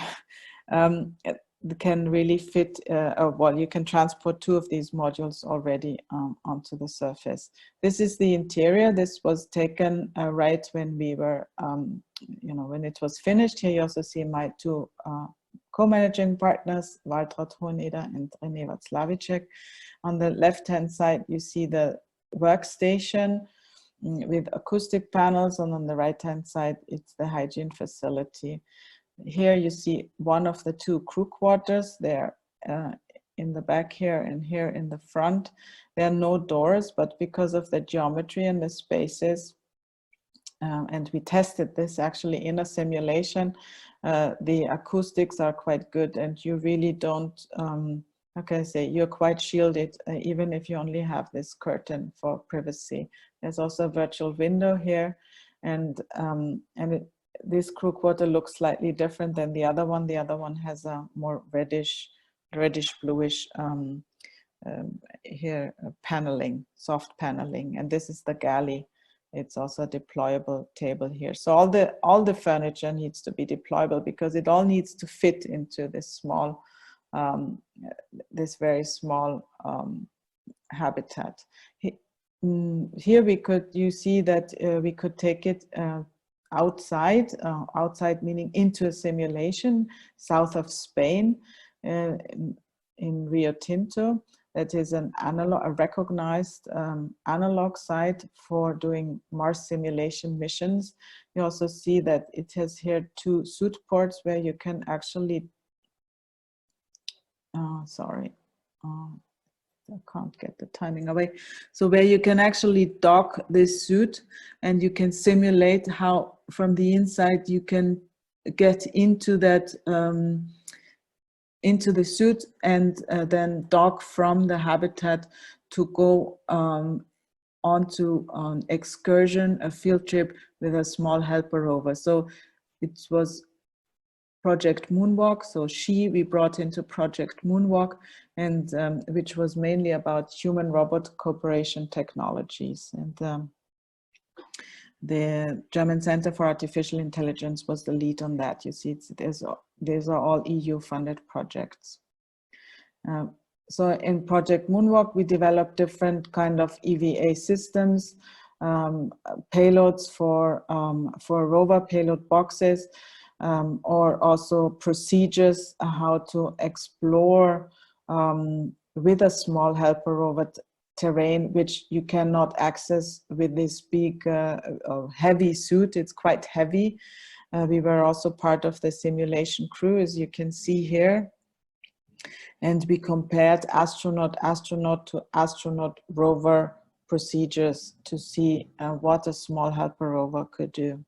can really fit, well, you can transport 2 of these modules already onto the surface. This is the interior. This was taken right when we were, you know, when it was finished. Here you also see my 2 co-managing partners, Waltraud Hoheneder and René Václavicek. On the left-hand side, you see the workstation with acoustic panels, and on the right-hand side, it's the hygiene facility. Here you see one of the 2 crew quarters. They're in the back here and here in the front. There are no doors, but because of the geometry and the spaces, and we tested this actually in a simulation, the acoustics are quite good, and you really don't, how can I say, you're quite shielded even if you only have this curtain for privacy. There's also a virtual window here, and this crew quarter looks slightly different than the other one. The other one has a more reddish bluish here paneling, soft paneling, and this is the galley. It's also a deployable table here. So all the furniture needs to be deployable because it all needs to fit into this small, this very small habitat. Here you see that we could take it outside, outside meaning into a simulation south of Spain, in Rio Tinto. That is a recognized analog site for doing Mars simulation missions. You also see that it has here 2 suit ports where you can actually, I can't get the timing away. So where you can actually dock this suit and you can simulate how from the inside you can get into that, into the suit and then dock from the habitat to go onto an excursion, a field trip with a small helper rover. So it was Project Moonwalk. So we brought into Project Moonwalk, and which was mainly about human-robot cooperation technologies. And the German Center for Artificial Intelligence was the lead on that. You see, these are all EU-funded projects. So in Project Moonwalk, we developed different kind of EVA systems, payloads for rover payload boxes, or also procedures how to explore with a small helper rover terrain, which you cannot access with this big heavy suit. It's quite heavy. We were also part of the simulation crew, as you can see here. And we compared astronaut to astronaut rover procedures to see what a small helper rover could do.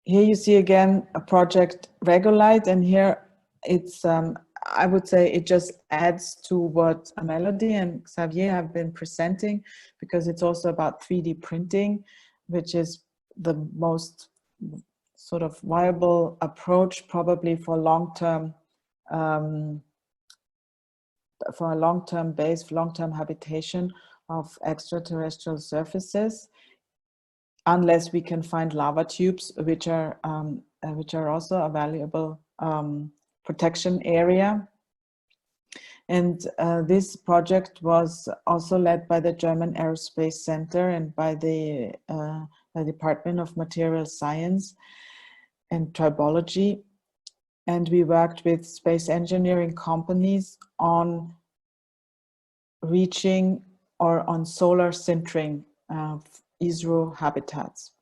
Here you see again a project Regolite, and here it's, I would say it just adds to what Melodie and Xavier have been presenting, because it's also about 3D printing, which is the most sort of viable approach probably for long-term, for a long-term base, long-term habitation of extraterrestrial surfaces, unless we can find lava tubes, which are also a valuable protection area. And this project was also led by the German Aerospace Center and by the Department of Material Science and Tribology. And we worked with space engineering companies on reaching or on solar sintering ISRO habitats.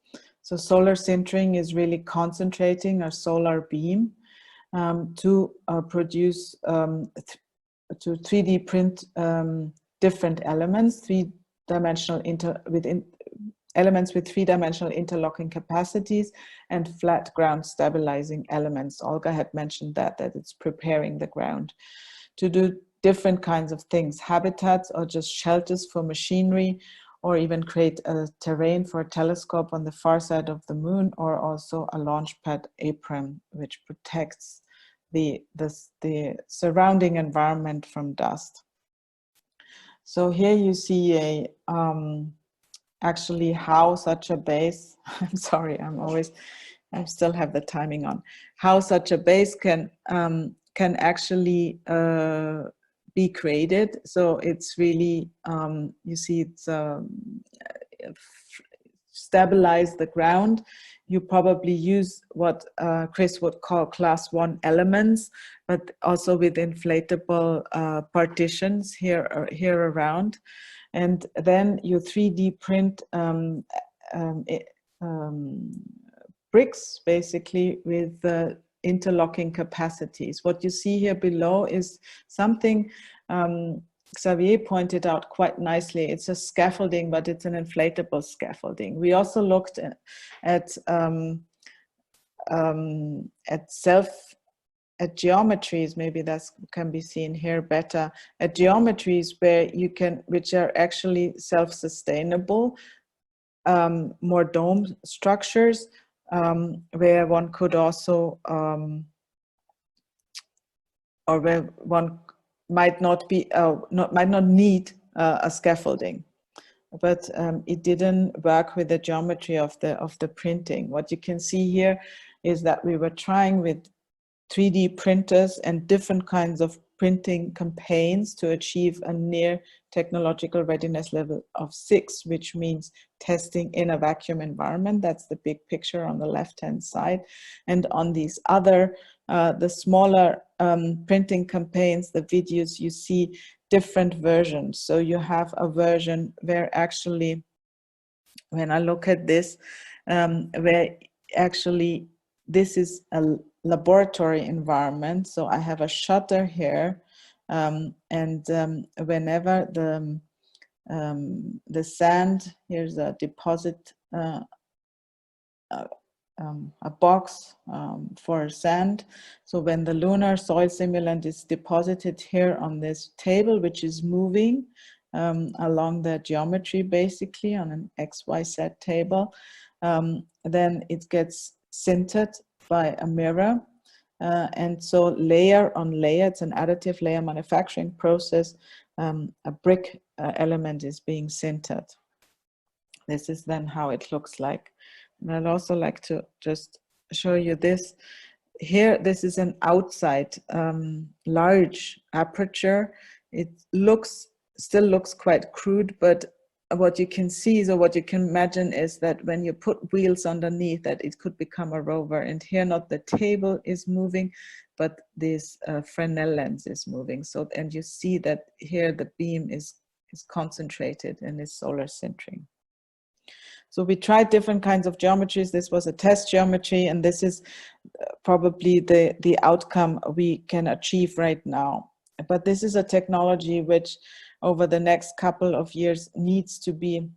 So solar sintering is really concentrating a solar beam to produce, to 3D print different elements, elements with three-dimensional interlocking capacities and flat ground stabilizing elements. Olga had mentioned that it's preparing the ground to do different kinds of things, habitats or just shelters for machinery, or even create a terrain for a telescope on the far side of the moon, or also a launch pad apron, which protects the surrounding environment from dust. So here you see actually how such a base, I'm sorry, I still have the timing on, how such a base can actually be created. So it's really, you see it's stabilize the ground. You probably use what Kriss would call class 1 elements, but also with inflatable partitions here around. And then you 3D print bricks basically with interlocking capacities. What you see here below is something Xavier pointed out quite nicely. It's a scaffolding, but it's an inflatable scaffolding. We also looked at geometries, maybe that can be seen here better, at geometries where you can, which are actually self-sustainable, more dome structures, where one could also or where one might not be, might not need a scaffolding. But it didn't work with the geometry of the printing. What you can see here is that we were trying with 3D printers and different kinds of printing campaigns to achieve a near technological readiness level of 6, which means testing in a vacuum environment. That's the big picture on the left-hand side. And on these other, the smaller printing campaigns, the videos, you see different versions. So you have a version where actually, when I look at this, where actually this is a laboratory environment. So I have a shutter here, and whenever the sand, here's a deposit, a box for sand. So when the lunar soil simulant is deposited here on this table, which is moving along the geometry, basically on an XYZ table, then it gets sintered by a mirror. And so layer on layer, it's an additive layer manufacturing process, a brick element is being sintered. This is then how it looks like. And I'd also like to just show you this. Here, this is an outside large aperture. It still looks quite crude, but what you can see is, or what you can imagine is that when you put wheels underneath that, it could become a rover. And here, not the table is moving, but this Fresnel lens is moving. So, and you see that here the beam is concentrated and is solar sintering. So we tried different kinds of geometries. This was a test geometry, and this is probably the outcome we can achieve right now. But this is a technology which over the next couple of years needs to be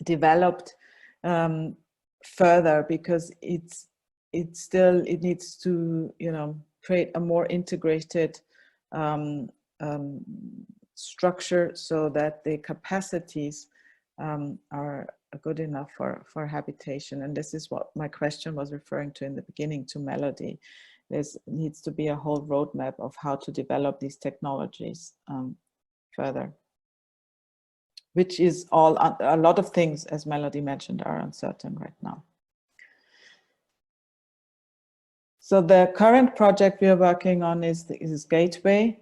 developed further, because it needs to, you know, create a more integrated structure so that the capacities are good enough for habitation. And this is what my question was referring to in the beginning to Melodie. There needs to be a whole roadmap of how to develop these technologies further, which is all, a lot of things, as Melodie mentioned, are uncertain right now. So the current project we are working on is Gateway.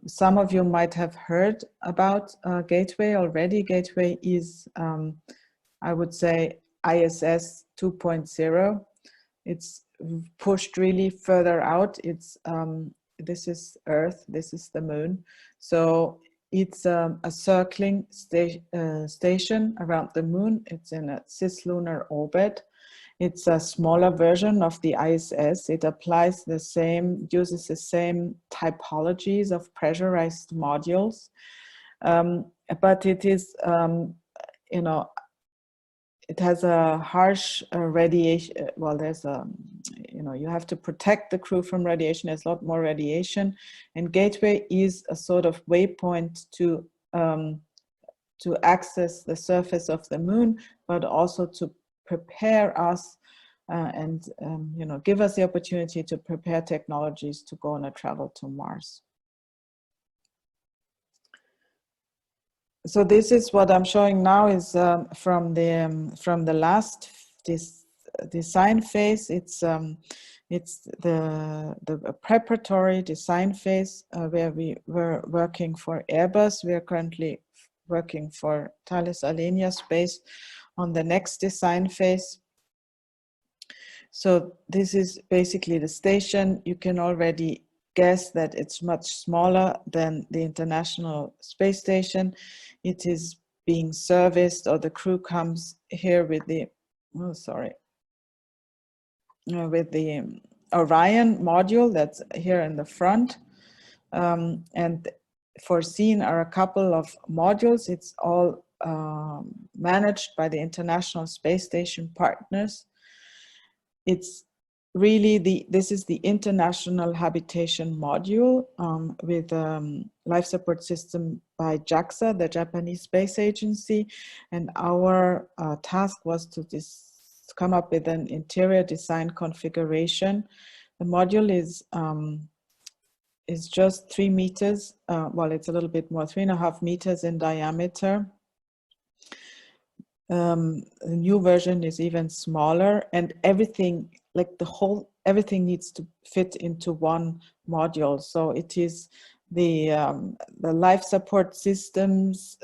Some of you might have heard about Gateway already. Gateway is, I would say, ISS 2.0. It's pushed really further out. It's this is Earth, this is the Moon. So it's a circling station around the Moon. It's in a cislunar orbit. It's a smaller version of the ISS. It applies the same, uses the same typologies of pressurized modules, but it is, you know, it has a harsh radiation. Well, there's a, you know, you have to protect the crew from radiation. There's a lot more radiation, and Gateway is a sort of waypoint to access the surface of the Moon, but also to prepare us and you know, give us the opportunity to prepare technologies to go on a travel to Mars. So this is what I'm showing now is from the last design phase. It's the preparatory design phase where we were working for Airbus. We are currently working for Thales Alenia Space on the next design phase. So this is basically the station. You can already guess that it's much smaller than the International Space Station. It is being serviced, or the crew comes here with the, oh, sorry, with the Orion module that's here in the front. And foreseen are a couple of modules. It's all managed by the International Space Station partners. It's really this is the International Habitation Module with life support system by JAXA, the Japanese Space Agency. And our task was to come up with an interior design configuration. The module is is just 3 meters. Well, it's a little bit more, 3.5 meters in diameter. The new version is even smaller, and everything, like everything needs to fit into one module. So it is the life support systems.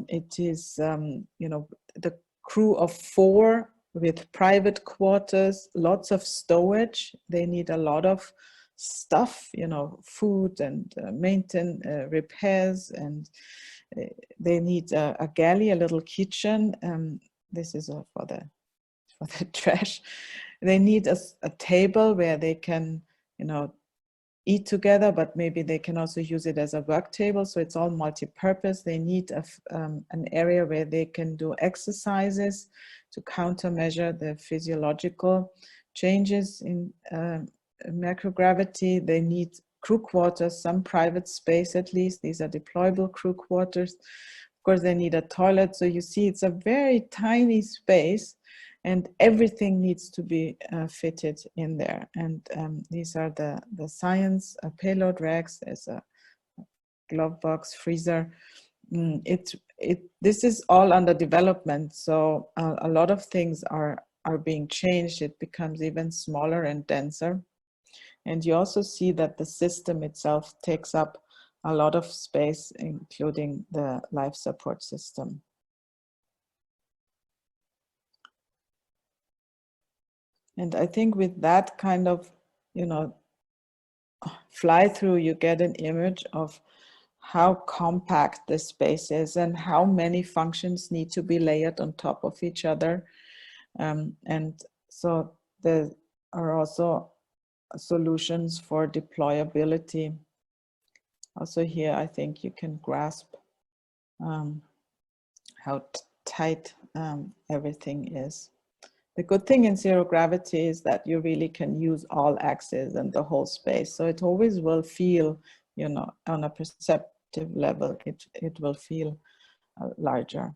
It is you know, the crew of 4 with private quarters, lots of stowage. They need a lot of stuff, you know, food and maintenance, repairs, and they need a galley, a little kitchen. This is for the trash. They need a table where they can, you know, eat together, but maybe they can also use it as a work table. So it's all multi-purpose. They need an area where they can do exercises to countermeasure the physiological changes in microgravity. They need crew quarters, some private space at least. These are deployable crew quarters. Of course, they need a toilet. So you see, it's a very tiny space, and everything needs to be fitted in there. And these are the science payload racks. There's a glove box, freezer. This is all under development. So a lot of things are being changed. It becomes even smaller and denser. And you also see that the system itself takes up a lot of space, including the life support system. And I think with that kind of, you know, fly through, you get an image of how compact the space is and how many functions need to be layered on top of each other. And so there are also solutions for deployability. Also here, I think you can grasp how tight everything is. The good thing in zero gravity is that you really can use all axes and the whole space. So it always will feel, you know, on a perceptive level, it will feel larger.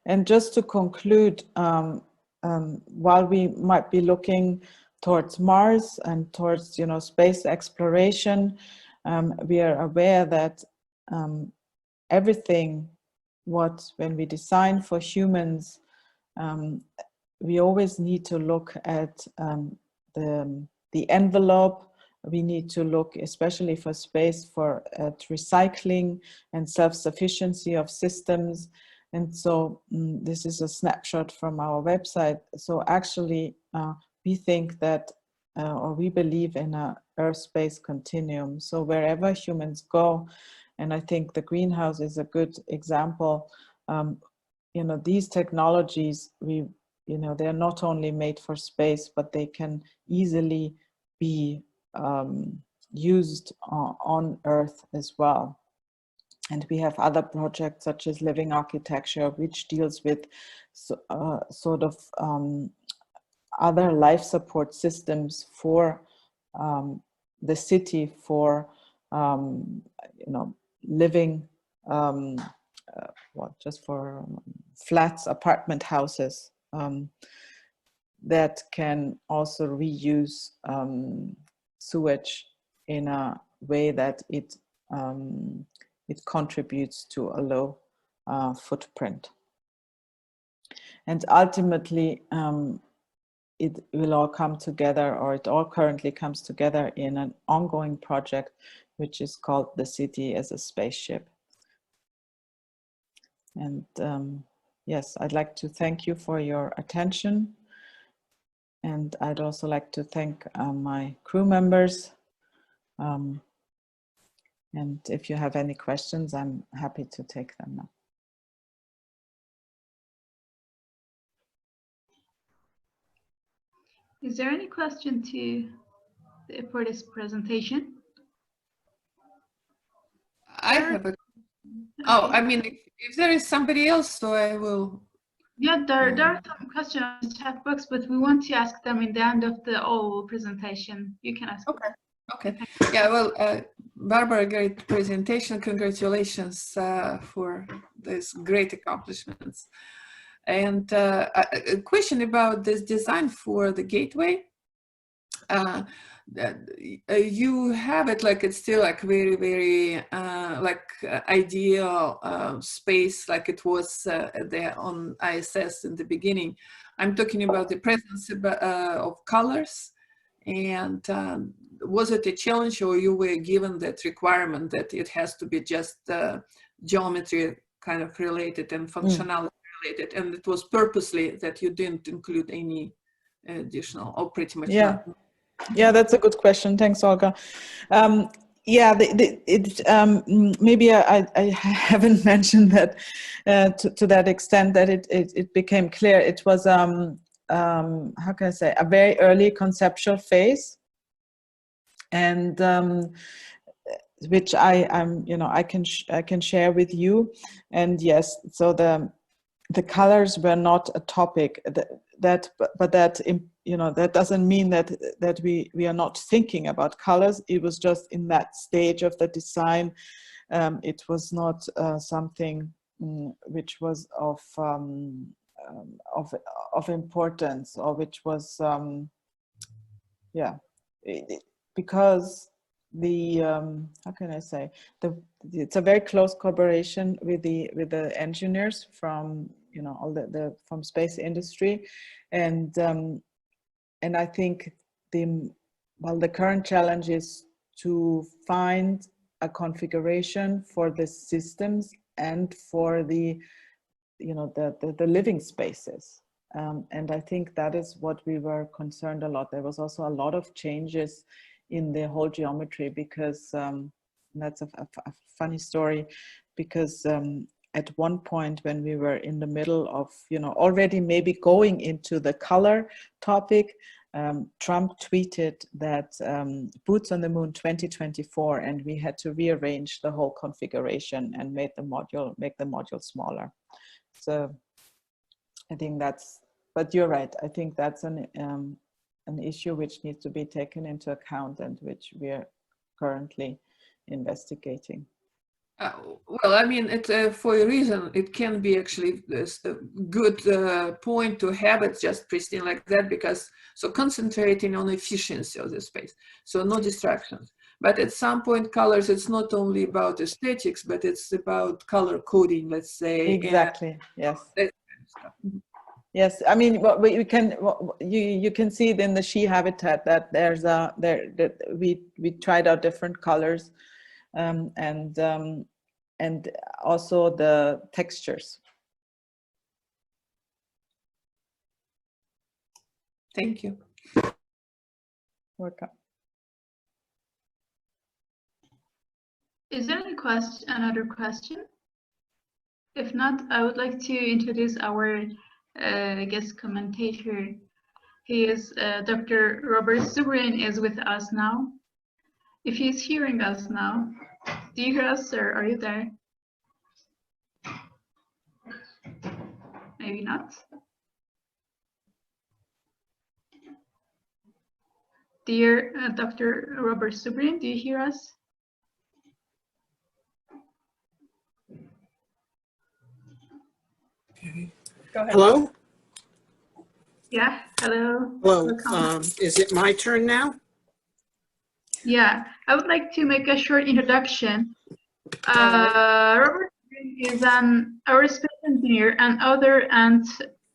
And just to conclude, while we might be looking towards Mars and towards, you know, space exploration, we are aware that everything when we design for humans, we always need to look at the envelope. We need to look, especially for space, at recycling and self-sufficiency of systems. And so this is a snapshot from our website. So actually, we think that, or we believe in a Earth-space continuum. So wherever humans go, and I think the greenhouse is a good example, you know, these technologies, you know, they're not only made for space, but they can easily be used on Earth as well. And we have other projects such as Living Architecture, which deals with sort of other life support systems for the city, for you know, living, just for flats, apartment houses that can also reuse sewage in a way that it contributes to a low footprint. And ultimately, it will all come together, or it all currently comes together in an ongoing project, which is called The City as a Spaceship. And yes, I'd like to thank you for your attention. And I'd also like to thank my crew members. And if you have any questions, I'm happy to take them now. Is there any question for this presentation? I have a, oh, I mean, if there is somebody else, so I will. Yeah, there are some questions in the chat box, but we want to ask them in the end of the whole presentation. You can ask. Okay. Okay. Yeah, well, Barbara, great presentation. Congratulations for these great accomplishments. And a question about this design for the gateway. you have it like it's still like very, very ideal space like it was there on ISS in the beginning. I'm talking about the presence of colors. And was it a challenge, or you were given that requirement that it has to be just geometry kind of related and functionality related, and it was purposely that you didn't include any additional, or pretty much not? Yeah, that's a good question. Thanks, Olga. Yeah, maybe I haven't mentioned that to that extent that it became clear. It was how can I say, a very early conceptual phase, and which I can share with you. And yes, so the colors were not a topic that doesn't mean that we are not thinking about colors. It was just in that stage of the design. It was not something which was of importance, or which was because the how can I say, it's a very close collaboration with the engineers from all the from space industry, and I think the current challenge is to find a configuration for the systems and for the living spaces, and I think that is what we were concerned a lot. There was also a lot of changes in the whole geometry, because that's a funny story, because at one point when we were in the middle of already maybe going into the color topic, Trump tweeted that boots on the moon 2024, and we had to rearrange the whole configuration and make the module smaller. So I think but you're right, I think that's an issue which needs to be taken into account, and which we are currently investigating. Well, I mean, for a reason, it can be actually a good point to have it just pristine like that, because so concentrating on efficiency of the space, so no distractions. But at some point, colors, it's not only about aesthetics, but it's about color coding, let's say. Exactly. Yes. That kind of stuff. Yes, I mean, you can see it in the She habitat that we tried out different colors, and also the textures. Thank you. Welcome. Is there another question? If not, I would like to introduce our guest commentator. He is Dr. Robert Zubrin is with us now. If he's hearing us now, do you hear us, sir? Are you there? Maybe not. Dear Dr. Robert Zubrin, do you hear us? Go ahead. Hello? Yeah, hello. Hello. Is it my turn now? Yeah, I would like to make a short introduction. Robert is an aerospace engineer and author, and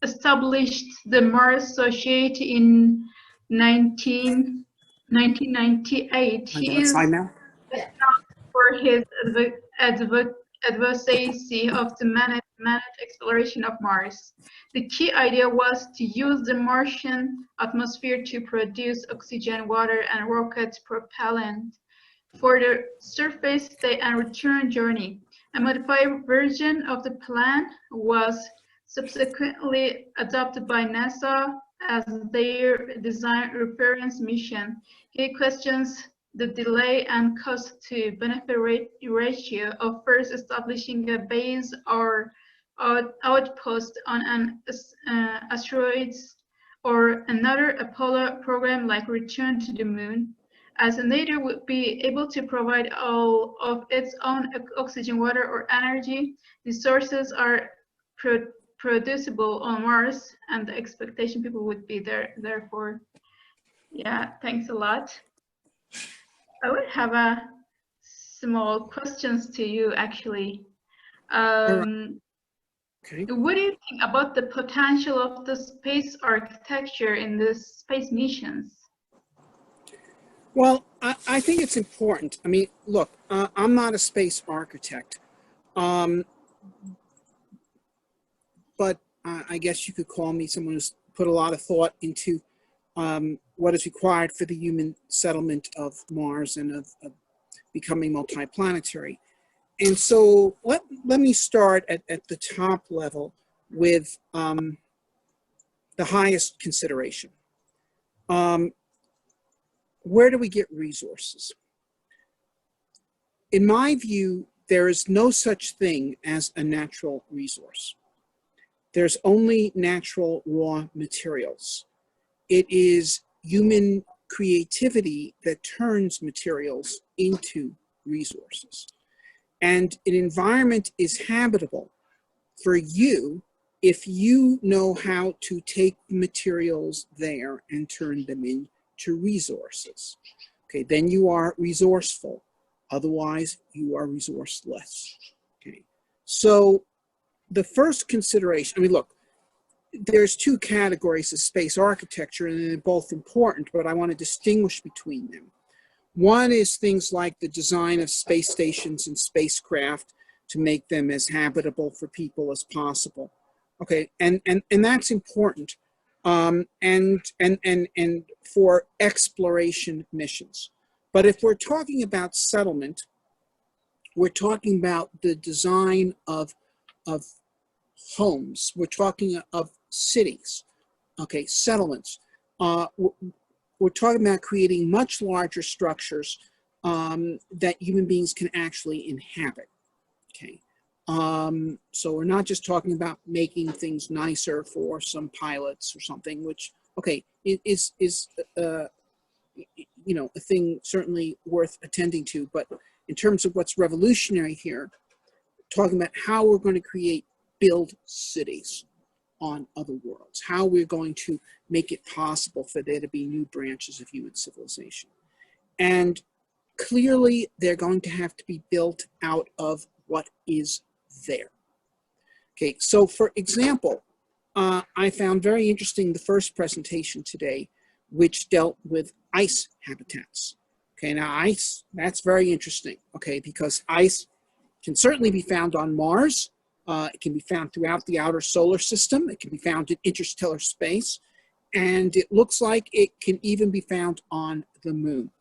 established the Mars Society in 1998. He is known for his advocacy of the managed exploration of Mars. The key idea was to use the Martian atmosphere to produce oxygen, water, and rocket propellant for the surface stay and return journey. A modified version of the plan was subsequently adopted by NASA as their design reference mission. He questions the delay and cost to benefit ratio of first establishing a base or outpost on an asteroid or another Apollo program like Return to the Moon, as neither would be able to provide all of its own oxygen, water, or energy. The sources are producible on Mars, and the expectation people would be there. Therefore, Yeah, thanks a lot. I would have a small questions to you, actually. Okay. What do you think about the potential of the space architecture in the space missions? Well, I think it's important. I mean, look, I'm not a space architect, but I guess you could call me someone who's put a lot of thought into what is required for the human settlement of Mars and of becoming multiplanetary. And so let me start at the top level with the highest consideration. Where do we get resources? In my view, there is no such thing as a natural resource. There's only natural raw materials. It is human creativity that turns materials into resources. And an environment is habitable for you if you know how to take the materials there and turn them into resources. Okay, then you are resourceful. Otherwise, you are resourceless. Okay, so the first consideration, I mean, look, there's two categories of space architecture, and they're both important, but I want to distinguish between them. One is things like the design of space stations and spacecraft to make them as habitable for people as possible. Okay, and that's important, and for exploration missions. But if we're talking about settlement, we're talking about the design of homes. We're talking of cities, okay, settlements. We're talking about creating much larger structures that human beings can actually inhabit, okay? So we're not just talking about making things nicer for some pilots or something, which, okay, is you know, a thing certainly worth attending to, but in terms of what's revolutionary here, talking about how we're going to build cities on other worlds, how we're going to make it possible for there to be new branches of human civilization. And clearly, they're going to have to be built out of what is there. Okay, so for example, I found very interesting the first presentation today, which dealt with ice habitats. Okay, now ice, that's very interesting, okay, because ice can certainly be found on Mars. It can be found throughout the outer solar system. It can be found in interstellar space. And it looks like it can even be found on the moon.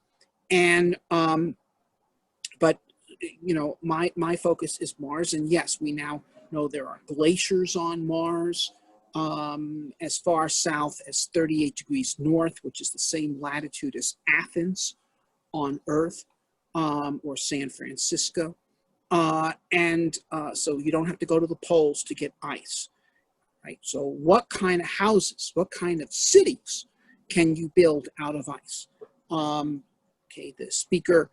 And, but, you know, my focus is Mars. And yes, we now know there are glaciers on Mars as far south as 38 degrees north, which is the same latitude as Athens on Earth, or San Francisco. So you don't have to go to the poles to get ice, right? So what kind of houses, what kind of cities can you build out of ice? Okay, the speaker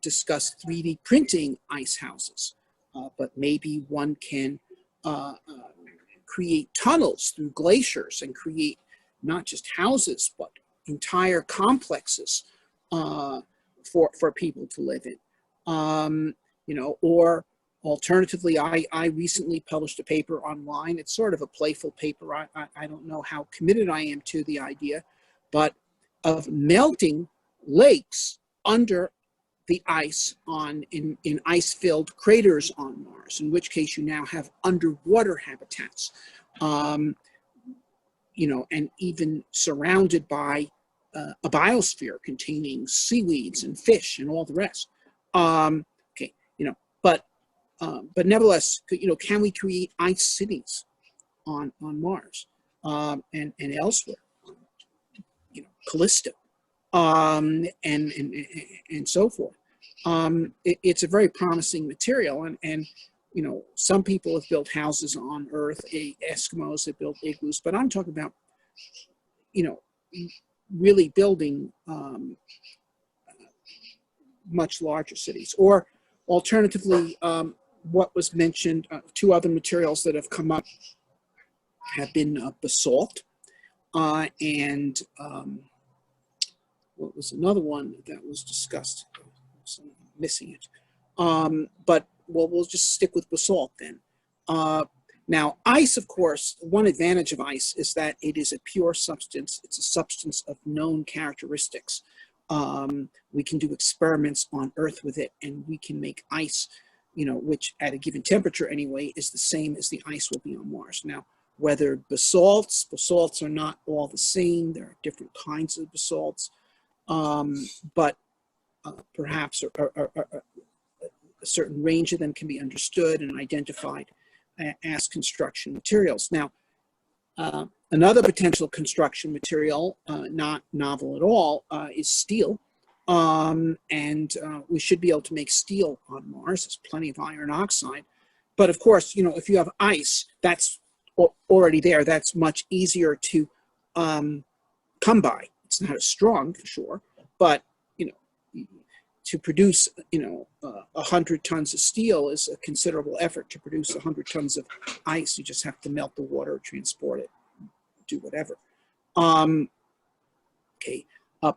discussed 3D printing ice houses, but maybe one can create tunnels through glaciers and create not just houses, but entire complexes for people to live in. You know, or alternatively, I recently published a paper online. It's sort of a playful paper. I don't know how committed I am to the idea, but of melting lakes under the ice in ice-filled craters on Mars, in which case you now have underwater habitats, you know, and even surrounded by a biosphere containing seaweeds and fish and all the rest. Okay, you know, but nevertheless, you know, can we create ice cities on Mars and elsewhere? You know, Callisto, and so forth. It's a very promising material, and you know, some people have built houses on Earth. Eskimos have built igloos, but I'm talking about, you know, really building much larger cities. Or alternatively, what was mentioned, two other materials that have come up have been basalt and what was another one that was discussed? So I'm missing it. But well, we'll just stick with basalt then. Now, ice, of course, one advantage of ice is that it is a pure substance. It's a substance of known characteristics. We can do experiments on Earth with it, and we can make ice, you know, which at a given temperature anyway is the same as the ice will be on Mars. Now, whether basalts are not all the same. There are different kinds of basalts, but perhaps a certain range of them can be understood and identified as construction materials. Now, another potential construction material, not novel at all, is steel. And we should be able to make steel on Mars. There's plenty of iron oxide. But of course, you know, if you have ice, that's already there. That's much easier to come by. It's not as strong, for sure, but, you know, to produce, you know, 100 tons of steel is a considerable effort. To produce 100 tons of ice, you just have to melt the water, transport it, do whatever. Okay,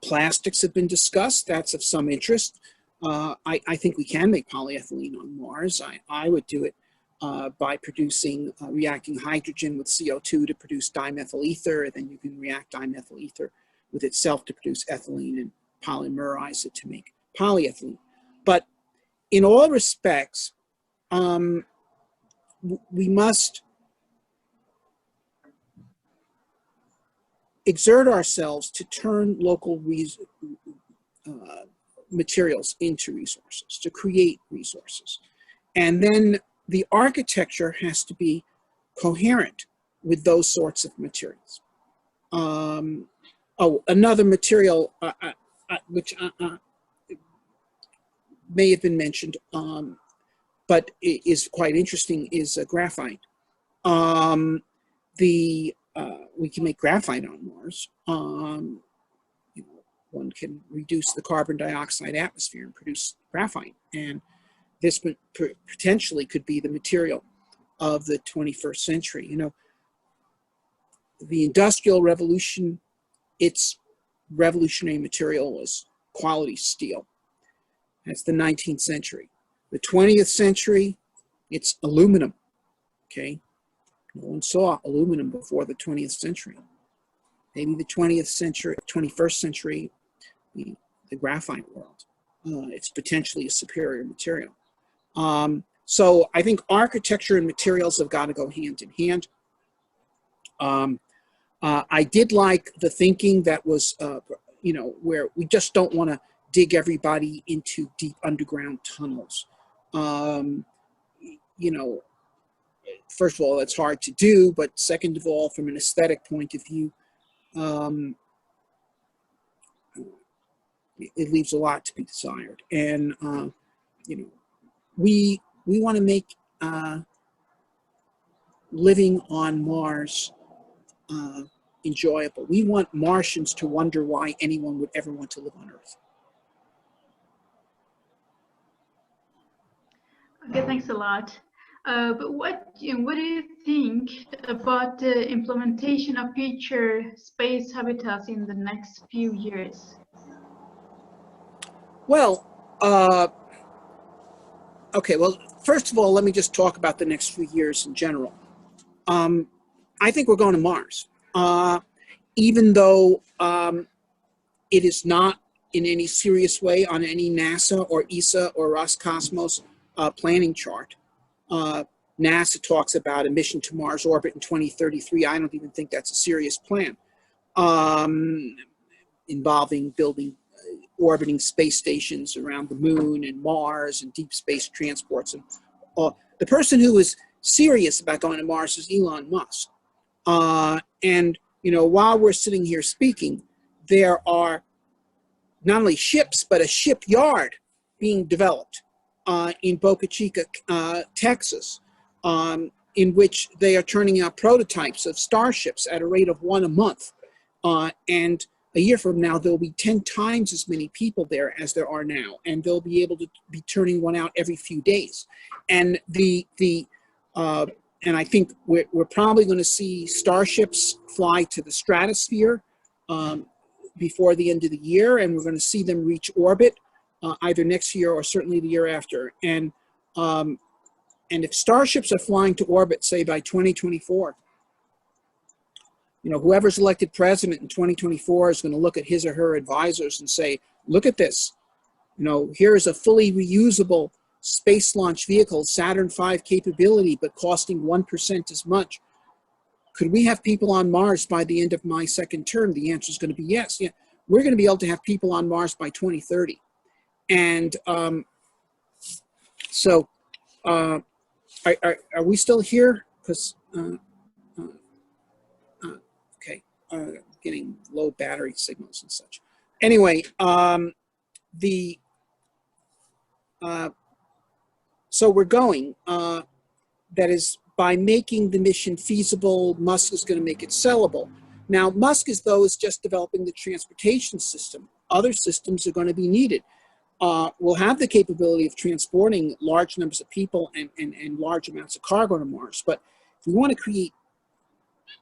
plastics have been discussed. That's of some interest. I think we can make polyethylene on Mars. I would do it by producing, reacting hydrogen with CO2 to produce dimethyl ether. Then you can react dimethyl ether with itself to produce ethylene and polymerize it to make polyethylene. But in all respects, we must exert ourselves to turn local materials into resources, to create resources. And then the architecture has to be coherent with those sorts of materials. Oh, another material which may have been mentioned, but is quite interesting, is graphite. We can make graphite on Mars. You know, one can reduce the carbon dioxide atmosphere and produce graphite, and this potentially could be the material of the 21st century. You know, the Industrial Revolution, its revolutionary material was quality steel. That's the 19th century. The 20th century, it's aluminum, okay? No one saw aluminum before the 20th century. Maybe the 20th century, 21st century, the graphite world. It's potentially a superior material. So I think architecture and materials have got to go hand in hand. I did like the thinking that was, you know, where we just don't want to dig everybody into deep underground tunnels. You know, first of all, it's hard to do, but second of all, from an aesthetic point of view, it leaves a lot to be desired. And, you know, we want to make living on Mars enjoyable. We want Martians to wonder why anyone would ever want to live on Earth. Okay, thanks a lot. But what do you think about the implementation of future space habitats in the next few years? Well, okay, well, first of all, let me just talk about the next few years in general. I think we're going to Mars, even though it is not in any serious way on any NASA or ESA or Roscosmos planning chart. NASA talks about a mission to Mars orbit in 2033. I don't even think that's a serious plan, involving building orbiting space stations around the moon and Mars and deep space transports. And the person who is serious about going to Mars is Elon Musk. And, you know, while we're sitting here speaking, there are not only ships, but a shipyard being developed in Boca Chica, Texas, in which they are turning out prototypes of starships at a rate of 1 a month. And a year from now, there'll be 10 times as many people there as there are now, and they'll be able to be turning one out every few days. And and I think we're probably going to see starships fly to the stratosphere. before the end of the year, and we're going to see them reach orbit either next year or certainly the year after. And if starships are flying to orbit, say by 2024, you know, whoever's elected president in 2024 is going to look at his or her advisors and say, look at this. You know, here's a fully reusable space launch vehicle, Saturn V capability, but costing 1% as much. Could we have people on Mars by the end of my second term? The answer is going to be yes. Yeah, we're going to be able to have people on Mars by 2030. And so, are we still here? Because okay, getting low battery signals and such. Anyway, so we're going. That is, by making the mission feasible, Musk is going to make it sellable. Now, Musk is just developing the transportation system. Other systems are going to be needed. We'll have the capability of transporting large numbers of people and large amounts of cargo to Mars. But if we want to create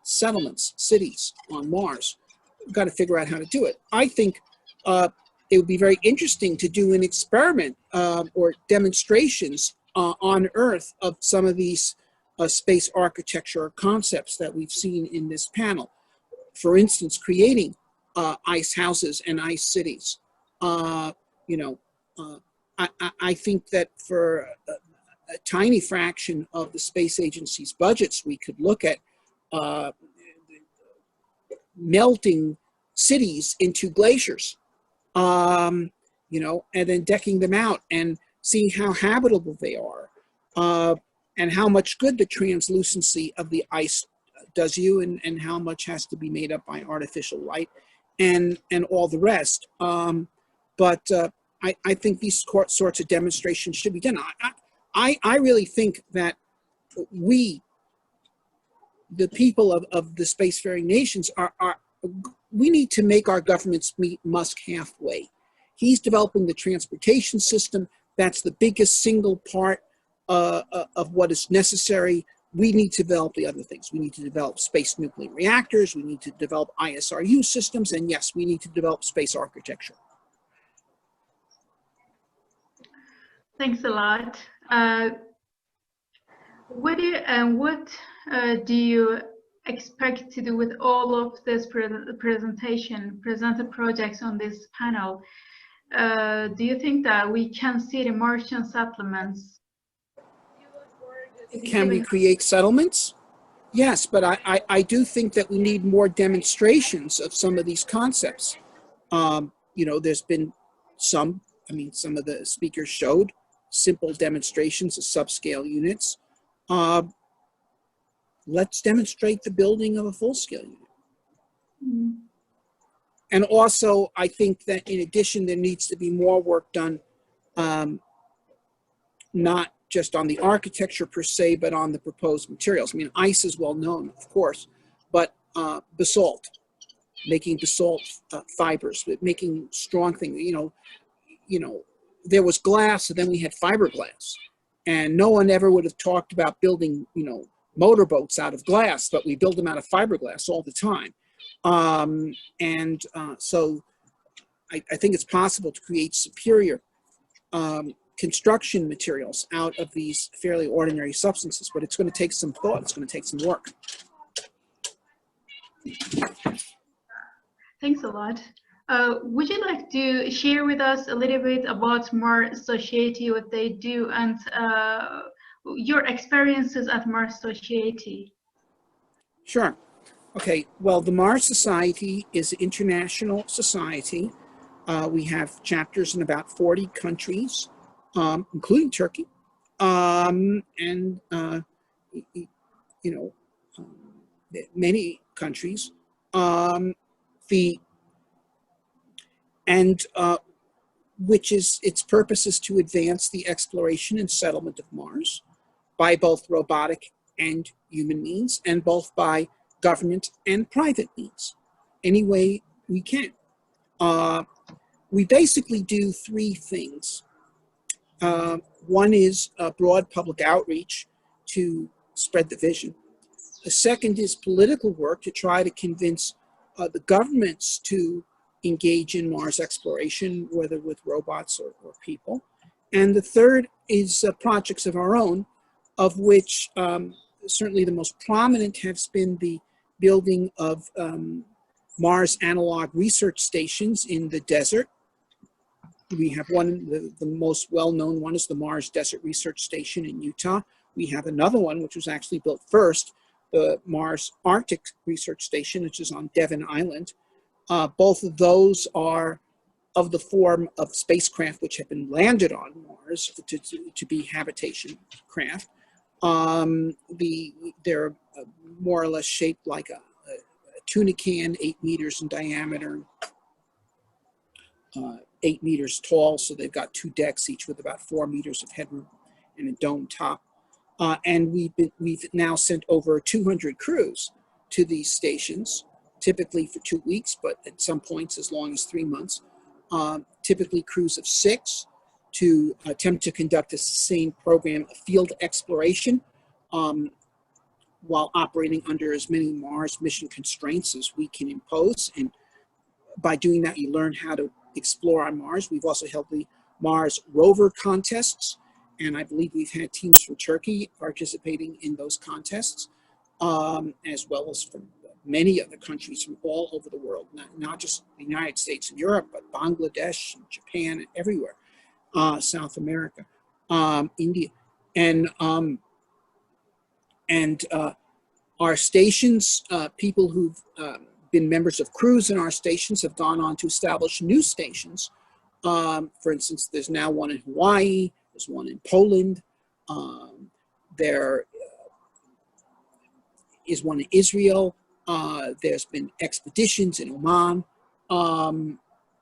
settlements, cities on Mars, we've got to figure out how to do it. I think it would be very interesting to do an experiment or demonstrations on Earth of some of these space architecture concepts that we've seen in this panel. For instance, creating ice houses and ice cities. You know, I think that for a tiny fraction of the space agency's budgets, we could look at melting cities into glaciers, you know, and then decking them out and seeing how habitable they are, and how much good the translucency of the ice does you, and how much has to be made up by artificial light, and all the rest. But I think these sorts of demonstrations should be done. I really think that we, the people of the spacefaring nations, we need to make our governments meet Musk halfway. He's developing the transportation system. That's the biggest single part of what is necessary. We need to develop the other things. We need to develop space nuclear reactors. We need to develop ISRU systems. And yes, we need to develop space architecture. Thanks a lot. What do you expect to do with all of this presented projects on this panel? Do you think that we can see the Martian settlements? Can we create settlements? Yes, but I do think that we need more demonstrations of some of these concepts. You know, there's been some of the speakers showed simple demonstrations of subscale units. Let's demonstrate the building of a full-scale unit. Mm-hmm. And also, I think that in addition, there needs to be more work done, not just on the architecture per se, but on the proposed materials. I mean, ice is well known, of course, but basalt, making basalt fibers, making strong things. You know, there was glass, and then we had fiberglass, and no one ever would have talked about building, you know, motorboats out of glass, but we build them out of fiberglass all the time. So I think it's possible to create superior construction materials out of these fairly ordinary substances, but it's going to take some thought. It's going to take some work. Thanks a lot. Would you like to share with us a little bit about Mars Society, what they do, and your experiences at Mars Society? Sure. Okay, well, the Mars Society is an international society. We have chapters in about 40 countries, including Turkey, and many countries. Which is, its purpose is to advance the exploration and settlement of Mars by both robotic and human means, and both by government and private means, any way we can. We basically do three things. One is broad public outreach to spread the vision. The second is political work to try to convince the governments to engage in Mars exploration, whether with robots or people. And the third is projects of our own, of which certainly the most prominent has been the building of Mars analog research stations in the desert. We have one, the most well-known one is the Mars Desert Research Station in Utah. We have another one, which was actually built first, the Mars Arctic Research Station, which is on Devon Island. Both of those are of the form of spacecraft which have been landed on Mars to be habitation craft. They're more or less shaped like a tuna can, 8 meters in diameter, 8 meters tall. So they've got 2 decks, each with about 4 meters of headroom and a dome top. And we've now sent over 200 crews to these stations, typically for 2 weeks, but at some points as long as 3 months. Typically crews of 6 to attempt to conduct a sustained program of field exploration while operating under as many Mars mission constraints as we can impose. And by doing that, you learn how to explore on Mars. We've also held the Mars rover contests, and I believe we've had teams from Turkey participating in those contests, as well as from many other countries from all over the world, not just the United States and Europe, but Bangladesh and Japan and everywhere, South America, India. And our stations, people who've been members of crews in our stations have gone on to establish new stations. For instance, there's now one in Hawaii, there's one in Poland, there is one in Israel, there's been expeditions in Oman,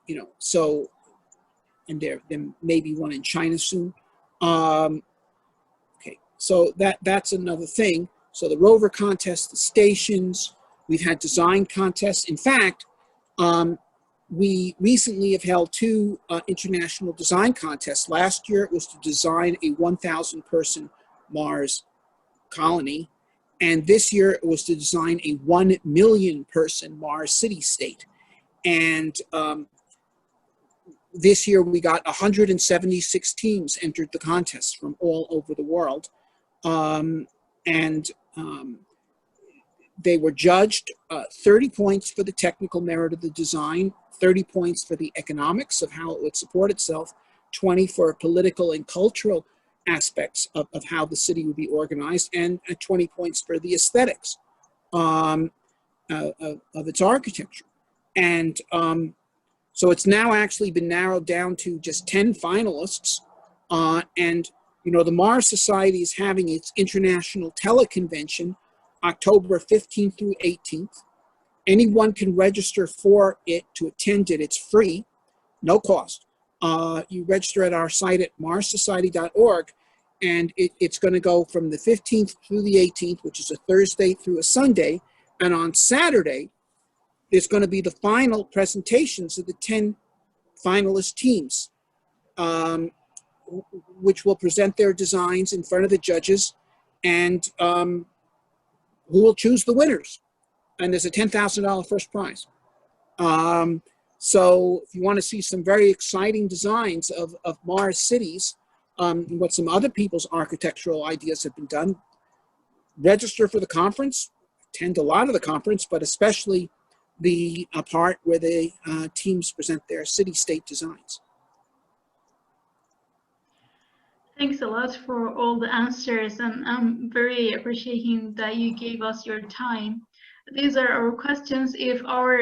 you know, so, and there may be one in China soon. Okay, so that's another thing. So the rover contest, the stations, we've had design contests. In fact, we recently have held 2 international design contests. Last year it was to design a 1,000 person Mars colony. And this year it was to design a 1 million person Mars city-state. And this year we got 176 teams entered the contest from all over the world. They were judged 30 points for the technical merit of the design, 30 points for the economics of how it would support itself, 20 for political and cultural aspects of how the city would be organized, and 20 points for the aesthetics of its architecture. And so it's now actually been narrowed down to just 10 finalists. And, you know, the Mars Society is having its international teleconvention October 15th through 18th. Anyone can register for it to attend it. It's free, no cost. You register at our site at marssociety.org, and it's going to go from the 15th through the 18th, which is a Thursday through a Sunday. And on Saturday, there's going to be the final presentations of the 10 finalist teams, which will present their designs in front of the judges, and who will choose the winners. And there's a $10,000 first prize. So if you want to see some very exciting designs of Mars cities, what some other people's architectural ideas have been done, register for the conference, attend a lot of the conference, but especially the part where the teams present their city-state designs. Thanks a lot for all the answers, and I'm very appreciating that you gave us your time. These are our questions. If all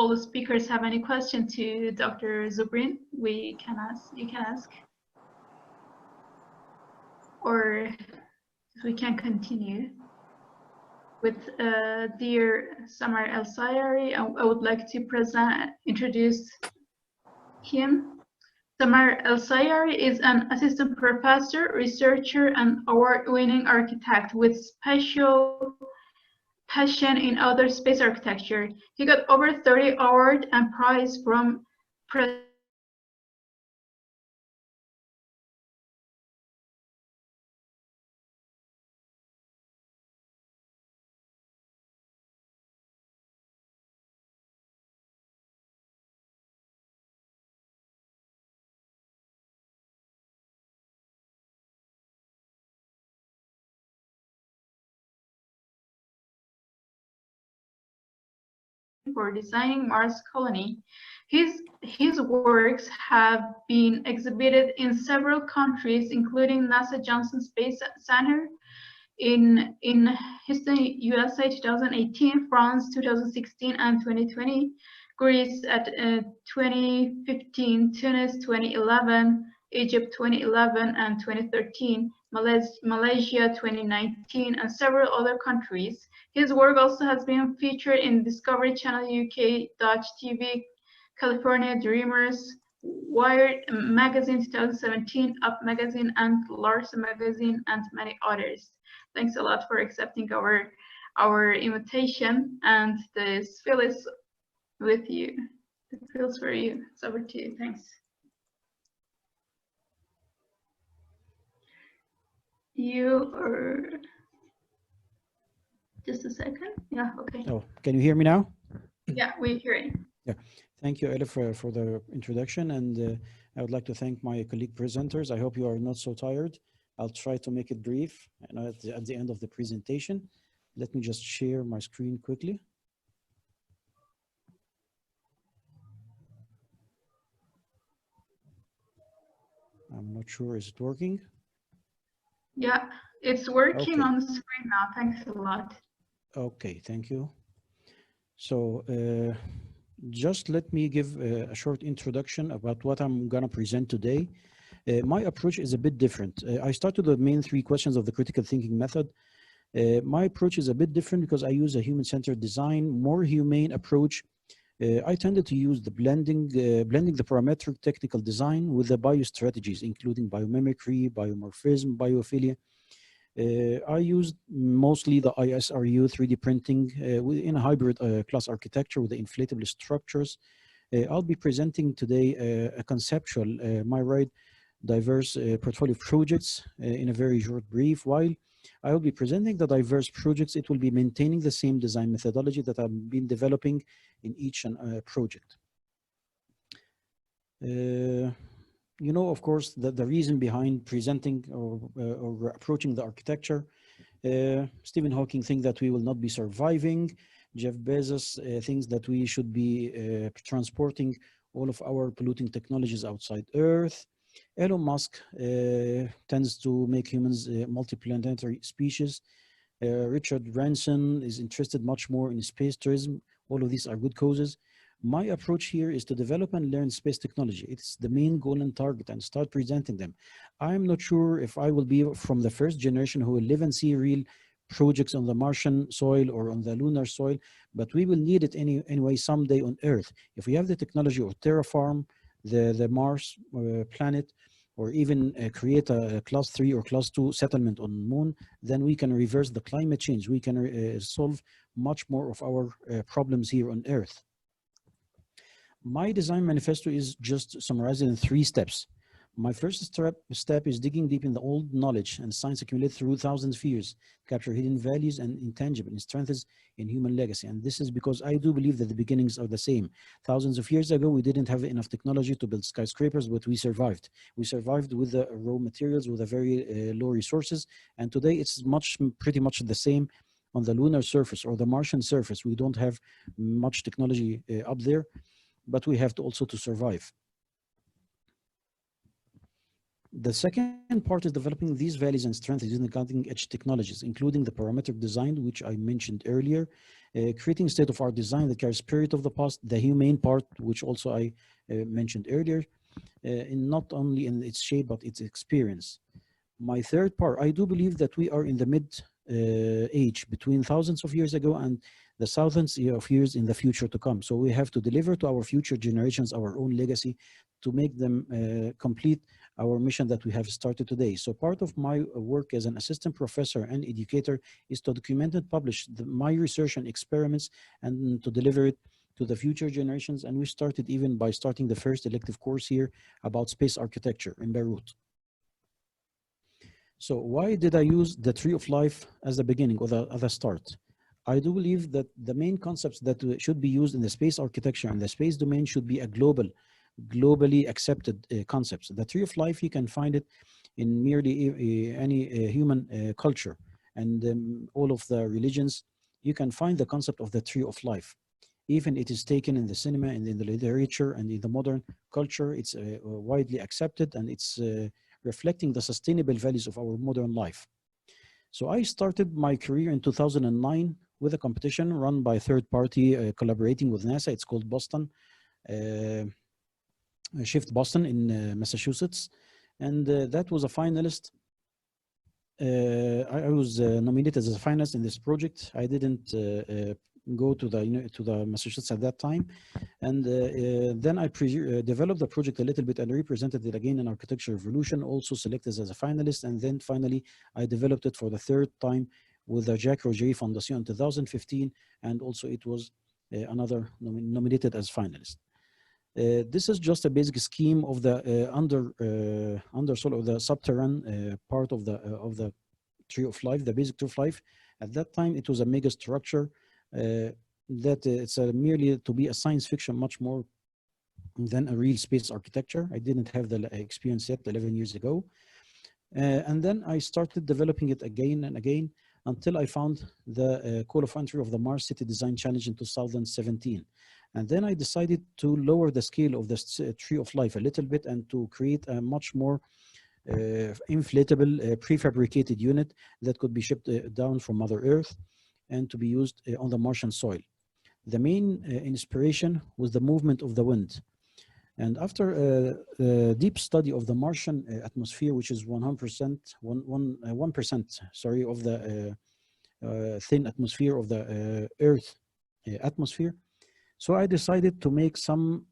the speakers have any question to Dr. Zubrin, you can ask, or we can continue with dear Samar El-Sayary. I would like to introduce him. Samar El-Sayary is an assistant professor, researcher, and award-winning architect with special passion in outer space architecture. He got over 30 awards and prizes from for designing Mars colony. His works have been exhibited in several countries, including NASA Johnson Space Center in Houston, USA 2018, France 2016 and 2020, Greece at 2015, Tunis 2011, Egypt 2011 and 2013, Malaysia 2019, and several other countries. His work also has been featured in Discovery Channel UK, Dutch TV, California Dreamers, Wired Magazine 2017, Up Magazine, and Larson Magazine, and many others. Thanks a lot for accepting our invitation, and this field is with you. The field's for you. It's over to you. Thanks. You are just a second. Yeah. Okay. Oh, can you hear me now? Yeah, we're hearing. Yeah. Thank you, Elif, for the introduction, and I would like to thank my colleague presenters. I hope you are not so tired. I'll try to make it brief at the end of the presentation. Let me just share my screen quickly. I'm not sure, is it working? Yeah, it's working Okay. on the screen now. Thanks a lot. Okay, thank you. So just let me give a short introduction about what I'm gonna present today. My approach is a bit different. I started with the main three questions of the critical thinking method. My approach is a bit different because I use a human-centered design, more humane approach. I tended to use the blending the parametric technical design with the biostrategies, including biomimicry, biomorphism, biophilia. I used mostly the ISRU 3D printing in a hybrid class architecture with the inflatable structures. I'll be presenting today a conceptual, diverse portfolio of projects in a very short brief. While I will be presenting the diverse projects, it will be maintaining the same design methodology that I've been developing in each project. You know, of course, the reason behind presenting or approaching the architecture. Stephen Hawking thinks that we will not be surviving. Jeff Bezos thinks that we should be transporting all of our polluting technologies outside Earth. Elon Musk tends to make humans multiplanetary species. Richard Branson is interested much more in space tourism. All of these are good causes. My approach here is to develop and learn space technology. It's the main goal and target, and start presenting them. I'm not sure if I will be from the first generation who will live and see real projects on the Martian soil or on the lunar soil, but we will need it anyway someday on Earth. If we have the technology or terraform the Mars planet, or even create a class 3 or class 2 settlement on the moon, then we can reverse the climate change. We can solve much more of our problems here on Earth. My design manifesto is just summarized in 3 steps. My first step is digging deep in the old knowledge and science accumulated through thousands of years, capture hidden values and intangible strengths in human legacy. And this is because I do believe that the beginnings are the same. Thousands of years ago, we didn't have enough technology to build skyscrapers, but we survived. We survived with the raw materials, with a very low resources. And today it's pretty much the same on the lunar surface or the Martian surface. We don't have much technology up there, but we have to also to survive. The second part is developing these values and strengths using cutting-edge technologies, including the parametric design, which I mentioned earlier, creating state-of-art design that carries spirit of the past, the humane part, which also I mentioned earlier, in not only in its shape, but its experience. My third part, I do believe that we are in the mid-age between thousands of years ago and the thousands of years in the future to come. So we have to deliver to our future generations our own legacy to make them complete our mission that we have started today. So part of my work as an assistant professor and educator is to document and publish my research and experiments and to deliver it to the future generations. And we started even by starting the first elective course here about space architecture in Beirut. So why did I use the tree of life as the beginning or the start? I do believe that the main concepts that should be used in the space architecture and the space domain should be a globally accepted concepts. The tree of life, you can find it in nearly any human culture, and all of the religions, you can find the concept of the tree of life. Even it is taken in the cinema and in the literature and in the modern culture. It's widely accepted, and it's reflecting the sustainable values of our modern life. So I started my career in 2009 with a competition run by a third party collaborating with NASA. It's called Boston, Shift Boston in Massachusetts. And that was a finalist. I was nominated as a finalist in this project. I didn't go to the Massachusetts at that time, and then I developed the project a little bit and represented it again in Architecture Revolution, also selected as a finalist, and then finally I developed it for the third time with the Jacques Roger Foundation in 2015, and also it was another nominated as finalist. This is just a basic scheme of the undersoil of the subterranean part of the Tree of Life, the basic Tree of Life. At that time, it was a mega structure that it's merely to be a science fiction much more than a real space architecture. I didn't have the experience yet 11 years ago. And then I started developing it again and again until I found the call of entry of the Mars City Design Challenge in 2017. And then I decided to lower the scale of this Tree of Life a little bit and to create a much more inflatable prefabricated unit that could be shipped down from Mother Earth and to be used on the Martian soil. The main inspiration was the movement of the wind. And after a deep study of the Martian atmosphere, which is 1%, sorry, of the thin atmosphere of the Earth atmosphere, so I decided to make some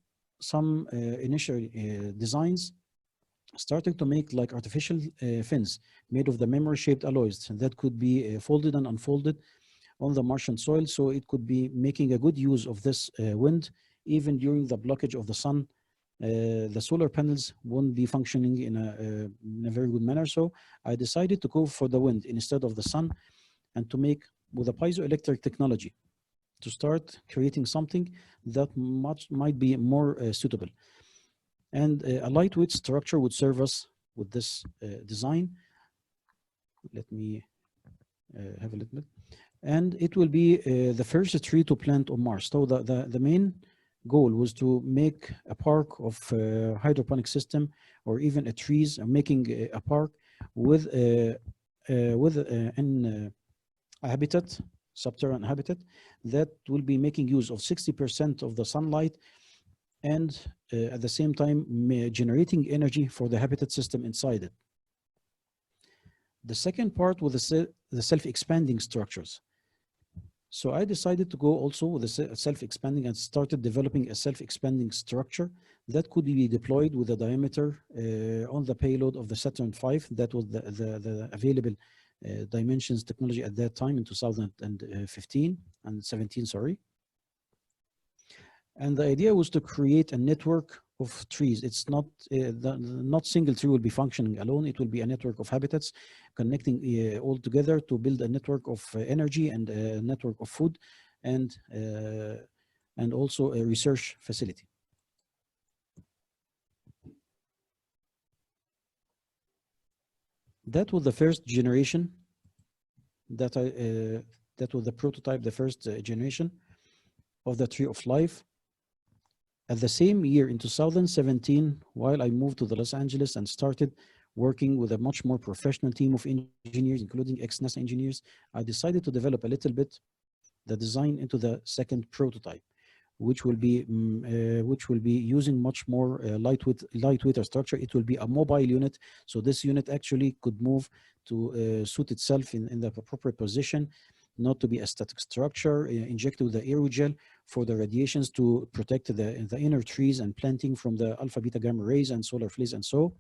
initial designs, starting to make like artificial fins made of the memory-shaped alloys that could be folded and unfolded on the Martian soil, so it could be making a good use of this wind even during the blockage of the sun. The solar panels won't be functioning in a very good manner, so I decided to go for the wind instead of the sun, and to make with a piezoelectric technology to start creating something that might be more suitable. And a lightweight structure would serve us with this design. Let me have a little bit. And it will be the first tree to plant on Mars. So the main goal was to make a park of hydroponic system, or even a trees, making a park with a habitat, subterranean habitat, that will be making use of 60% of the sunlight, and at the same time generating energy for the habitat system inside it. The second part was the self-expanding structures. So I decided to go also with the self-expanding and started developing a self-expanding structure that could be deployed with a diameter on the payload of the Saturn V. That was the available dimensions technology at that time in 2015 and 17, sorry. And the idea was to create a network of trees. It's not not single tree will be functioning alone. It will be a network of habitats connecting all together to build a network of energy and a network of food, and also a research facility. That was the first generation. That was the prototype, the first generation of the Tree of Life. At the same year, in 2017, while I moved to Los Angeles and started working with a much more professional team of engineers, including ex-NASA engineers, I decided to develop a little bit the design into the second prototype, which will be using much more lightweighter structure. It will be a mobile unit, so this unit actually could move to suit itself in the appropriate position, not to be a static structure, injected with the aerogel for the radiations to protect the inner trees and planting from the alpha, beta, gamma rays and solar flares and so,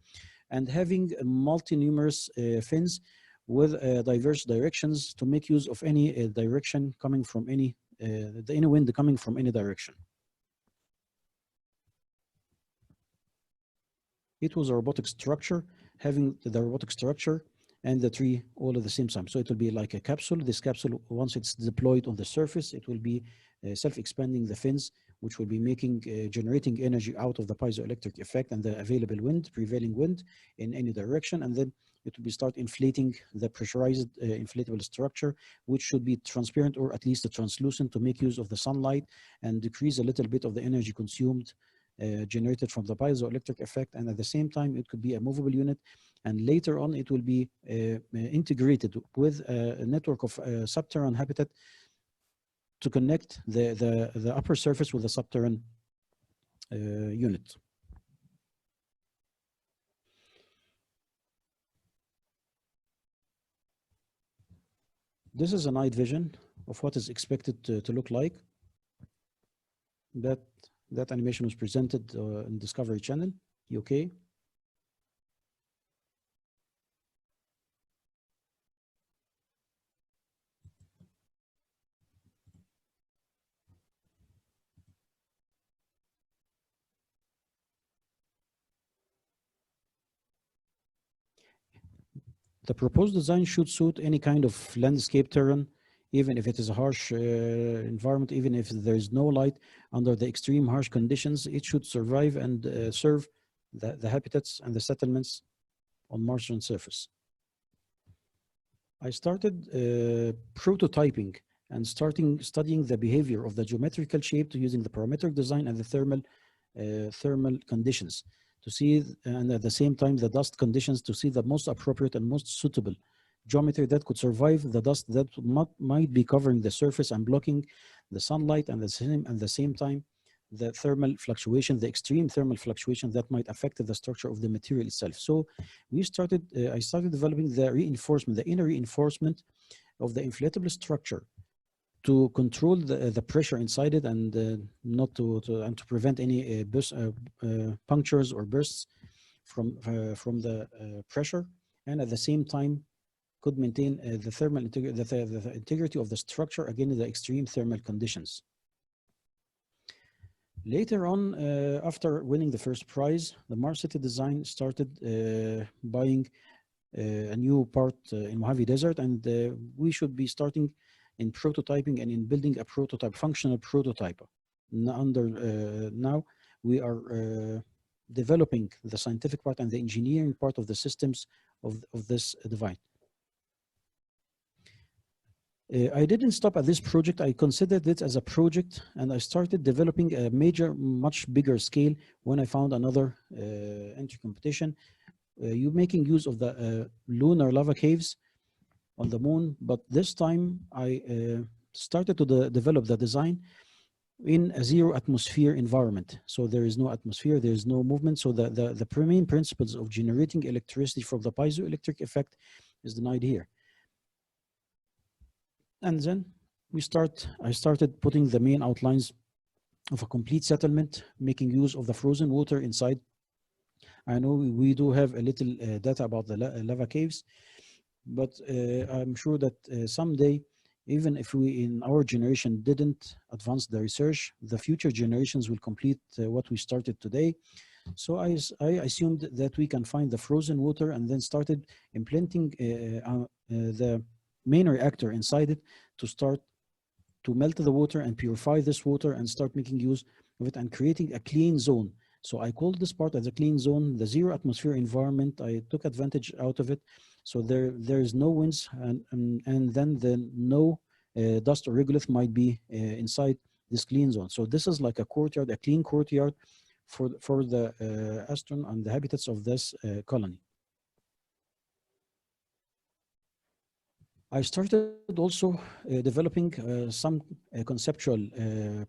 and having multi-numerous fins with diverse directions to make use of any direction coming from any wind coming from any direction. It was a robotic structure, having the robotic structure and the tree all at the same time. So it will be like a capsule. This capsule, once it's deployed on the surface, it will be self-expanding the fins, which will be generating energy out of the piezoelectric effect and the available wind, prevailing wind in any direction. And then it will be start inflating the pressurized inflatable structure, which should be transparent or at least translucent to make use of the sunlight and decrease a little bit of the energy consumed generated from the piezoelectric effect. And at the same time, it could be a movable unit. And later on, it will be integrated with a network of subterranean habitat to connect the upper surface with the subterranean unit. This is a night vision of what is expected to look like. That animation was presented in Discovery Channel, UK. The proposed design should suit any kind of landscape terrain, even if it is a harsh environment, even if there is no light. Under the extreme harsh conditions, it should survive and serve the habitats and the settlements on Martian surface. I started prototyping and studying the behavior of the geometrical shape using the parametric design and the thermal conditions to see, and at the same time the dust conditions to see the most appropriate and most suitable geometry that could survive the dust that might be covering the surface and blocking the sunlight, and at the same time the thermal fluctuation, the extreme thermal fluctuation that might affect the structure of the material itself. So I started developing the reinforcement, the inner reinforcement of the inflatable structure to control the pressure inside it, and not to prevent any punctures or bursts from the pressure, and at the same time could maintain the thermal the integrity of the structure against the extreme thermal conditions. Later on, after winning the first prize, the Mars City design started buying a new part in Mojave Desert, and we should be starting in prototyping and in building a prototype, functional prototype. Now we are developing the scientific part and the engineering part of the systems of this device. I didn't stop at this project. I considered it as a project, and I started developing a major, much bigger scale when I found another entry competition. You making use of the lunar lava caves on the moon, but this time I started to develop the design in a zero atmosphere environment. So there is no atmosphere, there is no movement. So the main principles of generating electricity from the piezoelectric effect is denied here. And then I started putting the main outlines of a complete settlement, making use of the frozen water inside. I know we do have a little data about the lava caves, but I'm sure that someday, even if we in our generation didn't advance the research, the future generations will complete what we started today. So I assumed that we can find the frozen water and then started implanting the main reactor inside it to start to melt the water and purify this water and start making use of it and creating a clean zone. So I called this part as a clean zone, the zero atmosphere environment. I took advantage out of it. So there is no winds, and then no dust or regolith might be inside this clean zone. So this is like a courtyard, a clean courtyard for the astronaut and the habitats of this colony. I started also developing some conceptual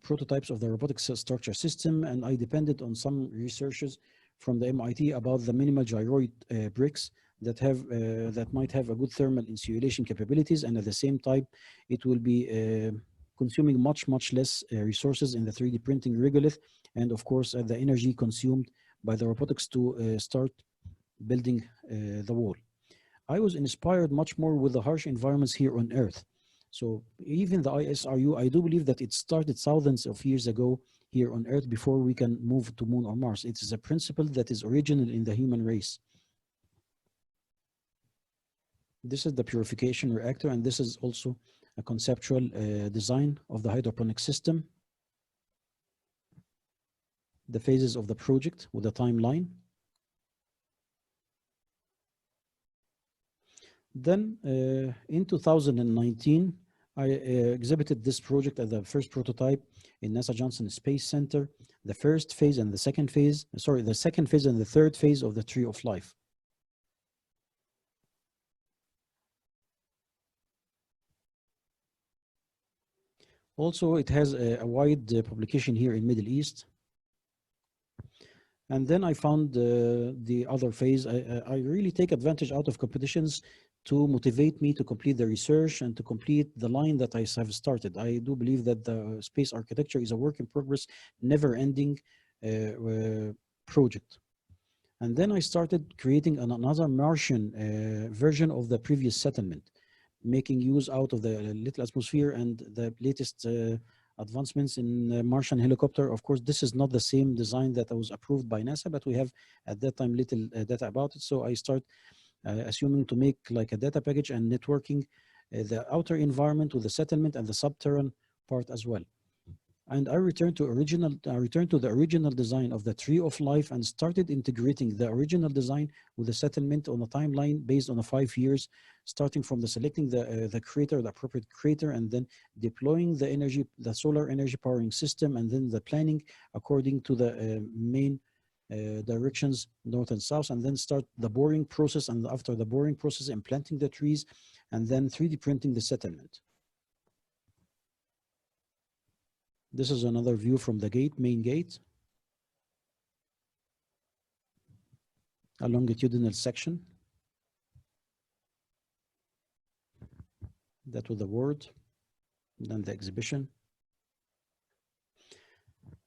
prototypes of the robotics structure system, and I depended on some researchers from the MIT about the minimal gyroid bricks that might have a good thermal insulation capabilities, and at the same time, it will be consuming much less resources in the 3D printing regolith, and of course the energy consumed by the robotics to start building the wall. I was inspired much more with the harsh environments here on Earth. So even the ISRU, I do believe that it started thousands of years ago here on Earth before we can move to Moon or Mars. It is a principle that is original in the human race. This is the purification reactor, and this is also a conceptual design of the hydroponic system. The phases of the project with a timeline. Then in 2019, I exhibited this project as the first prototype in NASA Johnson Space Center, the first phase and the second phase, sorry, the second phase and the third phase of the Tree of Life. Also, it has a wide publication here in Middle East. And then I found the other phase. I really take advantage out of competitions to motivate me to complete the research and to complete the line that I have started. I do believe that the space architecture is a work in progress, never-ending project. And then I started creating another Martian version of the previous settlement, making use out of the little atmosphere and the latest advancements in Martian helicopter. Of course, this is not the same design that was approved by NASA, but we have at that time little data about it. So I start assuming to make like a data package and networking the outer environment with the settlement and the subterranean part as well. And I returned to the original design of the Tree of Life and started integrating the original design with the settlement on a timeline based on 5 years, starting from selecting the crater, the appropriate crater, and then deploying the energy, the solar energy powering system, and then the planning according to the main directions, north and south, and then start the boring process. And after the boring process, implanting the trees, and then 3D printing the settlement. This is another view from the gate, main gate. A longitudinal section. That was the word, then the exhibition.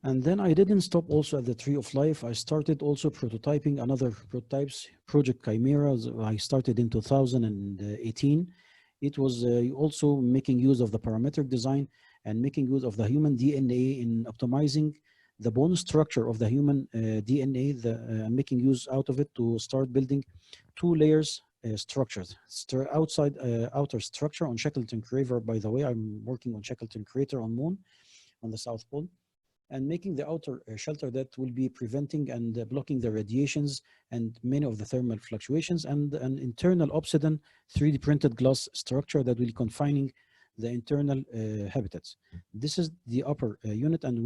And then I didn't stop also at the Tree of Life. I started also prototyping another prototypes, Project Chimera. I started in 2018. It was also making use of the parametric design and making use of the human DNA in optimizing the bone structure of the human DNA, making use out of it to start building 2 layers structures. Outer structure on Shackleton Crater. By the way, I'm working on Shackleton Crater on Moon, on the South Pole, and making the outer shelter that will be preventing and blocking the radiations and many of the thermal fluctuations, and an internal obsidian 3D printed glass structure that will confining the internal habitats. This is the upper unit, and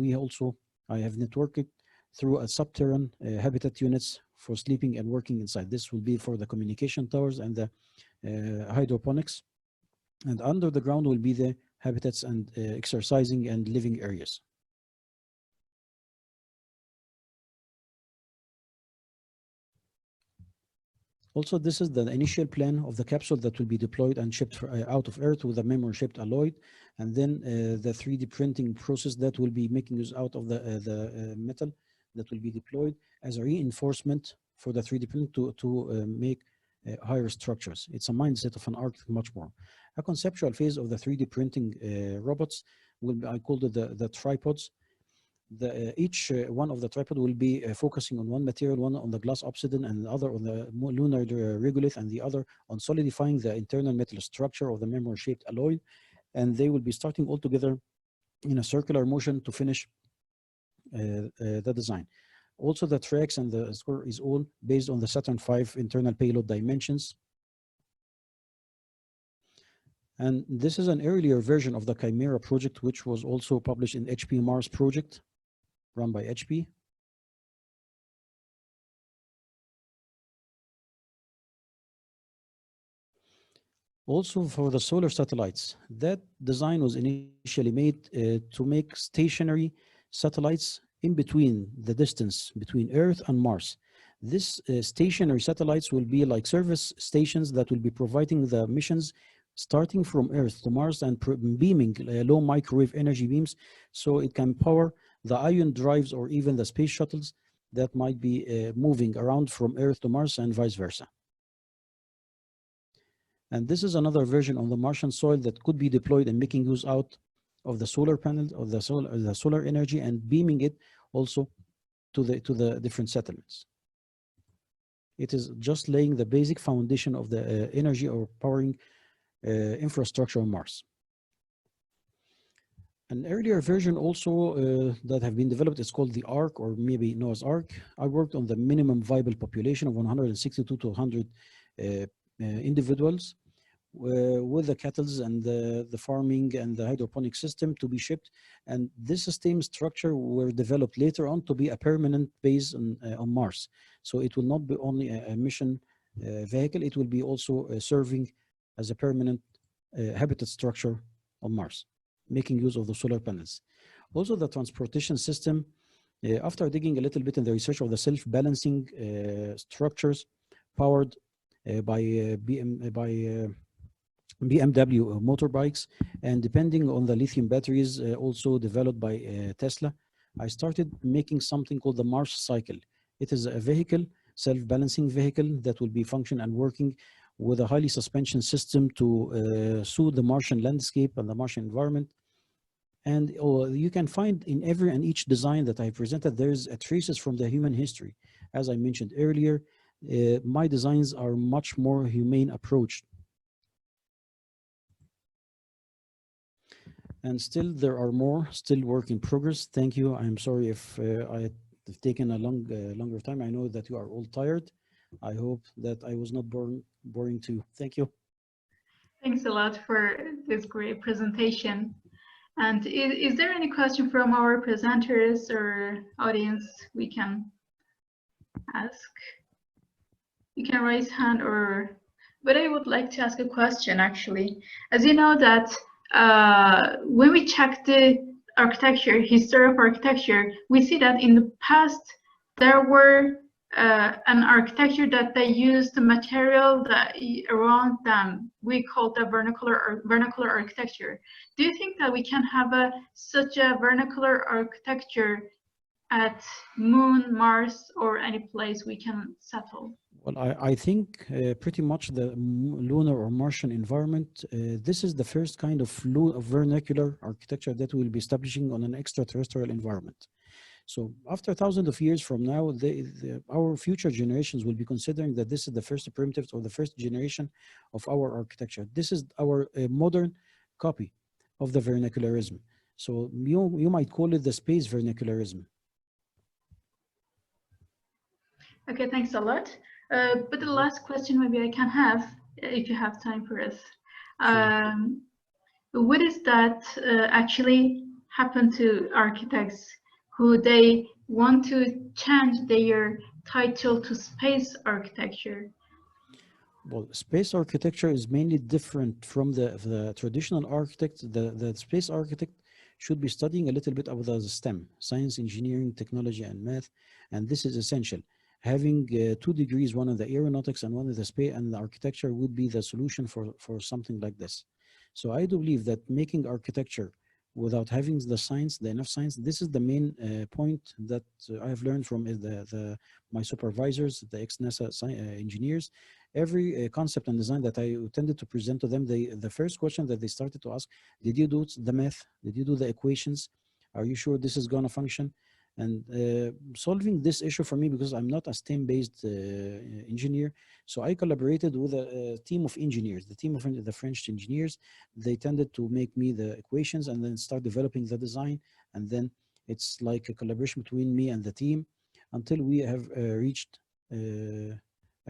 I have networked it through a subterranean habitat units for sleeping and working inside. This will be for the communication towers and the hydroponics, and under the ground will be the habitats and exercising and living areas. Also, this is the initial plan of the capsule that will be deployed and shipped out of Earth with a memory-shaped alloy, and then the 3D printing process that will be making use out of the metal that will be deployed as a reinforcement for the 3D print to make higher structures. It's a mindset of an architect much more. A conceptual phase of the 3D printing robots will be, I called it the tripods. Each one of the tripod will be focusing on one material, one on the glass obsidian and the other on the lunar regolith, and the other on solidifying the internal metal structure of the memory-shaped alloy. And they will be starting all together in a circular motion to finish the design. Also, the tracks and the score is all based on the Saturn V internal payload dimensions. And this is an earlier version of the Chimera project, which was also published in HP Mars project, run by HP. Also for the solar satellites, that design was initially made to make stationary satellites in between the distance between Earth and Mars. This stationary satellites will be like service stations that will be providing the missions starting from Earth to Mars and beaming low microwave energy beams, so it can power the ion drives or even the space shuttles that might be moving around from Earth to Mars and vice versa. And this is another version of the Martian soil that could be deployed and making use out of the solar panels, of the solar energy, and beaming it also to the different settlements. It is just laying the basic foundation of the energy or powering infrastructure on Mars. An earlier version also that have been developed is called the Ark, or maybe Noah's Ark. I worked on the minimum viable population of 162 to 100 individuals. with the kettles and the farming and the hydroponic system to be shipped. And this system structure were developed later on to be a permanent base on Mars. So it will not be only a mission vehicle, it will be also serving as a permanent habitat structure on Mars, making use of the solar panels. Also the transportation system, after digging a little bit in the research of the self-balancing structures powered by BMW motorbikes, and depending on the lithium batteries also developed by Tesla, I started making something called the Mars cycle. It is a vehicle, self-balancing vehicle that will be functioning and working with a highly suspension system to suit the Martian landscape and the Martian environment. And you can find in every and each design that I presented, there's a traces from the human history. As I mentioned earlier, my designs are much more humane approach. And still there are more, still work in progress. Thank you. I'm sorry if I've taken a longer time. I know that you are all tired. I hope that I was not boring too. Thank you. Thanks a lot for this great presentation. And is there any question from our presenters or audience we can ask? You can raise hand but I would like to ask a question actually. As you know that when we check the architecture, history of architecture, we see that in the past there were an architecture that they used the material that around them. We call the vernacular architecture. Do you think that we can have such a vernacular architecture at Moon, Mars, or any place we can settle? Well, I think pretty much the lunar or Martian environment, this is the first kind of vernacular architecture that we'll be establishing on an extraterrestrial environment. So after thousands of years from now, our future generations will be considering that this is the first primitives or the first generation of our architecture. This is our modern copy of the vernacularism. So you might call it the space vernacularism. Okay, thanks a lot. But the last question maybe I can have, if you have time for us. What is that actually happen to architects who they want to change their title to space architecture? Well, space architecture is mainly different from the traditional architect. The space architect should be studying a little bit about the STEM, science, engineering, technology, and math, and this is essential. Having 2 degrees, one in the aeronautics and one in the space and the architecture would be the solution for something like this. So I do believe that making architecture without having the science, enough science, this is the main point that I have learned from my supervisors, the ex-NASA engineers. Every concept and design that I tended to present to them, the first question that they started to ask, did you do the math? Did you do the equations? Are you sure this is going to function? And solving this issue for me, because I'm not a STEM-based engineer, so I collaborated with a team of engineers, the team of the French engineers. They tended to make me the equations and then start developing the design. And then it's like a collaboration between me and the team until we have reached a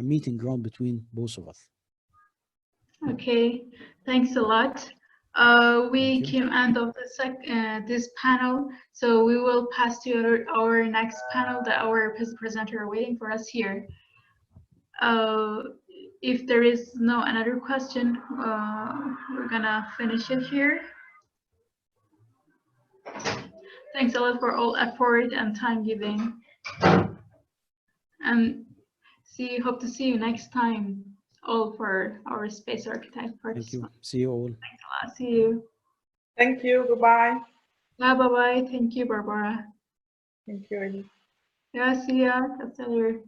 meeting ground between both of us. Okay, thanks a lot. We came end of this panel, so we will pass to our next panel that our presenter are waiting for us here. If there is no another question, we're gonna finish it here. Thanks a lot for all effort and time giving, and hope to see you next time. All for our space architect participants. Thank you. See you all. Thanks a lot. See you. Thank you. Goodbye. Bye bye. Thank you, Barbara. Thank you, Elif. Yeah, see ya. Kastelier.